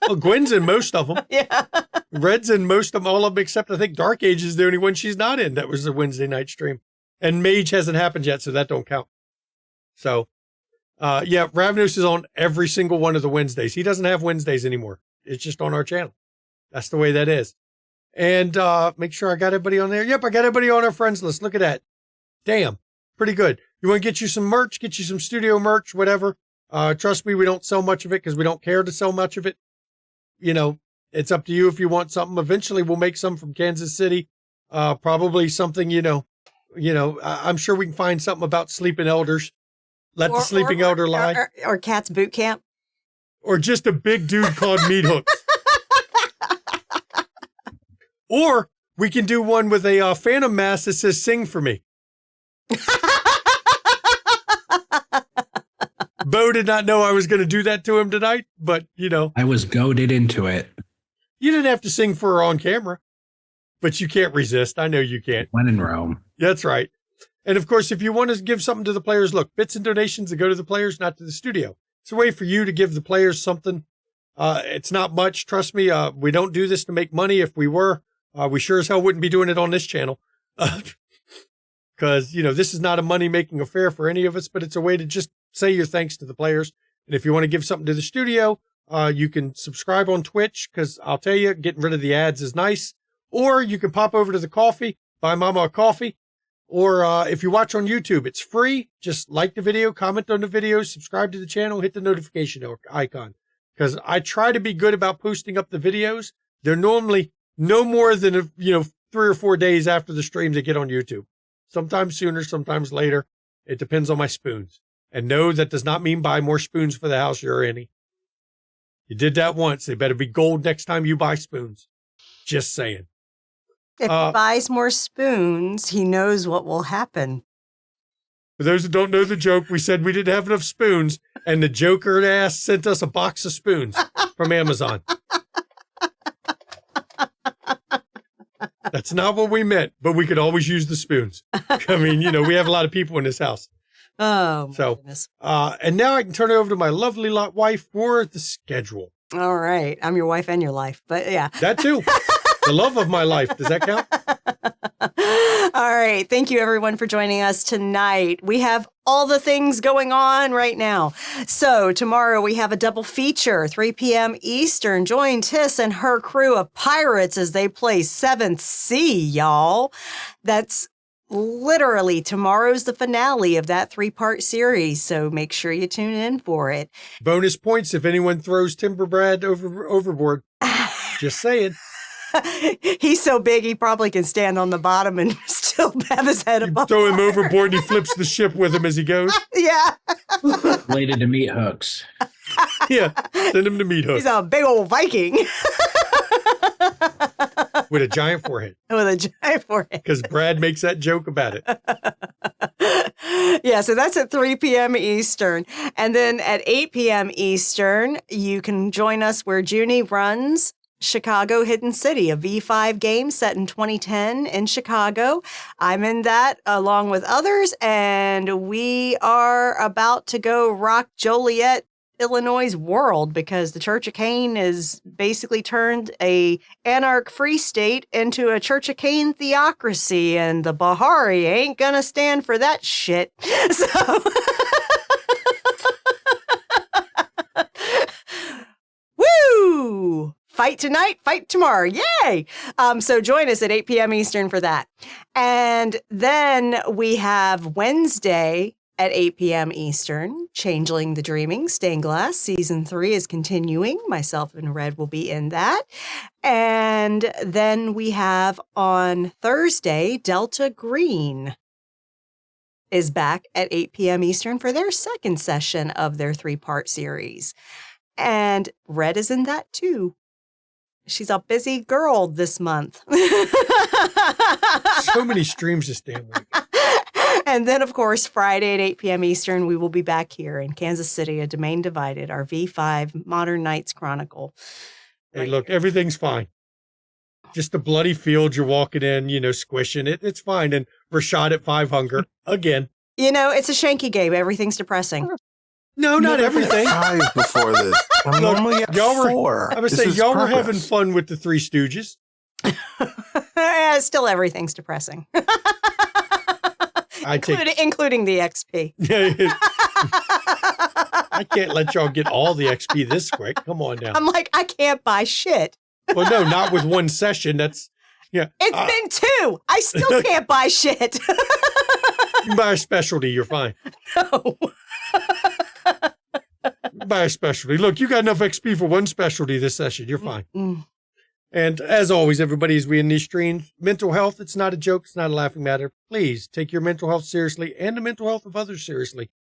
Well, Gwen's in most of them. Yeah. Red's in most of them, all of them, except I think Dark Age is the only one she's not in. That was a Wednesday night stream. And Mage hasn't happened yet, so that don't count. So, yeah, Ravnos is on every single one of the Wednesdays. He doesn't have Wednesdays anymore. It's just on our channel. That's the way that is. And make sure I got everybody on there. Yep, I got everybody on our friends list. Look at that. Damn, pretty good. You want to get you some merch, get you some studio merch, whatever. Trust me, we don't sell much of it because we don't care to sell much of it. You know, it's up to you if you want something. Eventually, we'll make some from Kansas City. Probably something, I'm sure we can find something about sleeping elders. Let the sleeping elder lie. Or Cat's Boot Camp. Or just a big dude called Meat Hooks. Or we can do one with a phantom mask that says "Sing for me." Bo did not know I was going to do that to him tonight, but I was goaded into it. You didn't have to sing for her on camera, but you can't resist. I know you can't. When in Rome. That's right. And of course, if you want to give something to the players, look, bits and donations that go to the players, not to the studio. It's a way for you to give the players something. It's not much. Trust me. We don't do this to make money. If we were, we sure as hell wouldn't be doing it on this channel. Because, this is not a money-making affair for any of us, but it's a way to just say your thanks to the players. And if you want to give something to the studio, you can subscribe on Twitch, because I'll tell you, getting rid of the ads is nice. Or you can pop over to the KoFi, buy Mama a coffee. Or if you watch on YouTube, it's free. Just like the video, comment on the video, subscribe to the channel, hit the notification icon. Because I try to be good about posting up the videos. They're normally no more than 3 or 4 days after the streams they get on YouTube. Sometimes sooner, sometimes later. It depends on my spoons. And no, that does not mean buy more spoons for the house you're in. You did that once. They better be gold next time you buy spoons. Just saying. If he buys more spoons, he knows what will happen. For those who don't know the joke, we said we didn't have enough spoons, and the joker ass sent us a box of spoons from Amazon. That's not what we meant, but we could always use the spoons. I mean, we have a lot of people in this house. Oh, my goodness. And now I can turn it over to my lovely wife for the schedule. All right. I'm your wife and your life, but yeah. That too. The love of my life. Does that count? All right. Thank you, everyone, for joining us tonight. We have all the things going on right now. So tomorrow we have a double feature, 3 p.m. Eastern. Join Tiss and her crew of pirates as they play 7th Sea, y'all. That's literally tomorrow's the finale of that 3-part series. So make sure you tune in for it. Bonus points if anyone throws Timber Brad overboard. Just saying. He's so big, he probably can stand on the bottom and still have his head above. Throw him overboard and he flips the ship with him as he goes. Yeah. Related to Meat Hooks. Yeah, send him to Meat Hooks. He's a big old Viking. With a giant forehead. With a giant forehead. Because Brad makes that joke about it. Yeah, so that's at 3 p.m. Eastern. And then at 8 p.m. Eastern, you can join us where Junie runs Chicago Hidden City, a V5 game set in 2010 in Chicago. I'm in that along with others, and we are about to go rock Joliet, Illinois' world, because the Church of Cain is basically turned a anarch free state into a Church of Cain theocracy, and the Bahari ain't gonna stand for that shit. So woo! Fight tonight, fight tomorrow. Yay! So join us at 8 p.m. Eastern for that. And then we have Wednesday at 8 p.m. Eastern, Changeling the Dreaming, Stained Glass. Season 3 is continuing. Myself and Red will be in that. And then we have on Thursday, Delta Green is back at 8 p.m. Eastern for their second session of their 3-part series. And Red is in that too. She's a busy girl this month. So many streams this damn week. And then, of course, Friday at 8 p.m. Eastern, we will be back here in Kansas City, A Domain Divided, our V5 Modern Knights Chronicle. Hey, look, everything's fine. Just a bloody field you're walking in, squishing it. It's fine. And we're shot at 5 hunger again. It's a Shanky game. Everything's depressing. No, not everything. 5 before this. I'm normally at 4. I would say y'all were having fun with the Three Stooges. Still, everything's depressing. I including the XP. I can't let y'all get all the XP this quick. Come on now. I'm like, I can't buy shit. Well, no, not with one session. It's been 2. I still can't buy shit. You can buy a specialty. You're fine. No. Buy a specialty. Look, you got enough XP for one specialty this session. You're fine. Mm. And as always, everybody, as we end these streams, mental health, it's not a joke. It's not a laughing matter. Please take your mental health seriously and the mental health of others seriously.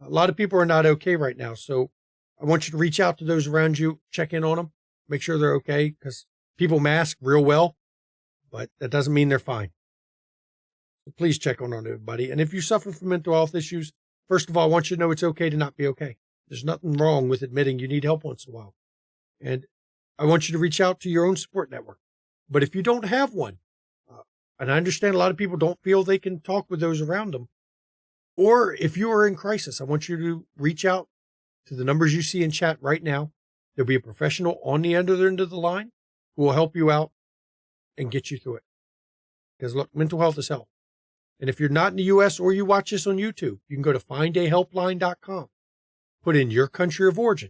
A lot of people are not okay right now. So I want you to reach out to those around you, check in on them, make sure they're okay, because people mask real well, but that doesn't mean they're fine. So please check on everybody. And if you suffer from mental health issues, first of all, I want you to know it's okay to not be okay. There's nothing wrong with admitting you need help once in a while. And I want you to reach out to your own support network. But if you don't have one, and I understand a lot of people don't feel they can talk with those around them, or if you are in crisis, I want you to reach out to the numbers you see in chat right now. There'll be a professional on the other end of the line who will help you out and get you through it. Because look, mental health is health. And if you're not in the U.S. or you watch this on YouTube, you can go to findahelpline.com, put in your country of origin,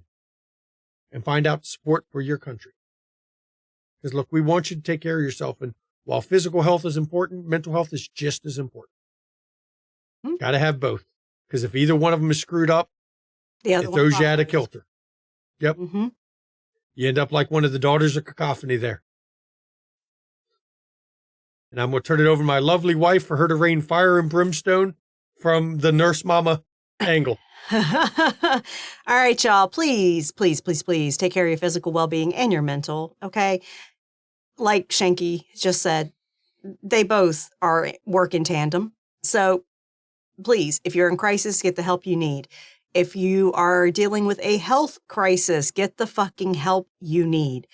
and find out support for your country. Because look, we want you to take care of yourself. And while physical health is important, mental health is just as important. Got to have both. Because if either one of them is screwed up, it throws you out of kilter. Yep. Mm-hmm. You end up like one of the daughters of KoFi there. And I'm going to turn it over to my lovely wife for her to rain fire and brimstone from the nurse mama angle. All right, y'all. Please, please, please, please take care of your physical well-being and your mental, okay? Like Shanky just said, they both work in tandem. So please, if you're in crisis, get the help you need. If you are dealing with a health crisis, get the fucking help you need.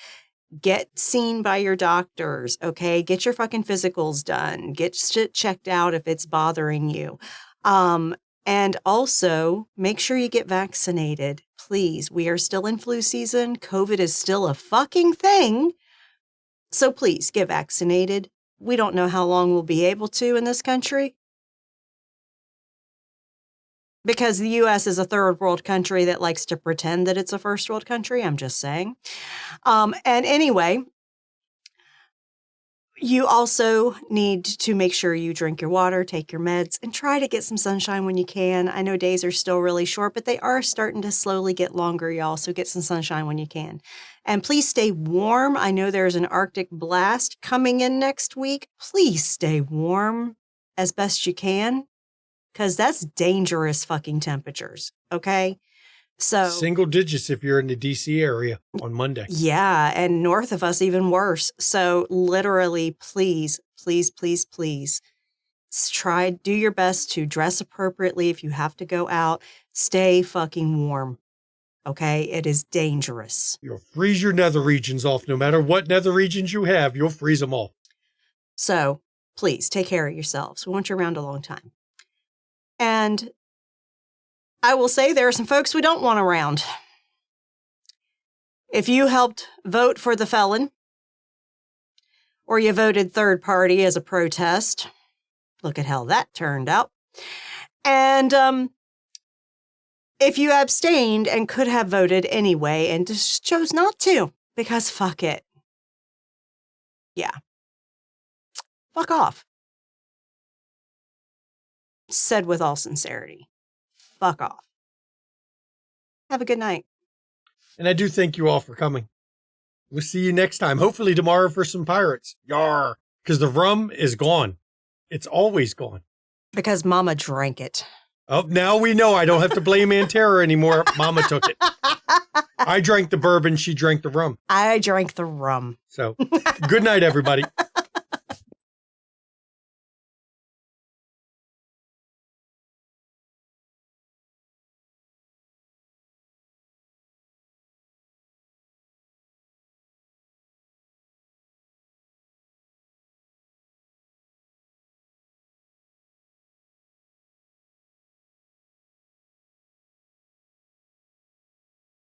Get seen by your doctors, okay? Get your fucking physicals done. Get shit checked out if it's bothering you. And also, make sure you get vaccinated. Please, we are still in flu season. COVID is still a fucking thing. So please, get vaccinated. We don't know how long we'll be able to in this country. Because the U.S. is a third world country that likes to pretend that it's a first world country. I'm just saying. And anyway, you also need to make sure you drink your water, take your meds, and try to get some sunshine when you can. I know days are still really short, but they are starting to slowly get longer, y'all. So get some sunshine when you can. And please stay warm. I know there's an Arctic blast coming in next week. Please stay warm as best you can, because that's dangerous fucking temperatures, okay? So single digits if you're in the D.C. area on Monday. Yeah, and north of us, even worse. So literally, please, please, please, please, do your best to dress appropriately if you have to go out. Stay fucking warm, okay? It is dangerous. You'll freeze your nether regions off. No matter what nether regions you have, you'll freeze them off. So please, take care of yourselves. We want you around a long time. And I will say there are some folks we don't want around. If you helped vote for the felon, or you voted third party as a protest, look at how that turned out. And if you abstained and could have voted anyway and just chose not to, because fuck it. Yeah. Fuck off. Said with all sincerity. Fuck off. Have a good night. And I do thank you all for coming. We'll see you next time. Hopefully tomorrow for some pirates. Yar. Because the rum is gone. It's always gone. Because Mama drank it. Oh, now we know I don't have to blame Antera anymore. Mama took it. I drank the bourbon. She drank the rum. I drank the rum. So good night, everybody.